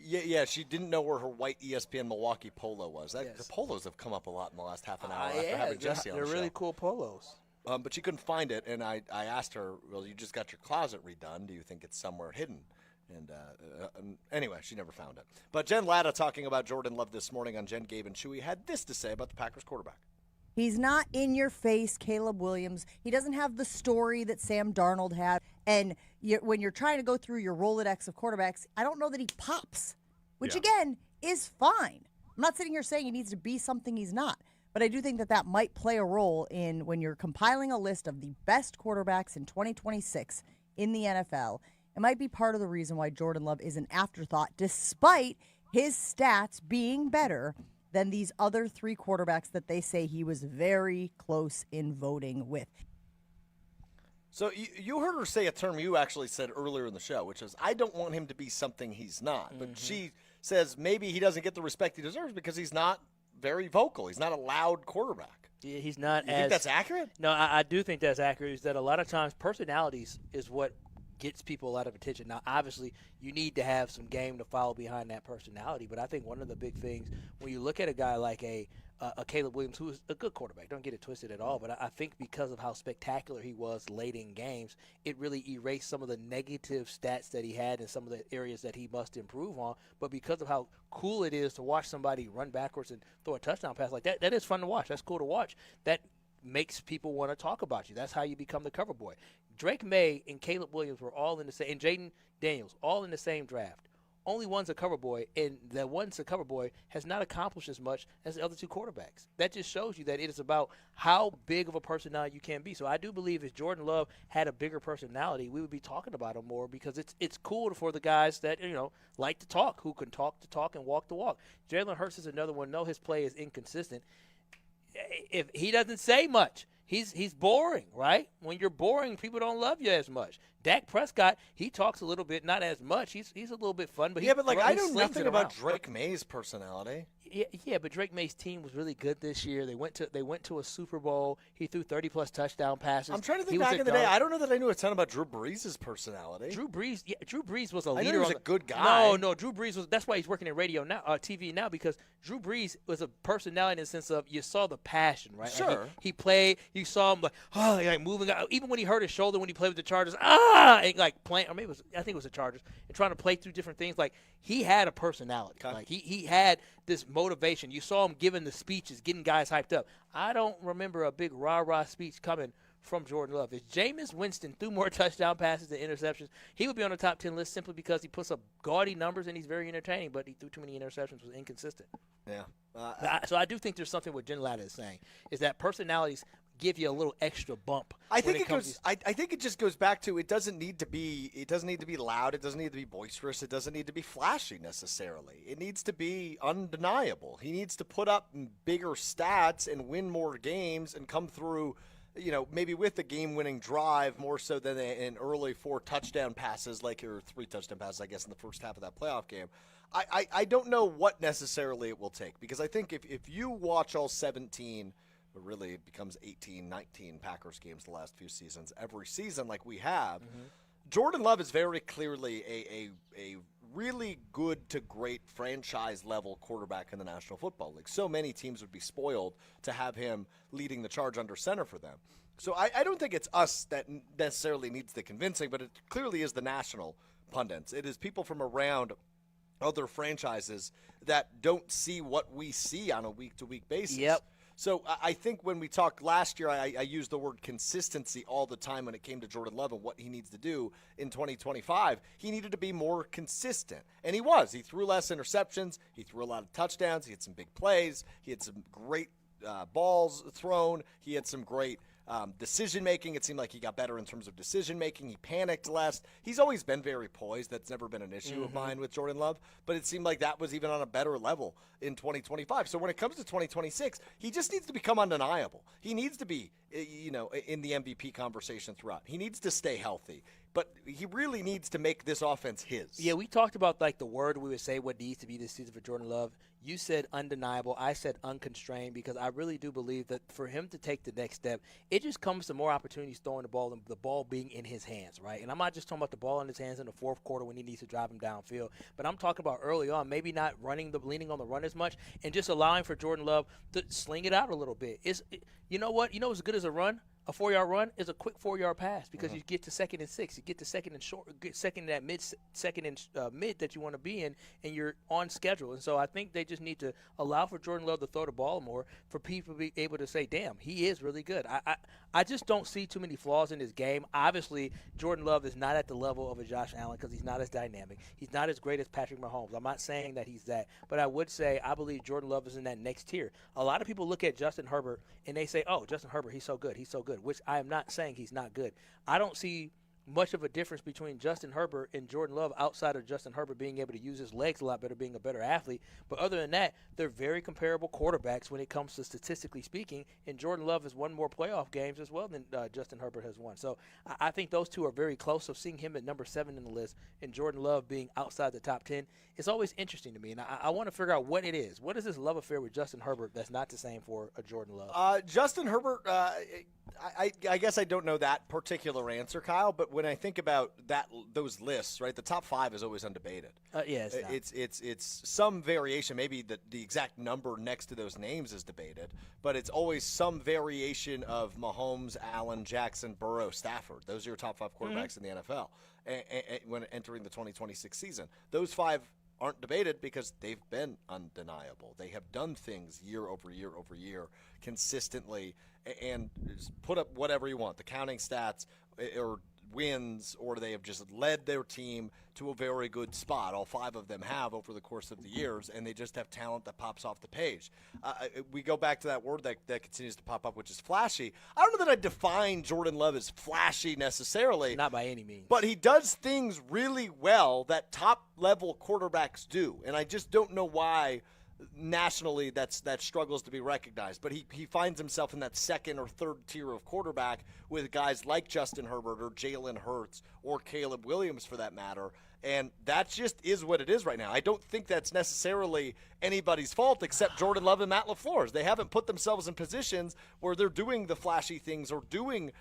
Yeah, she didn't know where her white ESPN Milwaukee polo was. The polos have come up a lot in the last half an hour after having Jesse on the show.
They're really cool polos.
But she couldn't find it, and I asked her, well, you just got your closet redone. Do you think it's somewhere hidden? And anyway, she never found it. But Jen Latta talking about Jordan Love this morning on Jen, Gabe, and Chewy had this to say about the Packers quarterback.
He's not in your face, Caleb Williams. He doesn't have the story that Sam Darnold had. And when you're trying to go through your Rolodex of quarterbacks, I don't know that he pops, which again is fine. I'm not sitting here saying he needs to be something he's not. But I do think that might play a role in when you're compiling a list of the best quarterbacks in 2026 in the NFL. It might be part of the reason why Jordan Love is an afterthought, despite his stats being better than these other three quarterbacks that they say he was very close in voting with.
So you heard her say a term you actually said earlier in the show, which is, I don't want him to be something he's not. But she says maybe he doesn't get the respect he deserves because he's not very vocal. He's not a loud quarterback.
Yeah, he's not.
You think that's accurate?
No, I do think that's accurate. Is that a lot of times personalities is what gets people a lot of attention. Now, obviously, you need to have some game to follow behind that personality. But I think one of the big things when you look at a guy like a Caleb Williams, who is a good quarterback, don't get it twisted at all, but I think because of how spectacular he was late in games, it really erased some of the negative stats that he had in some of the areas that he must improve on. But because of how cool it is to watch somebody run backwards and throw a touchdown pass like that, that is fun to watch. That's cool to watch. That makes people want to talk about you. That's how you become the cover boy. Drake May and Caleb Williams were all in the same, and Jaden Daniels, all in the same draft. Only one's a cover boy, and that one's a cover boy has not accomplished as much as the other two quarterbacks. That just shows you that it is about how big of a personality you can be. So I do believe if Jordan Love had a bigger personality, we would be talking about him more because it's cool for the guys that, like to talk, who can talk the talk and walk the walk. Jalen Hurts is another one. No, his play is inconsistent. If he doesn't say much, he's boring, right? When you're boring, people don't love you as much. Dak Prescott, he talks a little bit, not as much. He's a little bit fun, but
I know nothing about Drake May's personality.
Yeah, but Drake May's team was really good this year. They went to a Super Bowl. He threw 30-plus touchdown passes.
I'm trying to think back in the day. I don't know that I knew a ton about Drew Brees' personality.
Drew Brees was a leader.
I know he was a good guy.
No, Drew Brees was. That's why he's working in radio now, TV now, because Drew Brees was a personality in the sense of you saw the passion, right?
Sure.
Like he played. You saw him like moving out. Even when he hurt his shoulder when he played with the Chargers, and like playing, or maybe I think it was the Chargers, and trying to play through different things. Like he had a personality. Okay. Like he had this motivation. You saw him giving the speeches, getting guys hyped up. I don't remember a big rah-rah speech coming from Jordan Love. If Jameis Winston threw more touchdown passes than interceptions, he would be on the top 10 list simply because he puts up gaudy numbers and he's very entertaining, but he threw too many interceptions, was inconsistent.
Yeah.
So I do think there's something what Jen Latta is saying, is that personalities give you a little extra bump.
I think it just goes back to it doesn't need to be loud, it doesn't need to be boisterous, it doesn't need to be flashy necessarily. It needs to be undeniable. He needs to put up bigger stats and win more games and come through maybe with the game-winning drive more so than an early 4 touchdown passes, or 3 touchdown passes, I guess, in the first half of that playoff game. I don't know what necessarily it will take, because I think if you watch all 17, but really it becomes 18, 19 Packers games the last few seasons, every season like we have, Jordan Love is very clearly a really good to great franchise-level quarterback in the National Football League. So many teams would be spoiled to have him leading the charge under center for them. So I don't think it's us that necessarily needs the convincing, but it clearly is the national pundits. It is people from around other franchises that don't see what we see on a week-to-week basis.
Yep.
So I think when we talked last year, I used the word consistency all the time when it came to Jordan Love and what he needs to do in 2025. He needed to be more consistent, and he was. He threw less interceptions. He threw a lot of touchdowns. He had some big plays. He had some great balls thrown. He had some great decision-making. It seemed like he got better in terms of decision-making. He panicked less. He's always been very poised. That's never been an issue of mine with Jordan Love, but it seemed like that was even on a better level in 2025. So when it comes to 2026, he just needs to become undeniable. He needs to be, in the MVP conversation throughout. He needs to stay healthy, but he really needs to make this offense his.
Yeah, we talked about the word we would say what needs to be this season for Jordan Love. You said undeniable. I said unconstrained, because I really do believe that for him to take the next step, it just comes to more opportunities throwing the ball and the ball being in his hands, right? And I'm not just talking about the ball in his hands in the fourth quarter when he needs to drive him downfield, but I'm talking about early on, maybe not leaning on the run as much and just allowing for Jordan Love to sling it out a little bit. You know what? You know what's good as a run? A 4-yard run is a quick 4-yard pass, because you get to 2nd and 6, you get to 2nd and short, get second that second and mid that you want to be in, and you're on schedule. And so I think they just need to allow for Jordan Love to throw the ball more, for people to be able to say, damn, he is really good. I just don't see too many flaws in his game. Obviously, Jordan Love is not at the level of a Josh Allen, because he's not as dynamic. He's not as great as Patrick Mahomes. I'm not saying that he's that, but I would say I believe Jordan Love is in that next tier. A lot of people look at Justin Herbert and they say, oh, Justin Herbert, he's so good, which I am not saying he's not good. I don't see much of a difference between Justin Herbert and Jordan Love outside of Justin Herbert being able to use his legs a lot better, being a better athlete. But other than that, they're very comparable quarterbacks when it comes to statistically speaking, and Jordan Love has won more playoff games as well than Justin Herbert has won. So I think those two are very close. So seeing him at number 7 in the list and Jordan Love being outside the top 10, it's always interesting to me. And I want to figure out what it is. What is this love affair with Justin Herbert that's not the same for a Jordan Love?
Justin Herbert, I guess I don't know that particular answer, Kyle, but when I think about those lists, right, the top 5 is always undebated.
Yeah,
it's some variation. Maybe the exact number next to those names is debated, but it's always some variation of Mahomes, Allen, Jackson, Burrow, Stafford. Those are your top 5 quarterbacks in the NFL when entering the 2026 season. Those 5 aren't debated because they've been undeniable. They have done things year over year over year consistently and put up whatever you want, the counting stats or wins, or they have just led their team to a very good spot. All 5 of them have over the course of the years, and they just have talent that pops off the page. We go back to that word that continues to pop up, which is flashy. I don't know that I define Jordan Love as flashy necessarily.
Not by any means.
But he does things really well that top-level quarterbacks do, and I just don't know why nationally that struggles to be recognized. But he finds himself in that 2nd or 3rd tier of quarterback with guys like Justin Herbert or Jalen Hurts or Caleb Williams for that matter. And that just is what it is right now. I don't think that's necessarily anybody's fault except Jordan Love and Matt LaFleur's. They haven't put themselves in positions where they're doing the flashy things or doing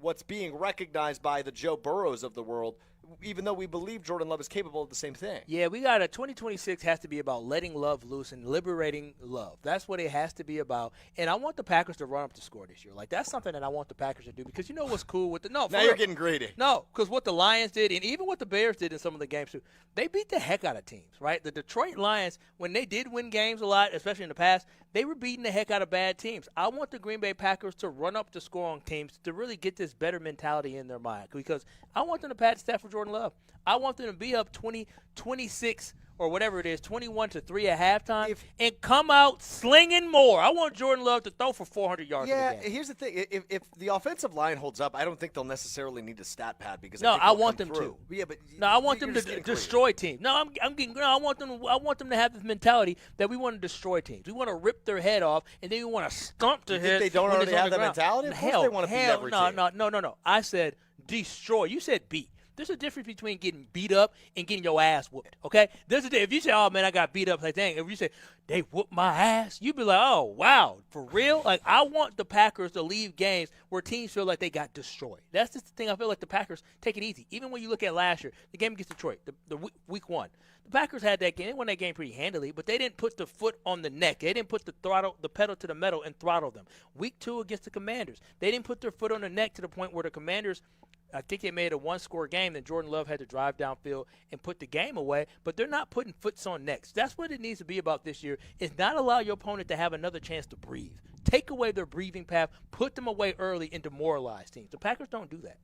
what's being recognized by the Joe Burrows of the world, even though we believe Jordan Love is capable of the same thing.
Yeah, we got 2026 has to be about letting Love loose and liberating Love. That's what it has to be about. And I want the Packers to run up the score this year. Like, that's something that I want the Packers to do, because you know what's cool with the – no,
now you're getting greedy.
No, because what the Lions did, and even what the Bears did in some of the games too, they beat the heck out of teams, right? The Detroit Lions, when they did win games a lot, especially in the past, they were beating the heck out of bad teams. I want the Green Bay Packers to run up the score on teams to really get this better mentality in their mind, because I want them to pat Stafford Jordan Love. I want them to be up 26 or whatever it is, 21-3 at halftime, and come out slinging more. I want Jordan Love to throw for 400 yards in the game.
Yeah, here's the thing. If the offensive line holds up, I don't think they'll necessarily need to stat pad because
I want them
to.
to.
Yeah, but
I want them to destroy teams. No, I want them to have this mentality that we want to destroy teams. We want to rip their head off, and then we want to stomp their head.
Think they don't already have that mentality? Of course they want to beat every team.
No. I said destroy. You said beat. There's a difference between getting beat up and getting your ass whooped, okay? There's a difference. If you say, oh, man, I got beat up, like, dang, if you say, they whooped my ass, you'd be like, oh, wow, for real? Like, I want the Packers to leave games where teams feel like they got destroyed. That's just the thing. I feel like the Packers take it easy. Even when you look at last year, the game against Detroit, the week one, the Packers had that game. They won that game pretty handily, but they didn't put the foot on the neck. They didn't put the pedal to the metal and throttle them. Week two against the Commanders, they didn't put their foot on the neck to the point where the Commanders – I think they made a one-score game. Then Jordan Love had to drive downfield and put the game away. But they're not putting foots on necks. That's what it needs to be about this year, is not allow your opponent to have another chance to breathe. Take away their breathing path, put them away early, and demoralize teams. The Packers don't do that.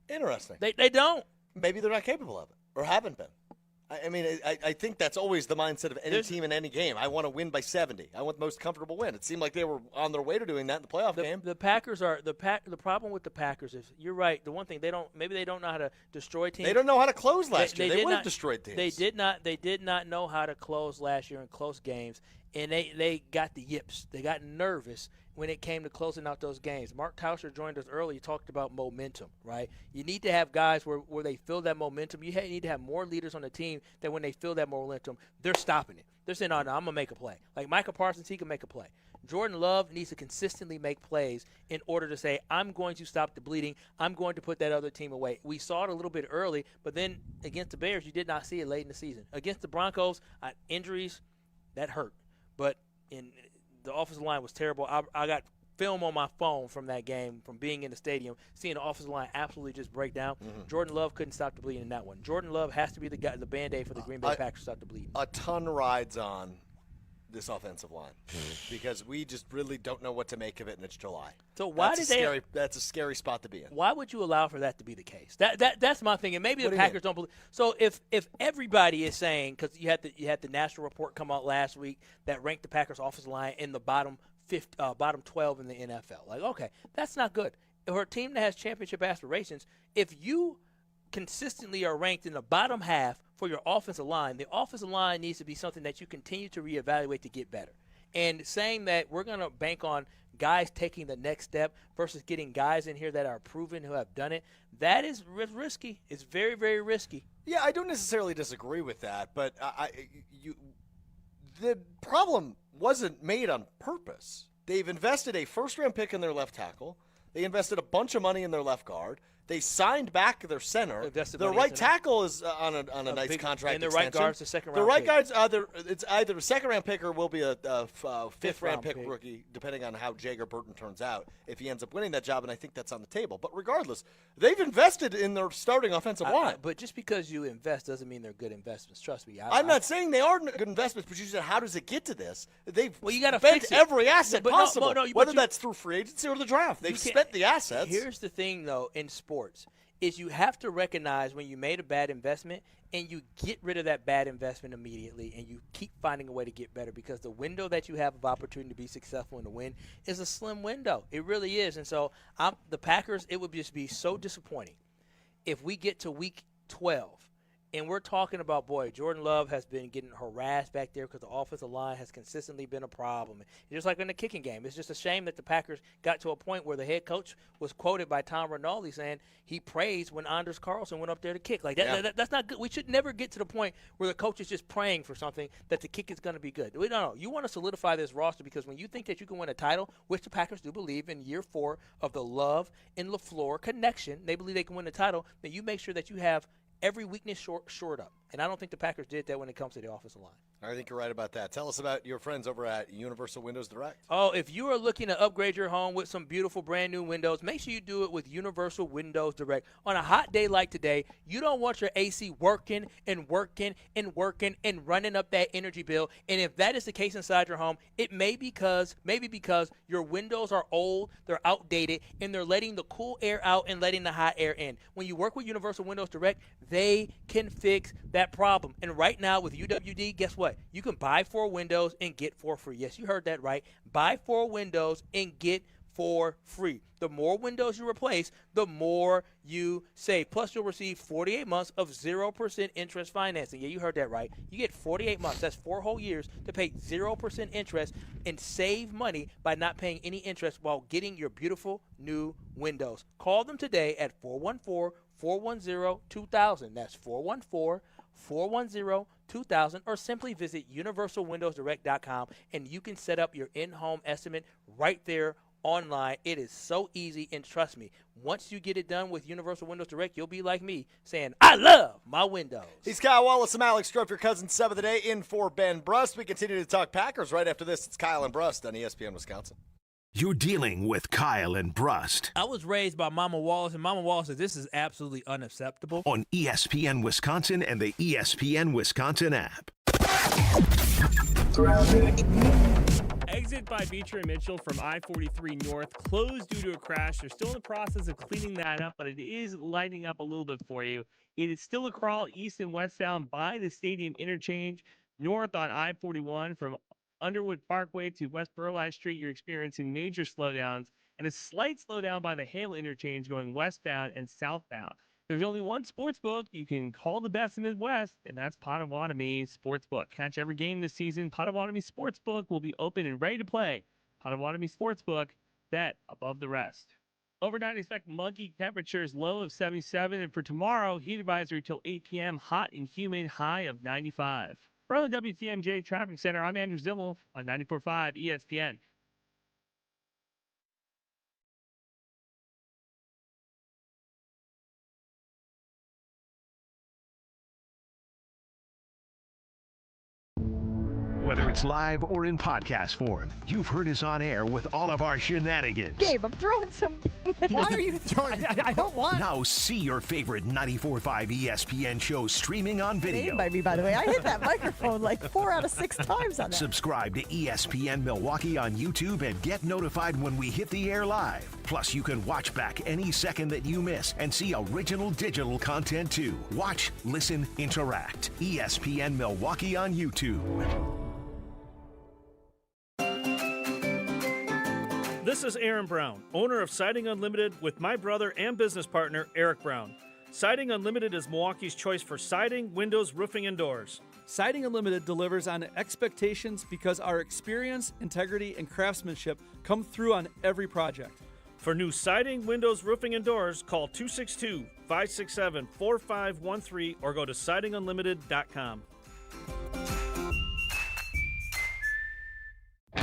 Interesting.
They don't.
Maybe they're not capable of it or haven't been. I mean, I think that's always the mindset of any team in any game. I want to win by 70. I want the most comfortable win. It seemed like they were on their way to doing that in the playoff game.
The Packers are the problem with the Packers is, you're right. The one thing they don't know how to destroy teams.
They don't know how to close last year. They would have destroyed teams.
They did not know how to close last year in close games, and they got the yips. They got nervous when it came to closing out those games. Mark Tauscher joined us early. He talked about momentum, right? You need to have guys where they feel that momentum. You need to have more leaders on the team that when they feel that momentum, they're stopping it. They're saying, no, I'm going to make a play. Like Micah Parsons, he can make a play. Jordan Love needs to consistently make plays in order to say, I'm going to stop the bleeding. I'm going to put that other team away. We saw it a little bit early, but then against the Bears, you did not see it late in the season. Against the Broncos, injuries, that hurt. But the offensive line was terrible. I got film on my phone from that game, from being in the stadium, seeing the offensive line absolutely just break down. Mm-hmm. Jordan Love couldn't stop the bleeding in that one. Jordan Love has to be the Band-Aid for the Green Bay Packers to stop the bleeding.
A ton rides on this offensive line because we just really don't know what to make of it, and it's July.
So
that's a scary spot to be in.
Why would you allow for that to be the case? That's my thing, and maybe the Packers don't believe. So if everybody is saying, because you had the national report come out last week that ranked the Packers offensive line in the bottom 12 in the NFL, like, okay, that's not good. For a team that has championship aspirations, if you consistently are ranked in the bottom half for your offensive line, the offensive line needs to be something that you continue to reevaluate to get better. And saying that we're going to bank on guys taking the next step versus getting guys in here that are proven who have done it, that is risky. It's very, very risky.
Yeah, I don't necessarily disagree with that, but the problem wasn't made on purpose. They've invested a first-round pick in their left tackle. They invested a bunch of money in their left guard. They signed back their center. The right tackle is on a nice contract
and the
extension.
right guard's a second-round
pick. The right
guard's
it's either a second-round pick or will be a fifth-round pick rookie, depending on how Jager Burton turns out, if he ends up winning that job, and I think that's on the table. But regardless, they've invested in their starting offensive line.
But just because you invest doesn't mean they're good investments. Trust me.
I'm not saying they are good investments, but you said, how does it get to this? They've
you gotta
spent
fix it.
every asset possible, whether that's through free agency or the draft. They've spent the assets.
Here's the thing, though, in sports, is you have to recognize when you made a bad investment and you get rid of that bad investment immediately and you keep finding a way to get better, because the window that you have of opportunity to be successful and to win is a slim window. It really is. And so the Packers, it would just be so disappointing if we get to week 12 and we're talking about, boy, Jordan Love has been getting harassed back there because the offensive line has consistently been a problem. Just like in the kicking game, it's just a shame that the Packers got to a point where the head coach was quoted by Tom Rinaldi saying he praised when Anders Carlson went up there to kick. Like that's not good. We should never get to the point where the coach is just praying for something that the kick is going to be good. No. You want to solidify this roster, because when you think that you can win a title, which the Packers do believe in year 4 of the Love and LaFleur connection, they believe they can win the title, then you make sure that you have every weekness shored up. And I don't think the Packers did that when it comes to the offensive line.
I think you're right about that. Tell us about your friends over at Universal Windows Direct.
Oh, if you are looking to upgrade your home with some beautiful brand new windows, make sure you do it with Universal Windows Direct. On a hot day like today, you don't want your AC working and working and working and running up that energy bill. And if that is the case inside your home, it may because your windows are old, they're outdated, and they're letting the cool air out and letting the hot air in. When you work with Universal Windows Direct, they can fix that problem. And right now with UWD, guess what? You can buy 4 windows and get 4 free. Yes, you heard that right. Buy 4 windows and get 4 free. The more windows you replace, the more you save. Plus, you'll receive 48 months of 0% interest financing. Yeah, you heard that right. You get 48 months. That's 4 whole years to pay 0% interest and save money by not paying any interest while getting your beautiful new windows. Call them today at 414-410-2000. That's 414-410-2000, or simply visit universalwindowsdirect.com and you can set up your in-home estimate right there online. It is so easy, and trust me, once you get it done with Universal Windows Direct, you'll be like me saying, I love my windows.
He's Kyle Wallace. I'm Alex Strouf, your cousin Seb of the day, in for Ben Brust. We continue to talk Packers right after this. It's Kyle and Brust on ESPN Wisconsin.
You're dealing with Kyle and Brust
I was raised by Mama Wallace, and Mama Wallace said this is absolutely unacceptable.
on ESPN Wisconsin and the ESPN Wisconsin app.
Exit by Beecher and Mitchell from I-43 North closed due to a crash. They're still in the process of cleaning that up, but it is lighting up a little bit for you. It is still a crawl east and westbound by the stadium interchange. North on I-41 from Underwood Parkway to West Burleigh Street, you're experiencing major slowdowns and a slight slowdown by the Hale interchange going westbound and southbound. There's only one sports book you can call the best in the Midwest, and that's Potawatomi Sportsbook. Catch every game this season. Potawatomi Sportsbook will be open and ready to play. Potawatomi Sportsbook, bet above the rest. Overnight, expect muggy temperatures, low of 77, and for tomorrow, heat advisory till 8 p.m., hot and humid, high of 95. From the WTMJ Traffic Center, I'm Andrew Zimmel on 94.5 ESPN.
Whether it's live or in podcast form, you've heard us on air with all of our shenanigans.
Gabe, I'm throwing some. Why are you throwing? I don't want.
Now see your favorite 94.5 ESPN shows streaming on video.
Made by me, by the way. I hit that microphone like 4 out of 6 times on that.
Subscribe to ESPN Milwaukee on YouTube and get notified when we hit the air live. Plus, you can watch back any second that you miss and see original digital content too. Watch, listen, interact. ESPN Milwaukee on YouTube.
This is Aaron Brown, owner of Siding Unlimited with my brother and business partner, Eric Brown. Siding Unlimited is Milwaukee's choice for siding, windows, roofing, and doors.
Siding Unlimited delivers on expectations because our experience, integrity, and craftsmanship come through on every project.
For new siding, windows, roofing, and doors, call 262-567-4513 or go to sidingunlimited.com.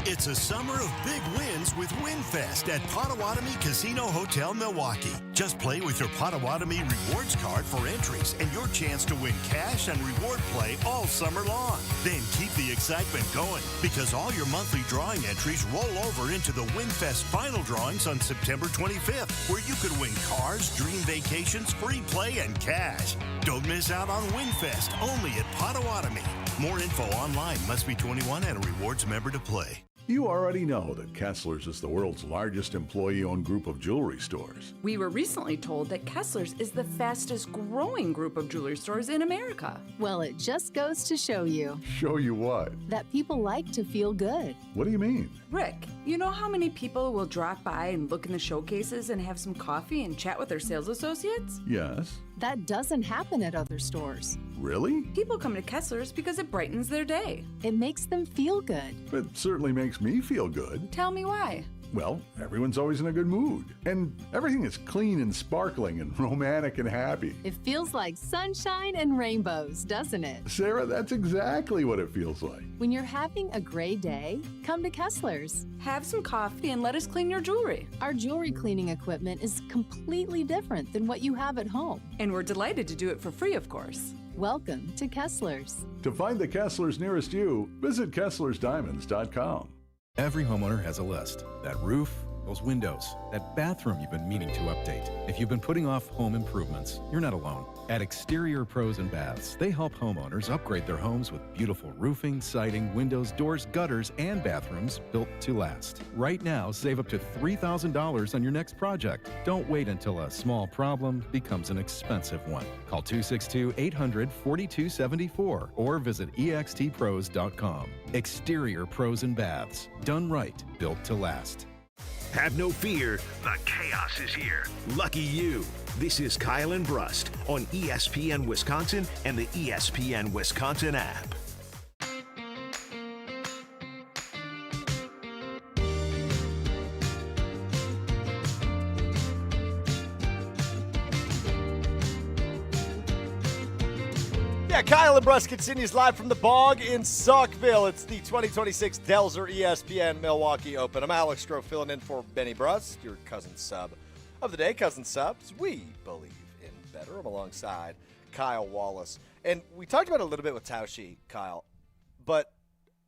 It's a summer of big wins with WinFest at Potawatomi Casino Hotel Milwaukee. Just play with your Potawatomi rewards card for entries and your chance to win cash and reward play all summer long. Then keep the excitement going because all your monthly drawing entries roll over into the WinFest final drawings on September 25th, where you could win cars, dream vacations, free play, and cash. Don't miss out on WinFest, only at Potawatomi. More info online. Must be 21 and a rewards member to play.
You already know that Kessler's is the world's largest employee-owned group of jewelry stores.
We were recently told that Kessler's is the fastest growing group of jewelry stores in America.
Well, it just goes to show you.
Show you what?
That people like to feel good.
What do you mean?
Rick, you know how many people will drop by and look in the showcases and have some coffee and chat with their sales associates?
Yes.
That doesn't happen at other stores.
Really?
People come to Kessler's because it brightens their day.
It makes them feel good.
It certainly makes me feel good.
Tell me why.
Well, everyone's always in a good mood. And everything is clean and sparkling and romantic and happy.
It feels like sunshine and rainbows, doesn't it?
Sarah, that's exactly what it feels like.
When you're having a gray day, come to Kessler's.
Have some coffee and let us clean your jewelry.
Our jewelry cleaning equipment is completely different than what you have at home.
And we're delighted to do it for free, of course.
Welcome to Kessler's.
To find the Kesslers nearest you, visit KesslersDiamonds.com.
Every homeowner has a list. That roof, those windows, that bathroom you've been meaning to update. If you've been putting off home improvements, you're not alone. At Exterior Pros and Baths, they help homeowners upgrade their homes with beautiful roofing, siding, windows, doors, gutters, and bathrooms built to last. Right now, save up to $3,000 on your next project. Don't wait until a small problem becomes an expensive one. Call 262-800-4274 or visit extpros.com. Exterior Pros and Baths. Done right, built to last.
Have no fear, the chaos is here. Lucky you. This is Kyle and Brust on ESPN Wisconsin and the ESPN Wisconsin app.
Yeah, Kyle and Brust continues live from the Bog in Saukville. It's the 2026 Delzer ESPN Milwaukee Open. I'm Alex Strouf filling in for Benny Brust, your cousin sub of the day. Cousin subs, we believe in better. I'm alongside Kyle Wallace. And we talked about it a little bit with Tauscher, Kyle, but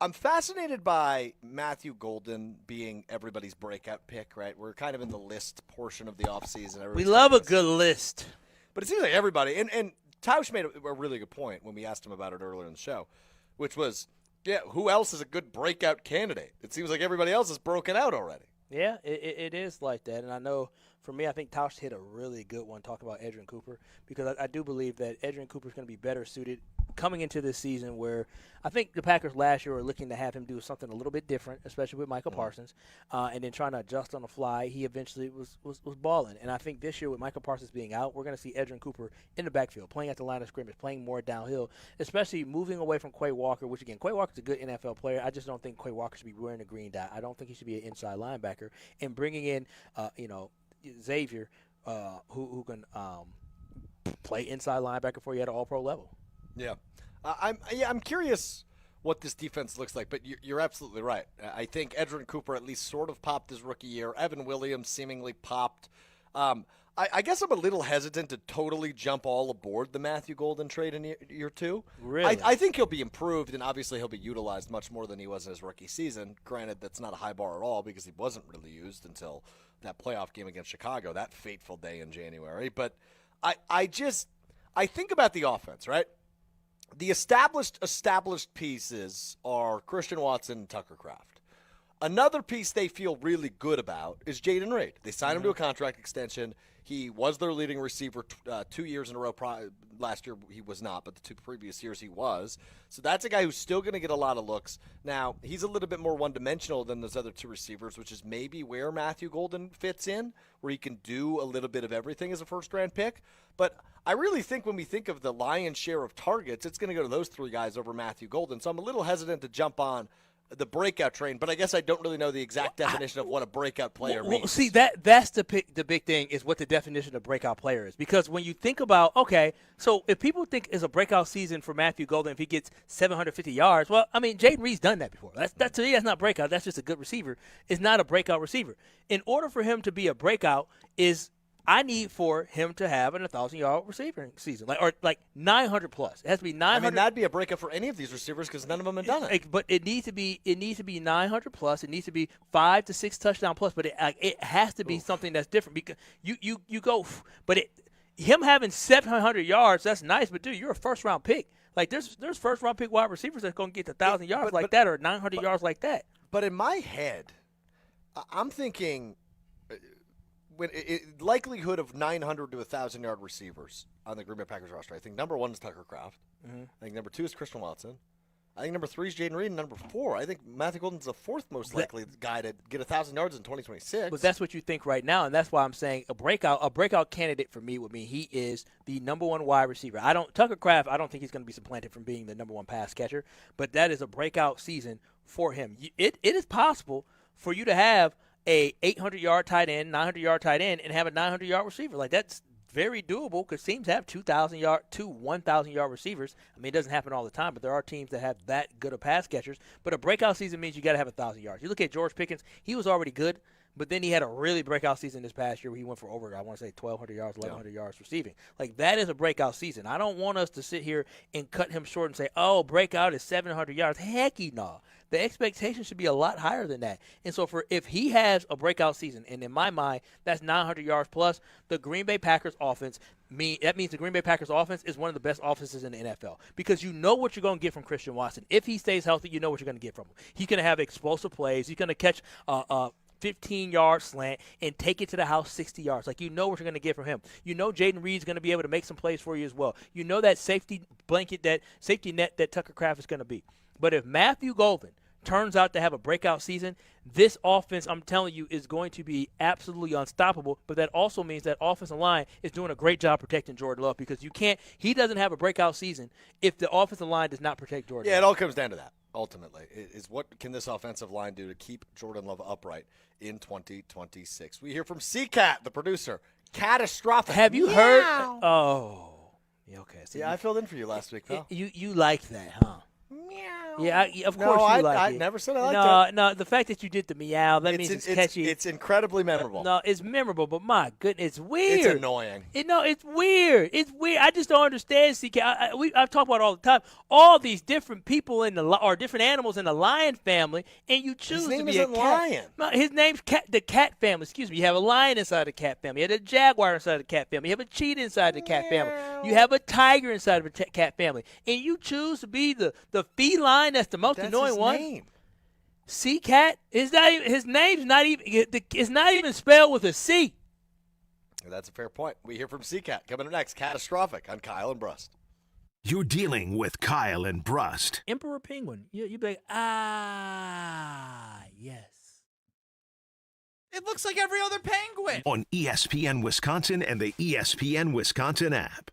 I'm fascinated by Matthew Golden being everybody's breakout pick, right? We're kind of in the list portion of the offseason.
We love a good list.
But it seems like everybody, and Tausch made a really good point when we asked him about it earlier in the show, which was, yeah, who else is a good breakout candidate? It seems like everybody else is broken out already.
Yeah, it is like that. And I know, for me, I think Tausch hit a really good one talking about Edrin Cooper, because I do believe that Edrin Cooper is going to be better suited coming into this season, where I think the Packers last year were looking to have him do something a little bit different, especially with Michael Parsons, and then trying to adjust on the fly. He eventually was balling. And I think this year with Michael Parsons being out, we're going to see Edrin Cooper in the backfield, playing at the line of scrimmage, playing more downhill, especially moving away from Quay Walker, which, again, Quay Walker's a good NFL player. I just don't think Quay Walker should be wearing a green dot. I don't think he should be an inside linebacker. And bringing in, Xavier, who can play inside linebacker for you at an all-pro level.
Yeah. I'm curious what this defense looks like, but you're absolutely right. I think Edrin Cooper at least sort of popped his rookie year. Evan Williams seemingly popped. I guess I'm a little hesitant to totally jump all aboard the Matthew Golden trade in year two.
Really?
I think he'll be improved, and obviously he'll be utilized much more than he was in his rookie season. Granted, that's not a high bar at all, because he wasn't really used until that playoff game against Chicago, that fateful day in January. But I think about the offense, right? The established pieces are Christian Watson and Tucker Kraft. Another piece they feel really good about is Jaden Reed. They signed him to a contract extension. He was their leading receiver 2 years in a row. Last year he was not, but the 2 previous years he was. So that's a guy who's still going to get a lot of looks. Now, he's a little bit more one-dimensional than those other 2 receivers, which is maybe where Matthew Golden fits in, where he can do a little bit of everything as a first-round pick. But I really think when we think of the lion's share of targets, it's going to go to those 3 guys over Matthew Golden. So I'm a little hesitant to jump on the breakout train, but I guess I don't really know the exact definition of what a breakout player means.
Well, see, that's the big thing, is what the definition of breakout player is. Because when you think about, okay, so if people think it's a breakout season for Matthew Golden if he gets 750 yards, well, I mean, Jaden Reed's done that before. That's to me, that's not breakout. That's just a good receiver. It's not a breakout receiver. In order for him to be a breakout, I need for him to have an 1,000-yard receiving season, like 900 plus. It has to be 900.
I mean, that'd be a breakup for any of these receivers because none of them have done it.
But it needs to be 900 plus. It needs to be 5 to 6 touchdown plus. But it has to be something that's different, because you go. But him having 700 yards, that's nice. But dude, you're a first-round pick. Like there's first-round pick wide receivers that's going to get to 1,000 yards like that or 900 yards like that.
But in my head, I'm thinking, likelihood of 900 to 1,000-yard receivers on the Green Bay Packers roster. I think number 1 is Tucker Kraft. I think number 2 is Christian Watson. I think number 3 is Jaden Reed, and number 4, I think Matthew Golden's the 4th most likely guy to get 1,000 yards in 2026.
But that's what you think right now, and that's why I'm saying a breakout candidate for me would mean he is the number 1 wide receiver. Tucker Kraft, I don't think he's going to be supplanted from being the number 1 pass catcher, but that is a breakout season for him. It is possible for you to have a 800-yard tight end, 900-yard tight end, and have a 900-yard receiver. Like, that's very doable because teams have 1,000-yard receivers. I mean, it doesn't happen all the time, but there are teams that have that good of pass catchers. But a breakout season means you got to have 1,000 yards. You look at George Pickens, he was already good, but then he had a really breakout season this past year where he went for over, I want to say, 1,200 yards, 1,100 yards receiving. Like, that is a breakout season. I don't want us to sit here and cut him short and say, oh, breakout is 700 yards. Hecky no. The expectation should be a lot higher than that. And so if he has a breakout season, and in my mind, that's 900 yards plus, the Green Bay Packers offense, that means the Green Bay Packers offense is one of the best offenses in the NFL because you know what you're going to get from Christian Watson. If he stays healthy, you know what you're going to get from him. He's going to have explosive plays. He's going to catch 15-yard slant and take it to the house 60 yards. Like, you know what you're going to get from him. You know Jaden Reed's going to be able to make some plays for you as well. You know that safety net that Tucker Kraft is going to be. But if Matthew Golden turns out to have a breakout season, this offense, I'm telling you, is going to be absolutely unstoppable. But that also means that offensive line is doing a great job protecting Jordan Love because he doesn't have a breakout season if the offensive line does not protect Jordan Love.
Yeah, it all comes down to that, ultimately, is what can this offensive line do to keep Jordan Love upright in 2026. We hear from CCAT, the producer. Catastrophic.
Have you heard? Oh. Yeah, okay. So
I filled in for you last week, pal.
You liked that, huh? Yeah, of course you like it.
I never said I liked it.
No, the fact that you did the meow, that means it's catchy.
It's incredibly memorable.
No, it's memorable, but my goodness, it's weird.
It's annoying.
It's weird. It's weird. I just don't understand, CK. I've talked about it all the time. All these different people or different animals in the lion family, and you choose to be a cat.
Lion.
No, his name's the cat family. Excuse me. You have a lion inside the cat family. You have a jaguar inside the cat family. You have a cheetah inside the cat family. You have a tiger inside of the cat family, and you choose to be the feline. That's the most annoying one.
Name.
C-Cat. His name's not even. It's not even spelled with a C.
That's a fair point. We hear from C-Cat coming up next. Catastrophic on Kyle and Brust.
You're dealing with Kyle and Brust.
Emperor Penguin. You'd be like, yes.
It looks like every other penguin.
On ESPN Wisconsin and the ESPN Wisconsin app.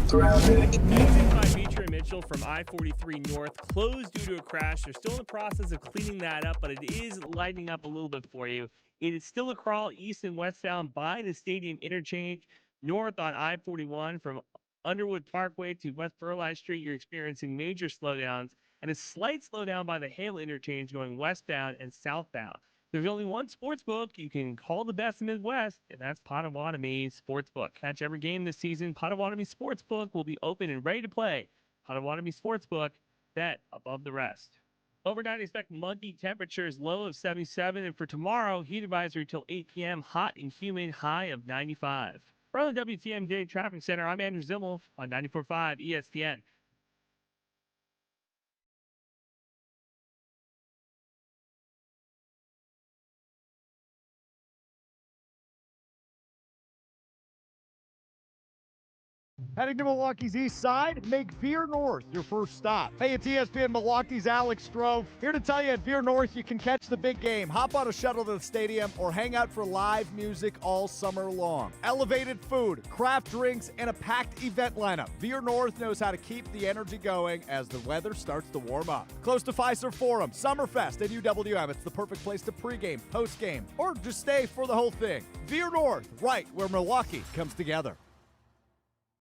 Beecher and Mitchell from I-43 North closed due to a crash. They're still in the process of cleaning that up, but it is lightening up a little bit for you. It is still a crawl east and westbound by the stadium interchange. North on I-41 from Underwood Parkway to West Burleigh Street, you're experiencing major slowdowns and a slight slowdown by the Hale interchange going westbound and southbound. There's only one sports book you can call the best in the Midwest, and that's Potawatomi Sportsbook. Catch every game this season. Potawatomi Sportsbook will be open and ready to play. Potawatomi Sportsbook, bet above the rest. Overnight, expect muggy temperatures, low of 77, and for tomorrow, heat advisory till 8 p.m., hot and humid, high of 95. From the WTMJ Traffic Center, I'm Andrew Zimmel on 94.5 ESPN.
Heading to Milwaukee's east side, make Veer North your first stop. Hey, it's ESPN Milwaukee's Alex Strouf. Here to tell you at Veer North you can catch the big game, hop on a shuttle to the stadium, or hang out for live music all summer long. Elevated food, craft drinks, and a packed event lineup. Veer North knows how to keep the energy going as the weather starts to warm up. Close to Fiserv Forum, Summerfest, and UWM, it's the perfect place to pregame, postgame, or just stay for the whole thing. Veer North, right where Milwaukee comes together.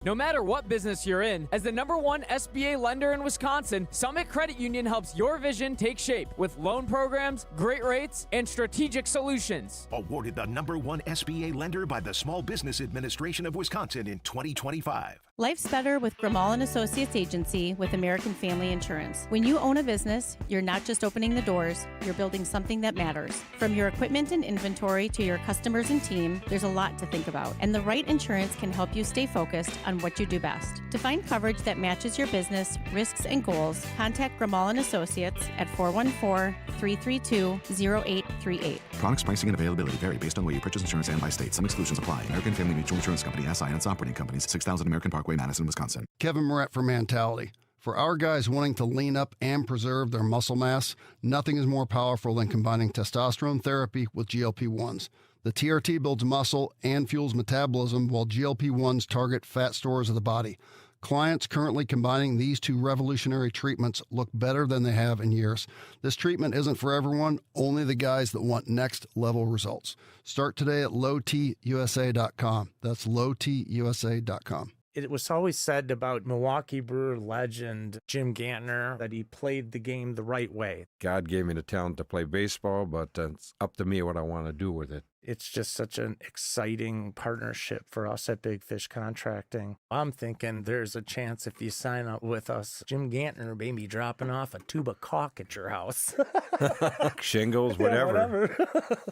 No matter what business you're in, as the #1 SBA lender in Wisconsin, Summit Credit Union helps your vision take shape with loan programs, great rates, and strategic solutions.
Awarded the #1 SBA lender by the Small Business Administration of Wisconsin in 2025.
Life's better with Grimal & Associates Agency with American Family Insurance. When you own a business, you're not just opening the doors, you're building something that matters. From your equipment and inventory to your customers and team, there's a lot to think about. And the right insurance can help you stay focused on what you do best. To find coverage that matches your business, risks, and goals, contact Grimal & Associates at 414-332-0838.
Products, pricing, and availability vary based on where you purchase insurance and by state. Some exclusions apply. American Family Mutual Insurance Company, SI, and its operating companies, 6000 American Parkway, Madison, Wisconsin.
Kevin Moret for Mentality. For our guys wanting to lean up and preserve their muscle mass, nothing is more powerful than combining testosterone therapy with GLP-1s. The TRT builds muscle and fuels metabolism while GLP-1s target fat stores of the body. Clients currently combining these two revolutionary treatments look better than they have in years. This treatment isn't for everyone, only the guys that want next-level results. Start today at lowtusa.com. That's lowtusa.com.
It was always said about Milwaukee Brewer legend Jim Gantner that he played the game the right way.
God gave me the talent to play baseball, but it's up to me what I want to do with it.
It's just such an exciting partnership for us at Big Fish Contracting. I'm thinking there's a chance if you sign up with us, Jim Gantner may be dropping off a tube of caulk at your house.
Shingles, whatever.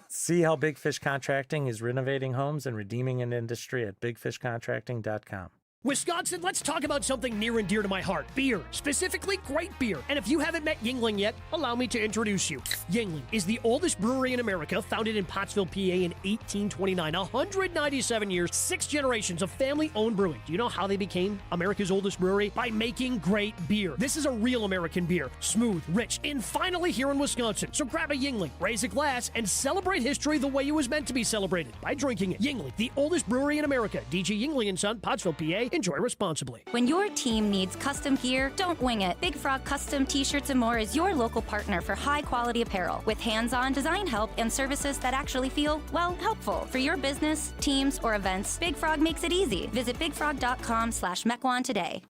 See how Big Fish Contracting is renovating homes and redeeming an industry at bigfishcontracting.com.
Wisconsin, let's talk about something near and dear to my heart. Beer. Specifically, great beer. And if you haven't met Yuengling yet, allow me to introduce you. Yuengling is the oldest brewery in America, founded in Pottsville, PA in 1829. 197 years, 6 generations of family-owned brewing. Do you know how they became America's oldest brewery? By making great beer. This is a real American beer. Smooth, rich, and finally here in Wisconsin. So grab a Yuengling, raise a glass, and celebrate history the way it was meant to be celebrated, by drinking it. Yuengling, the oldest brewery in America. DG Yuengling & Son, Pottsville, PA. Enjoy responsibly.
When your team needs custom gear, don't wing it. Big Frog Custom T-Shirts and More is your local partner for high-quality apparel with hands-on design help and services that actually feel, well, helpful. For your business, teams, or events, Big Frog makes it easy. Visit bigfrog.com/Mequon today.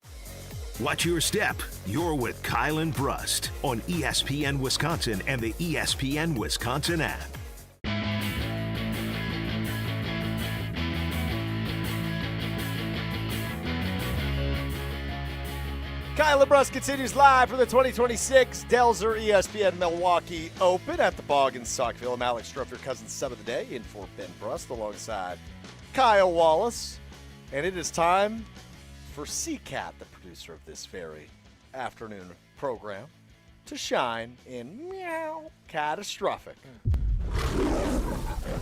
Watch your step. You're with Kyle and Brust on ESPN Wisconsin and the ESPN Wisconsin app.
Kyle and Brust continues live for the 2026 Delzer ESPN Milwaukee Open at the Bog in Saukville. I'm Alex Strouf, your cousin sub of the day, in for Ben Brust alongside Kyle Wallace. And it is time for Seacat, the producer of this very afternoon program, to shine in meow catastrophic.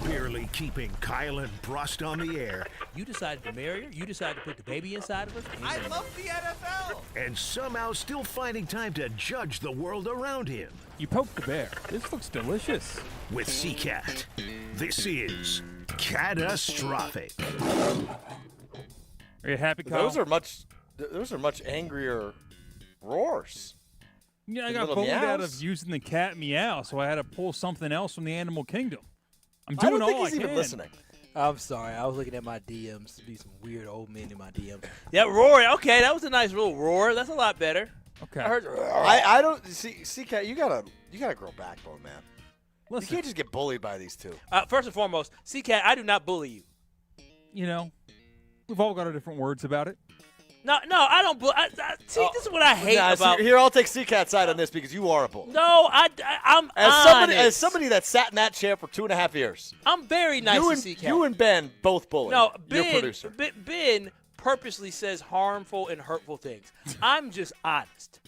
Barely keeping Kyle and Brust on the air.
You decided to marry her. You decided to put the baby inside of her.
I love the NFL.
And somehow still finding time to judge the world around him.
You poked the bear. This looks delicious.
With Seacat, this is catastrophic.
Are you happy, Kyle?
Those are much angrier roars.
Yeah, I got bullied out of using the cat meow, so I had to pull something else from the animal kingdom. I'm doing all I can. I don't think he's even listening.
I'm sorry. I was looking at my DMs to be some weird old men in my DMs. That roar, okay, that was a nice little roar. That's a lot better.
Okay.
I heard.
I don't see, Cat. You gotta grow backbone, man.
Listen.
You can't just get bullied by these two.
First and foremost, C-Cat, I do not bully you.
You know, we've all got our different words about it.
No, I don't. See, this is what I hate about.
Here, I'll take C-Cat's side on this because you are a bully.
No, I'm honest.
As somebody that sat in that chair for 2.5 years.
I'm very nice to C-Cat.
You and Ben both bully.
No,
your producer.
Ben purposely says harmful and hurtful things. I'm just honest.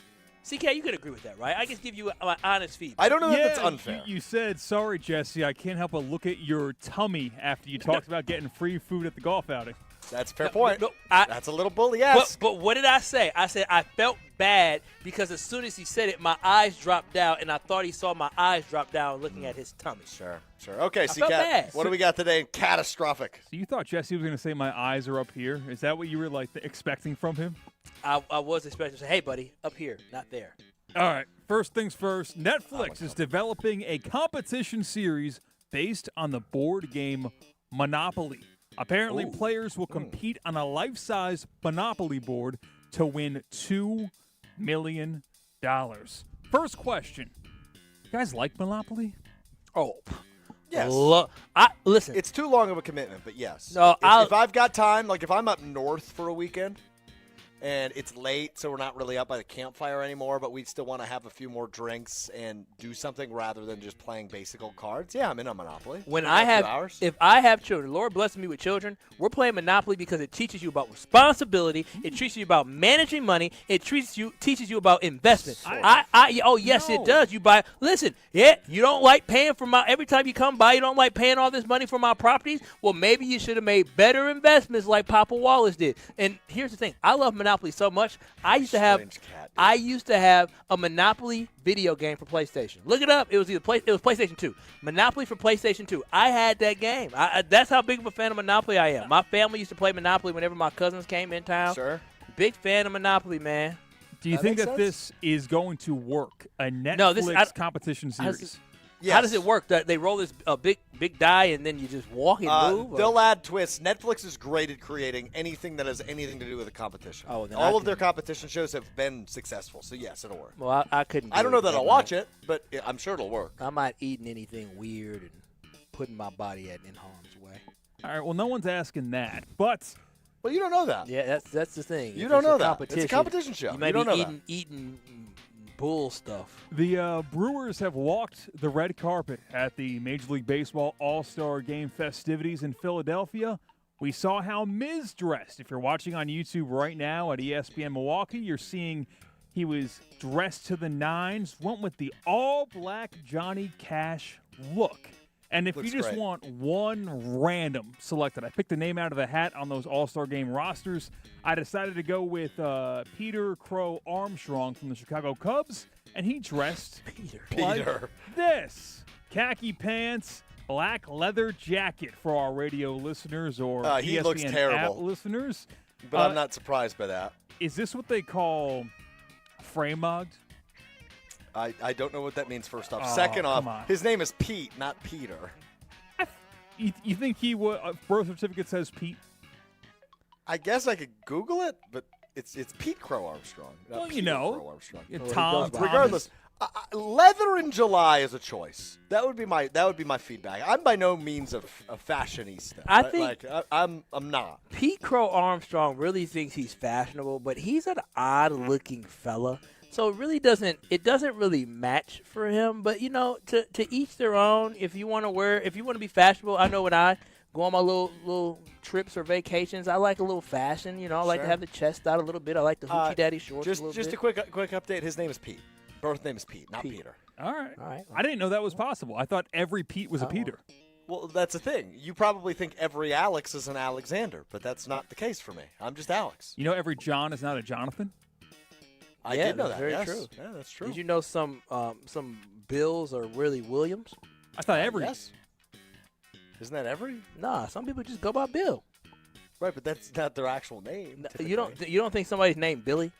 C-Cat, you could agree with that, right? I just give you my honest feedback.
I don't know if that's unfair.
You said, sorry, Jesse, I can't help but look at your tummy after you talked about getting free food at the golf outing.
That's a fair point. That's a little bully-esque.
But what did I say? I said I felt bad because as soon as he said it, my eyes dropped down, and I thought he saw my eyes drop down looking at his tummy.
Sure. Okay, C-Cat, what do we got today in catastrophic?
So you thought Jesse was going to say my eyes are up here? Is that what you were expecting from him?
I was expecting to say, hey, buddy, up here, not there.
All right, first things first, Netflix is developing a competition series based on the board game Monopoly. Apparently, players will compete on a life-size Monopoly board to win $2 million. First question. You guys like Monopoly?
Oh,
yes.
Listen.
It's too long of a commitment, but yes.
No,
if I've got time, like if I'm up north for a weekend, and it's late, so we're not really up by the campfire anymore, but we still want to have a few more drinks and do something rather than just playing basic old cards. Yeah, I'm in on Monopoly.
If I have children, Lord bless me with children, we're playing Monopoly because it teaches you about responsibility. It teaches you about managing money. It teaches you about investment. It does. You buy. Listen, you don't like paying for every time you come by. You don't like paying all this money for my properties. Well, maybe you should have made better investments like Papa Wallace did. And here's the thing: I love Monopoly so much. I used to have a Monopoly video game for PlayStation. Look it up. It was PlayStation 2. Monopoly for PlayStation 2. I had that game. That's how big of a fan of Monopoly I am. My family used to play Monopoly whenever my cousins came in town.
Sure.
big fan of Monopoly, man.
Do you think that this is going to work? A Netflix competition series?
How does it work? They roll this big die, and then you just walk and move?
They'll add twists. Netflix is great at creating anything that has anything to do with a competition.
Oh, then
all of their competition shows have been successful, so yes, it'll work.
Well, I couldn't.
I don't know that I'll watch it, but I'm sure it'll work.
I'm not eating anything weird and putting my body in harm's way.
All right. Well, no one's asking that, but.
Well, you don't know that.
Yeah, that's the thing.
You don't know that. It's a competition show.
You may be eating bull stuff.
The Brewers have walked the red carpet at the Major League Baseball All-Star Game festivities in Philadelphia. We saw how Miz dressed. If you're watching on YouTube right now at ESPN Milwaukee, you're seeing he was dressed to the nines, went with the all-black Johnny Cash look. And if you just want one random selected, I picked a name out of the hat on those All-Star Game rosters. I decided to go with Peter Crow Armstrong from the Chicago Cubs, and he dressed like this. Khaki pants, black leather jacket for our radio listeners or
he
ESPN
looks terrible.
app listeners.
But I'm not surprised by that.
Is this what they call frame-mugged?
I don't know what that means, first off.
Oh,
Second
come
off,
on.
his name is Pete, not Peter.
You think he would? Birth certificate says Pete?
I guess I could Google it, but it's Pete Crow Armstrong. not
Well, you
Peter
know.
Crow Armstrong.
Tom.
Regardless, leather in July is a choice. That would be my feedback. I'm by no means a fashionista.
I think
I'm not.
Pete Crow Armstrong really thinks he's fashionable, but he's an odd-looking fella. So it really doesn't really match for him. But to each their own. If you want to be fashionable, I know when I go on my little trips or vacations, I like a little fashion. I like to have the chest out a little bit. I like the hoochie daddy shorts.
Just a quick update. His name is Pete. Birth name is Pete, not Peter.
All right. I didn't know that was possible. I thought every Pete was a Peter.
Well, that's the thing. You probably think every Alex is an Alexander, but that's not the case for me. I'm just Alex.
You know, every John is not a Jonathan.
I did know that.
Very
yes.
true.
Yeah, that's true.
Did you know some Bills are really Williams?
I thought every.
Yes. Isn't that every?
Nah, some people just go by Bill.
Right, but that's not their actual name.
You don't think somebody's named Billy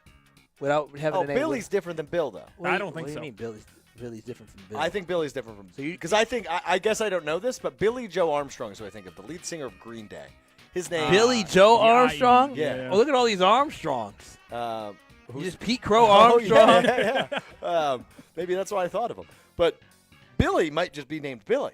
without having a name?
Billy's different than Bill, though.
I don't think
what
so.
do you mean Billy's different from Bill?
I think Billy's different from because I guess I don't know this, but Billy Joe Armstrong is who I think of, the lead singer of Green Day. His name
Billy Joe Armstrong?
Yeah.
Oh, look at all these Armstrongs.
Who's
Pete Crow Armstrong?
Yeah. Maybe that's why I thought of him. But Billy might just be named Billy.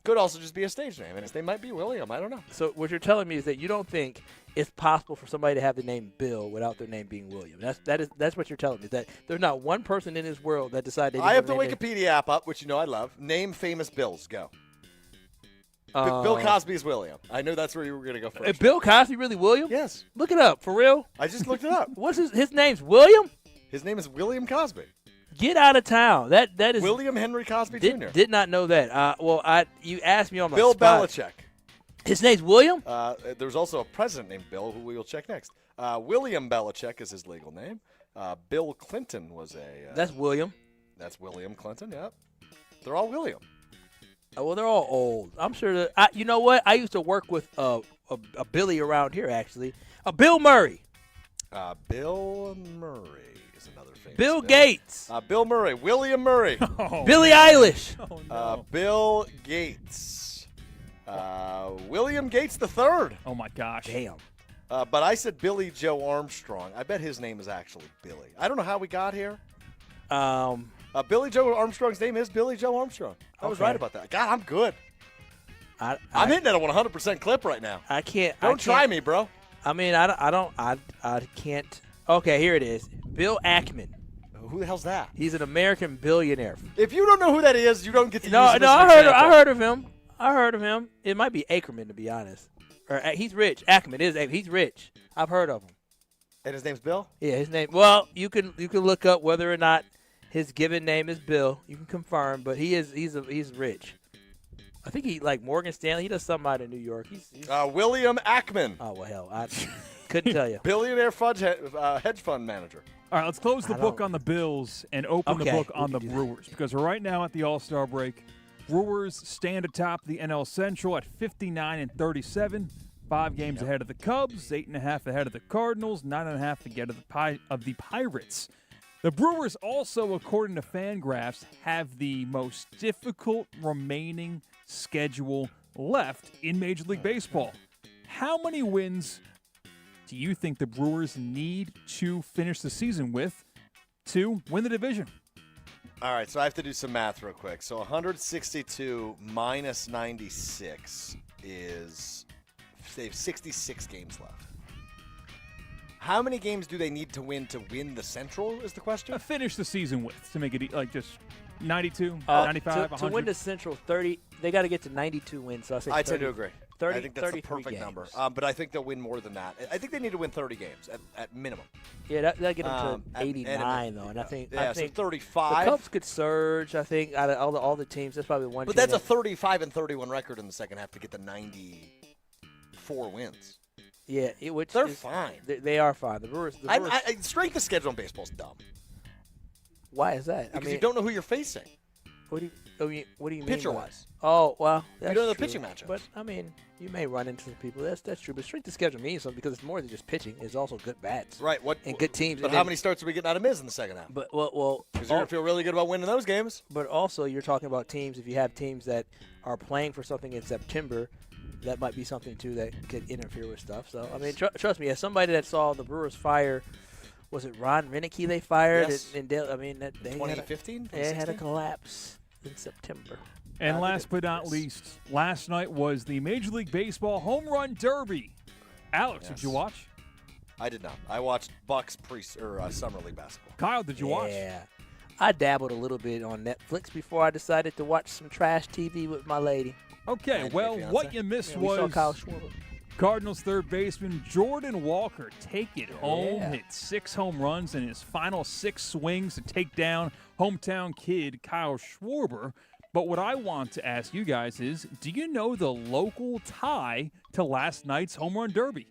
Could also just be a stage name, and his name might be William. I don't know.
So what you're telling me is that you don't think it's possible for somebody to have the name Bill without their name being William. That's what you're telling me. That there's not one person in this world that decided.
I have the Wikipedia app up, which I love. Name famous Bills. Go. Bill Cosby is William. I know that's where you were going to go first.
Bill Cosby really William?
Yes.
Look it up for real.
I just looked it up.
What's his name's William?
His name is William Cosby.
Get out of town. That is
William Henry Cosby Jr.
Did not know that. You asked me on my
Bill
spot.
Belichick.
His name's William?
There's also a president named Bill who we will check next. William Belichick is his legal name. Bill Clinton was a.
That's William.
That's William Clinton. Yep. They're all William.
Well, they're all old. I'm sure that. You know what? I used to work with a Billy around here actually. Bill Murray.
Bill Murray is another famous.
Bill Gates.
Bill Murray. William Murray.
Billie Eilish.
Oh, no.
Bill Gates. William Gates III.
Oh my gosh.
Damn.
But I said Billy Joe Armstrong. I bet his name is actually Billy. I don't know how we got here. Billy Joe Armstrong's name is Billy Joe Armstrong. I was right about that. God, I'm good. I'm hitting at a 100% clip right now.
I can't.
Don't try me, bro.
I mean, I can't. Okay, here it is. Bill Ackman.
Who the hell's that?
He's an American billionaire.
If you don't know who that is, you don't get to use him as an
I heard of him. I heard of him. It might be Ackerman, to be honest. Or he's rich. Ackman is. He's rich. I've heard of him.
And his name's Bill?
Yeah, his name. Well, you can look up whether or not his given name is Bill. You can confirm, but he's rich. I think he like Morgan Stanley. He does something out in New York. He's
William Ackman.
Oh well, hell, I couldn't tell you.
Billionaire hedge fund manager.
All right, let's close the book on the Bills and open the book on the Brewers because we're right now at the All-Star break. Brewers stand atop the NL Central at 59-37. 5 games ahead of the Cubs, 8.5 ahead of the Cardinals, 9.5 ahead of the Pirates. The Brewers also, according to Fangraphs, have the most difficult remaining schedule left in Major League Baseball. How many wins do you think the Brewers need to finish the season with to win the division?
All right, so I have to do some math real quick. So 162 minus 96 is they have 66 games left. How many games do they need to win the Central is the question?
Finish the season with, to make it like just 92, 95, 100.
To win the Central, 30, they got to get to 92 wins. So I
tend to agree.
30,
I think that's the perfect
games.
number. But I think they'll win more than that. I think they need to win 30 games at minimum.
Yeah, that'll get them to 89, though. And I think,
so 35.
The Cubs could surge, I think, out of all the teams. That's probably one
But
team.
that's a 35-31 record in the second half to get the 94 wins.
Yeah,
they're fine.
They are fine. The Brewers.
Strength of schedule in baseball is dumb.
Why is that?
Because you don't know who you're facing.
What do you mean?
Pitcher-wise.
Oh, well, that's
you don't know the
true.
pitching matchups.
But, I mean, you may run into some people. That's true. But strength of schedule means something because it's more than just pitching. It's also good bats.
Right.
And good teams.
But how many starts are we getting out of Miz in the second half?
But well,
because you're going to feel really good about winning those games.
But also, you're talking about teams. If you have teams that are playing for something in September, that might be something, too, that could interfere with stuff. So, I mean, trust me, as somebody that saw the Brewers fire, was it Ron Renicky they fired?
Yes.
In
2015?
They had a collapse in September.
And last but not least, last night was the Major League Baseball Home Run Derby. Alex, did you watch?
I did not. I watched Bucks Summer League basketball.
Kyle, did you watch?
Yeah. I dabbled a little bit on Netflix before I decided to watch some trash TV with my lady.
Okay, well, what you missed was
Kyle Schwarber.
Cardinals third baseman Jordan Walker take it home, hit 6 home runs in his final 6 swings to take down hometown kid Kyle Schwarber. But what I want to ask you guys is, do you know the local tie to last night's home run derby?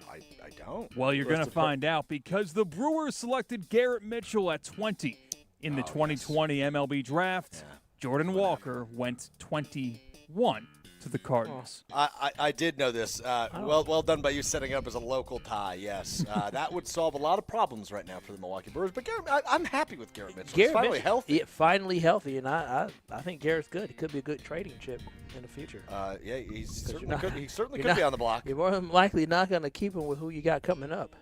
I don't.
Well, you're going to find out because the Brewers selected Garrett Mitchell at 20 in the 2020 MLB draft.
Yeah.
Jordan Walker went 21 to the Cardinals.
I did know this. Well done by you setting it up as a local tie, yes. That would solve a lot of problems right now for the Milwaukee Brewers. But I'm happy with Garrett Mitchell. He's finally healthy.
Yeah, finally healthy, and I think Garrett's good. He could be a good trading chip in the future.
Yeah, he certainly could be on the block.
You're more than likely not going to keep him with who you got coming up.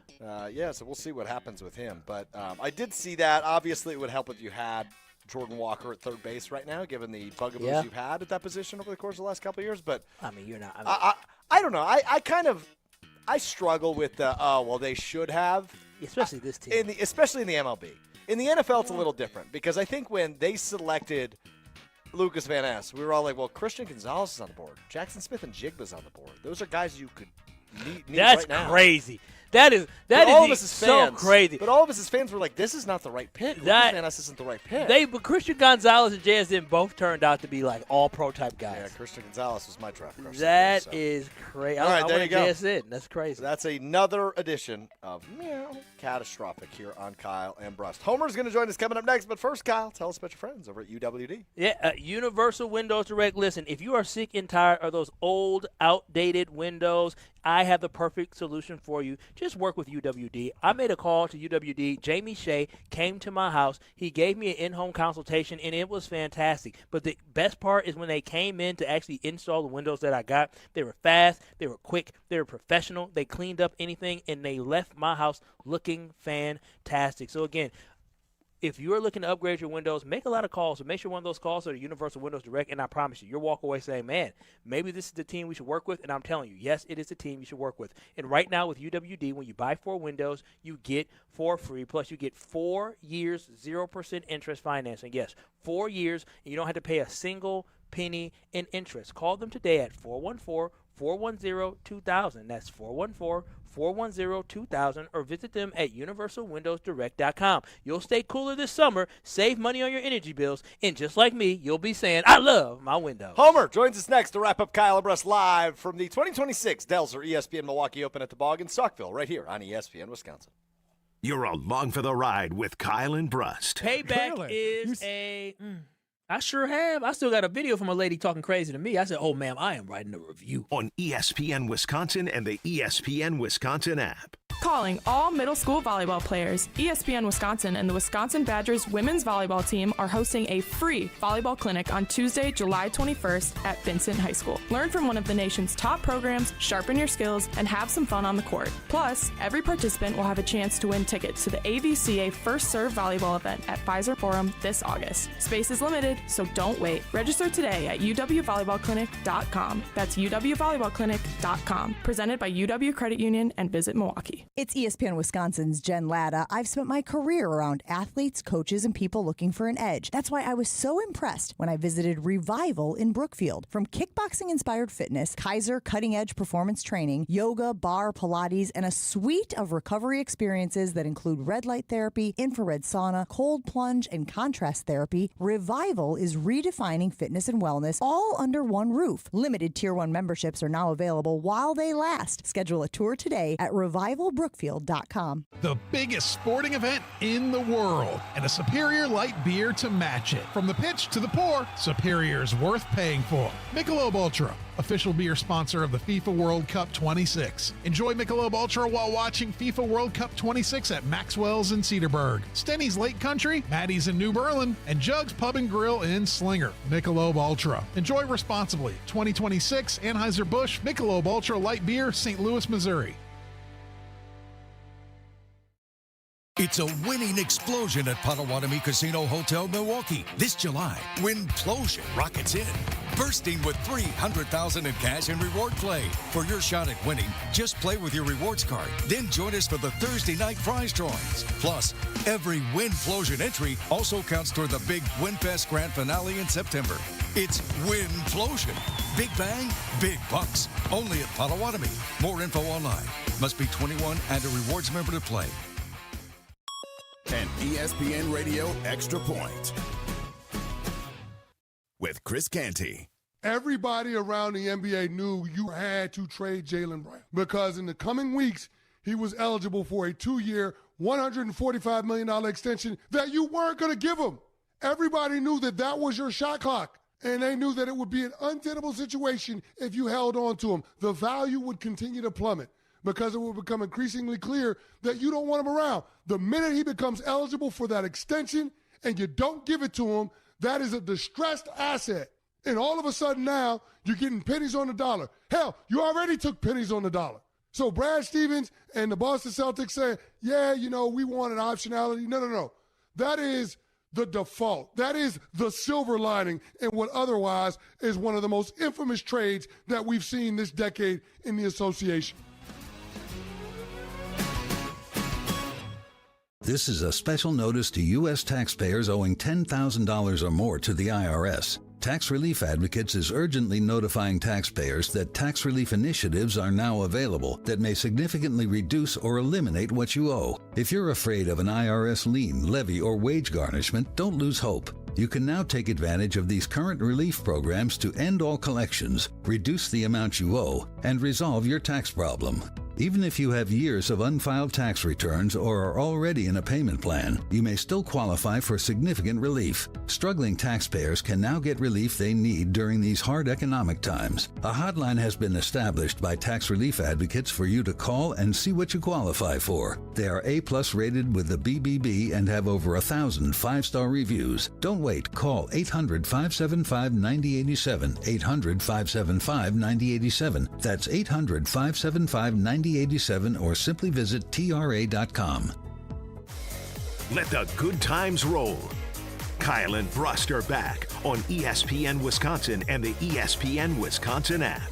Yeah, so we'll see what happens with him. But I did see that. Obviously, it would help if you had Jordan Walker at third base right now, given the bugaboos you've had at that position over the course of the last couple of years. But
I mean, you're not.
I don't know. I struggle with the they should have,
especially this team,
especially in the MLB. In the NFL, it's a little different because I think when they selected Lucas Van Ness, we were all like, well, Christian Gonzalez is on the board, Jackson Smith and Jigba's on the board. Those are guys you could need
That's
right now.
Crazy. That is so crazy.
But all of us as fans were like, this is not the right pick. Lucas Van Ness isn't the right pick.
But Christian Gonzalez and JSN both turned out to be like all-pro type guys.
Yeah, Christian Gonzalez was my draft crush.
That is crazy.
All right, there you go.
JSN. That's crazy.
So that's another edition of Catastrophic here on Kyle and Brust. Homer's going to join us coming up next. But first, Kyle, tell us about your friends over at UWD.
Yeah, Universal Windows Direct. Listen, if you are sick and tired of those old, outdated windows, I have the perfect solution for you. Just work with UWD. I made a call to UWD. Jamie Shea came to my house. He gave me an in-home consultation, and it was fantastic. But the best part is when they came in to actually install the windows that I got. They were fast. They were quick. They were professional. They cleaned up anything, and they left my house looking fantastic. So, again, if you're looking to upgrade your windows, make a lot of calls. So make sure one of those calls are to Universal Windows Direct, and I promise you, you'll walk away saying, man, maybe this is the team we should work with. And I'm telling you, yes, it is the team you should work with. And right now with UWD, when you buy 4 windows, you get 4 free. Plus, you get 4 years, 0% interest financing. Yes, 4 years, and you don't have to pay a single penny in interest. Call them today at 414-410-2000. That's 414-410-2000, or visit them at universalwindowsdirect.com. You'll stay cooler this summer, save money on your energy bills, and just like me, you'll be saying, I love my windows.
Homer joins us next to wrap up Kyle and Brust live from the 2026 Delzer ESPN Milwaukee Open at the Bog in Saukville, right here on ESPN Wisconsin.
You're along for the ride with Kyle and Brust.
Payback is a
I sure have. I still got a video from a lady talking crazy to me. I said, "Oh, ma'am, I am writing a review."
On ESPN Wisconsin and the ESPN Wisconsin app.
Calling all middle school volleyball players, ESPN Wisconsin and the Wisconsin Badgers women's volleyball team are hosting a free volleyball clinic on Tuesday, July 21st at Vincent High School. Learn from one of the nation's top programs, sharpen your skills, and have some fun on the court. Plus, every participant will have a chance to win tickets to the AVCA First Serve volleyball event at Pfizer Forum this August. Space is limited, so don't wait. Register today at uwvolleyballclinic.com. That's uwvolleyballclinic.com. Presented by UW Credit Union and Visit Milwaukee.
It's ESPN Wisconsin's Jen Latta. I've spent my career around athletes, coaches, and people looking for an edge. That's why I was so impressed when I visited Revival in Brookfield. From kickboxing-inspired fitness, Kaiser cutting-edge performance training, yoga, bar, Pilates, and a suite of recovery experiences that include red light therapy, infrared sauna, cold plunge, and contrast therapy, Revival is redefining fitness and wellness all under one roof. Limited Tier 1 memberships are now available while they last. Schedule a tour today at revivalbrookfield.com.
The biggest sporting event in the world, and a Superior light beer to match it. From the pitch to the pour, Superior's worth paying for. Michelob Ultra, official beer sponsor of the FIFA World Cup 26. Enjoy Michelob Ultra while watching FIFA World Cup 26 at Maxwell's in Cedarburg, Stenny's Lake Country, Maddie's in New Berlin, and Jug's Pub and Grill in Slinger. Michelob Ultra. Enjoy responsibly. 2026 Anheuser-Busch Michelob Ultra Light Beer, St. Louis, Missouri.
It's a winning explosion at Potawatomi Casino Hotel Milwaukee. This July, Winplosion rockets in, bursting with $300,000 in cash and reward play. For your shot at winning, just play with your rewards card. Then join us for the Thursday night prize drawings. Plus, every Winplosion entry also counts toward the big WinFest Grand Finale in September. It's Winplosion. Big bang, big bucks. Only at Potawatomi. More info online. Must be 21 and a rewards member to play.
An ESPN Radio Extra Point with Chris Canty.
Everybody around the NBA knew you had to trade Jaylen Brown because in the coming weeks, he was eligible for a 2-year, $145 million extension that you weren't going to give him. Everybody knew that that was your shot clock, and they knew that it would be an untenable situation if you held on to him. The value would continue to plummet, because it will become increasingly clear that you don't want him around. The minute he becomes eligible for that extension and you don't give it to him, that is a distressed asset. And all of a sudden now, you're getting pennies on the dollar. Hell, you already took pennies on the dollar. So Brad Stevens and the Boston Celtics saying, yeah, we wanted optionality. No. That is the default. That is the silver lining in what otherwise is one of the most infamous trades that we've seen this decade in the association.
This is a special notice to U.S. taxpayers owing $10,000 or more to the IRS. Tax Relief Advocates is urgently notifying taxpayers that tax relief initiatives are now available that may significantly reduce or eliminate what you owe. If you're afraid of an IRS lien, levy, or wage garnishment, don't lose hope. You can now take advantage of these current relief programs to end all collections, reduce the amount you owe, and resolve your tax problem. Even if you have years of unfiled tax returns or are already in a payment plan, you may still qualify for significant relief. Struggling taxpayers can now get relief they need during these hard economic times. A hotline has been established by Tax Relief Advocates for you to call and see what you qualify for. They are A+ rated with the BBB and have over 1,000 5-star reviews. Don't wait. Call 800-575-9087. 800-575-9087. That's 800-575-9087 or simply visit TRA.com.
Let the good times roll. Kyle and Brust are back on ESPN Wisconsin and the ESPN Wisconsin app.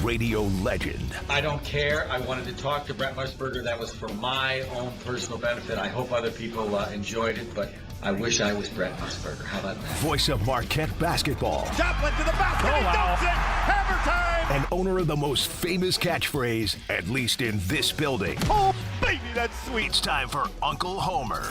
Radio legend.
I don't care. I wanted to talk to Brent Musburger. That was for my own personal benefit. I hope other people enjoyed it, but I wish I was Brent Musburger. How about that?
Voice of Marquette basketball.
Joplin to the basket. He dunks it. Hammer time.
And owner of the most famous catchphrase, at least in this building.
Oh, baby, that's sweet.
It's time for Uncle Homer.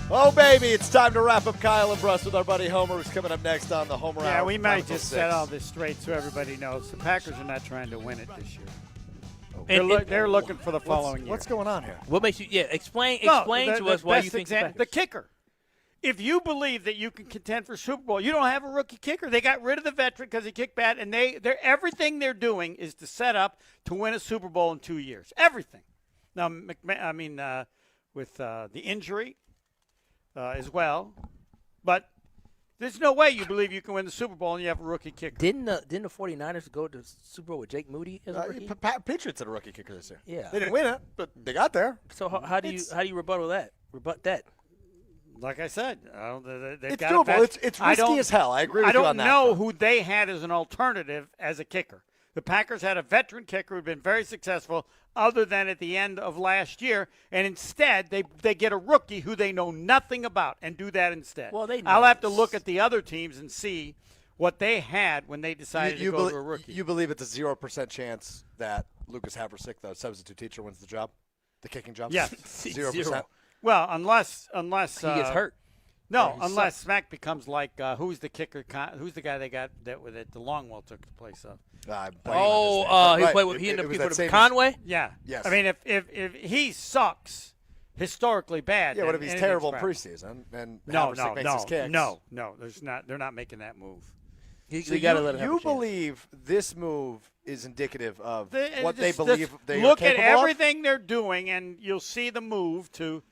Oh, baby, it's time to wrap up Kyle and Brust with our buddy Homer, who's coming up next on the Homer Hour.
Yeah, we might just set all this straight so everybody knows. The Packers are not trying to win it this year.
Oh,
They're looking for the following year.
What's going on here?
What makes you? Yeah, explain
No,
to us why you think
the kicker. If you believe that you can contend for Super Bowl, you don't have a rookie kicker. They got rid of the veteran because he kicked bad, and everything they're doing is to set up to win a Super Bowl in 2 years. Everything. Now, with the injury as well, but there's no way you believe you can win the Super Bowl and you have a rookie kicker.
Didn't the 49ers go to the Super Bowl with Jake Moody as a rookie?
Patriots had a rookie kicker this year.
Yeah,
they didn't win it, but they got there.
So how do you rebuttal that? Rebut that?
Like I said,
it's doable. It's risky as hell. I agree with you on that.
I don't know who they had as an alternative as a kicker. The Packers had a veteran kicker who had been very successful other than at the end of last year, and instead they get a rookie who they know nothing about and do that instead.
Well,
I'll have to look at the other teams and see what they had when they decided to go to a rookie.
You believe it's a 0% chance that Lucas Haversick, the substitute teacher, wins the job, the kicking job?
Yes,
0%.
Well, unless
he gets hurt.
No, unless Smack becomes like who's the kicker? Who's the guy they got that the Longwell took the place of?
He played with Conway.
Yeah.
Yes.
I mean, if he sucks historically bad.
Yeah. What if he's terrible in
crap.
preseason and makes his kicks?
No. There's not. They're not making that move.
So you believe this move is indicative of what they believe they
look
are
at
capable
everything they're doing, and you'll see the move to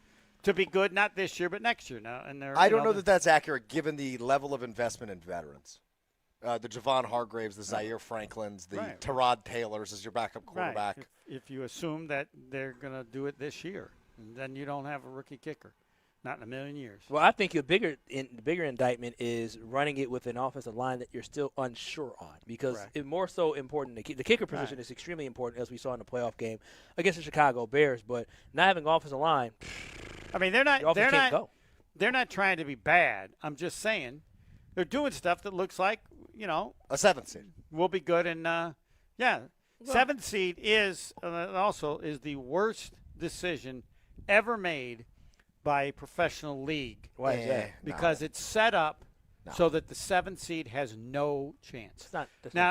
be good, not this year, but next year. Now, and
I don't know that that's accurate given the level of investment in veterans. The Javon Hargraves, the Zaire Franklins, the Tyrod Taylors as your backup quarterback.
Right. If you assume that they're going to do it this year, then you don't have a rookie kicker. Not in a million years.
Well, I think the bigger indictment is running it with an offensive line that you're still unsure on, because it's more so important. The kicker position is extremely important, as we saw in the playoff game against the Chicago Bears. But not having offensive line,
I mean, they're not trying to be bad. I'm just saying they're doing stuff that looks like
a 7th seed
will be good. And 7th seed is also the worst decision ever made by a professional league.
Why is that?
Because it's set up so that the 7th seed has no chance.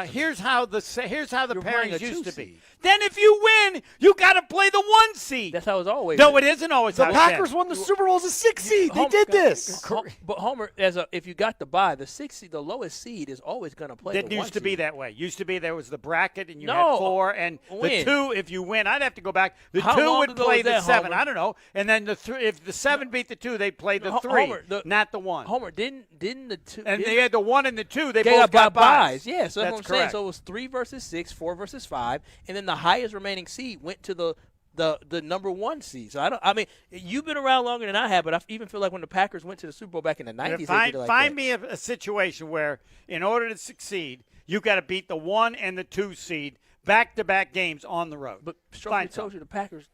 Here's how the pairings used to be. Then if you win, you got to play the 1 seed.
That's how it's always.
No, it isn't always.
The Packers won the Super Bowl as a 6 seed. They did this.
But Homer, if you got the bye, the 6 seed, the lowest seed is always going to play.
It used to be that way. Used to be there was the bracket, and you had 4, and the 2. If you win, I'd have to go back. The 2 would play the 7.
Homer?
I don't know. And then the 3. If the 7 beat the 2, they'd play the 3, not the 1.
Homer didn't the 2.
And they had the 1 and the 2. They
both
got buys.
Yeah, so that's what I'm saying.
correct.
So it was 3 versus 6, 4 versus 5, and then the highest remaining seed went to the number 1 seed. So I mean, you've been around longer than I have, but I even feel like when the Packers went to the Super Bowl back in the 90s,
find me a situation where, in order to succeed, you got to beat the 1 and the 2 seed back-to-back games on the road.
But Strouf told you the Packers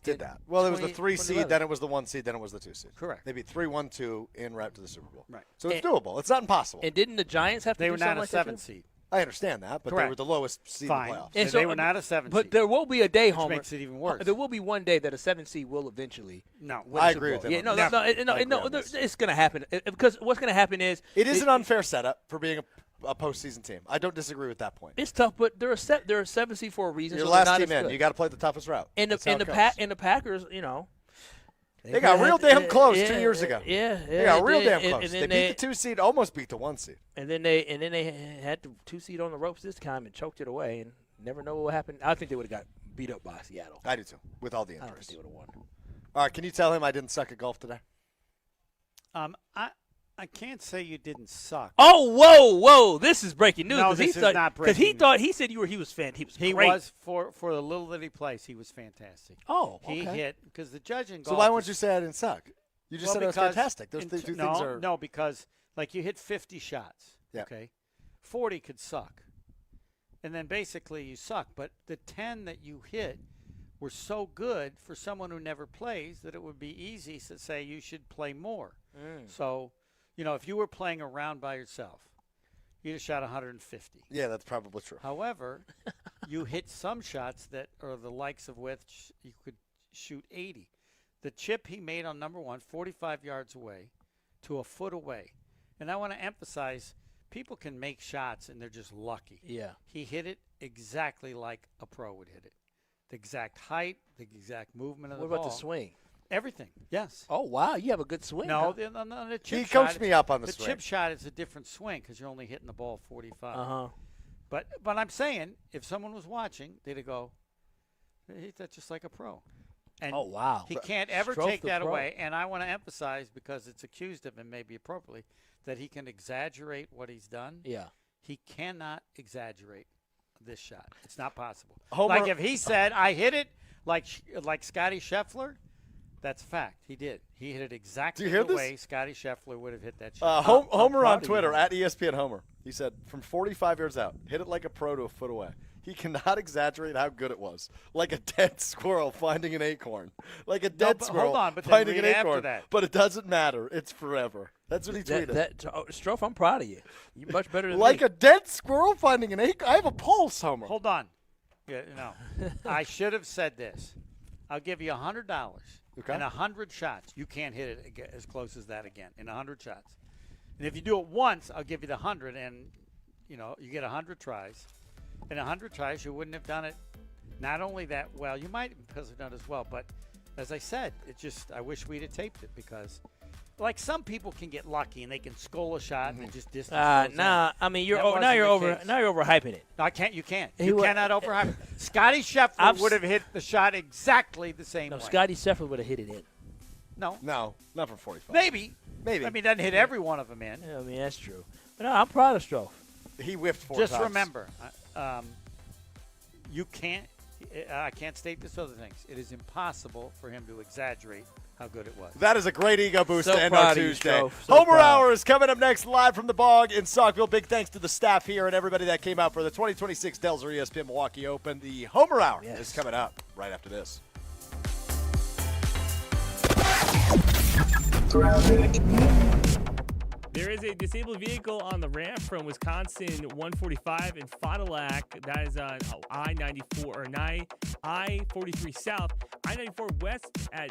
did that. Well, it was the 3 seed, then it was the 1 seed, then it was the 2 seed.
Correct.
They beat 3-1-2 en route to the Super Bowl.
Right.
So it's doable. It's not impossible.
And didn't the Giants have to
They were not a 7
seed?
seed.
I understand that, but they were the lowest seed in the playoffs.
And so they were not a 7 seed.
But there will be a day, Homer.
Which makes it even worse.
There will be one day that a 7 seed will eventually.
No,
I agree with him.
Yeah, no, it's going to happen because what's going to happen is
it is an unfair setup for being a postseason team. I don't disagree with that point.
It's tough, but they're a 7 seed for a reason.
You're
so
last team in. You got to play the toughest route.
And the Packers,
they got real damn close 2 years ago.
Yeah,
they got real damn close. They beat the 2 seed, almost beat the 1 seed.
And then they had the 2 seed on the ropes this time and choked it away, and never know what happened. I think they would have got beat up by Seattle.
I do too, with all the injuries.
I think they would have won.
All right, can you tell him I didn't suck at golf today?
I can't say you didn't suck.
Oh, whoa! This is breaking news.
No, this is not breaking news.
Because he said he was fan. He was
He
great.
was for the little that he plays. He was fantastic.
Oh,
he hit because the judge in golf.
So why wouldn't you say I didn't suck? You just said I was fantastic. Those two things are
no, because like you hit 50 shots.
Yeah.
Okay, 40 could suck, and then basically you suck. But the 10 that you hit were so good for someone who never plays that it would be easy to say you should play more. So. If you were playing around by yourself, you'd have shot 150.
Yeah, that's probably true.
However, you hit some shots that are the likes of which you could shoot 80. The chip he made on number 1, 45 yards away to a foot away. And I want to emphasize, people can make shots and they're just lucky.
Yeah.
He hit it exactly like a pro would hit it. the exact height, the exact movement of
What
the ball.
about the swing?
Everything. Yes.
Oh, wow. You have a good swing.
No,
huh?
on the chip
He
shot,
coached me up on the swing.
chip shot is a different swing because you're only hitting the ball 45.
Uh-huh.
But I'm saying, if someone was watching, they'd go, that's just like a pro. And
Oh, wow.
he can't ever
Strouf
take
the
that
pro.
away. And I want to emphasize, because it's accused of him maybe appropriately, that he can exaggerate what he's done.
Yeah.
He cannot exaggerate this shot. It's not possible.
Homer-
Like if he said, I hit it like Scotty Scheffler, that's a fact. He did. He hit it exactly
Do you hear
the
this?
way Scotty Scheffler would have hit that shot.
Homer
proud
on
of
Twitter,
you.
at ESPN Homer. He said, from 45 yards out, hit it like a pro to a foot away. He cannot exaggerate how good it was. Like a dead squirrel finding an acorn. Like a dead
but
squirrel
hold on, but then
finding
read
an
after
acorn.
that.
But it doesn't matter. It's forever. That's what he tweeted.
Strouf, I'm proud of you. You're much better than
Like
me.
a dead squirrel finding an acorn. I have a pulse, Homer.
Hold on. Yeah, no. I should have said this. I'll give you $100
Okay.
and 100 shots. You can't hit it as close as that again in 100 shots. And if you do it once, I'll give you the 100, and you get 100 tries. In 100 tries, you wouldn't have done it. Not only that well, you might have done it as well. But as I said, I wish we'd have taped it because, like, some people can get lucky and they can skull a shot and just distance. goes
Nah.
in.
I mean,
That wasn't
now you're
the
over.
case.
Now you're overhyping it.
No, I can't. You can't.
He
You
wa-
cannot overhype it. Scotty Scheffler would have hit the shot exactly the same
No,
way.
Scotty Scheffler would have hit it in.
No.
No, not from 45.
Maybe.
Maybe.
I mean, doesn't hit every one of them in.
Yeah, I mean, that's true. But no, I'm proud of Strouf.
He whiffed 4
Just
times.
remember, you can't. I can't state this other things. It is impossible for him to exaggerate how good it was.
That is a great ego boost
So
to end
proud
our
of you,
Tuesday.
Strouf. So
Homer
proud.
Hour is coming up next, live from the Bog in Saukville. Big thanks to the staff here and everybody that came out for the 2026 Delzer ESPN Milwaukee Open. The Homer Hour is coming up right after this.
There is a disabled vehicle on the ramp from Wisconsin 145 in Fond du Lac. That is on I-94 or I-43 South, I-94 West at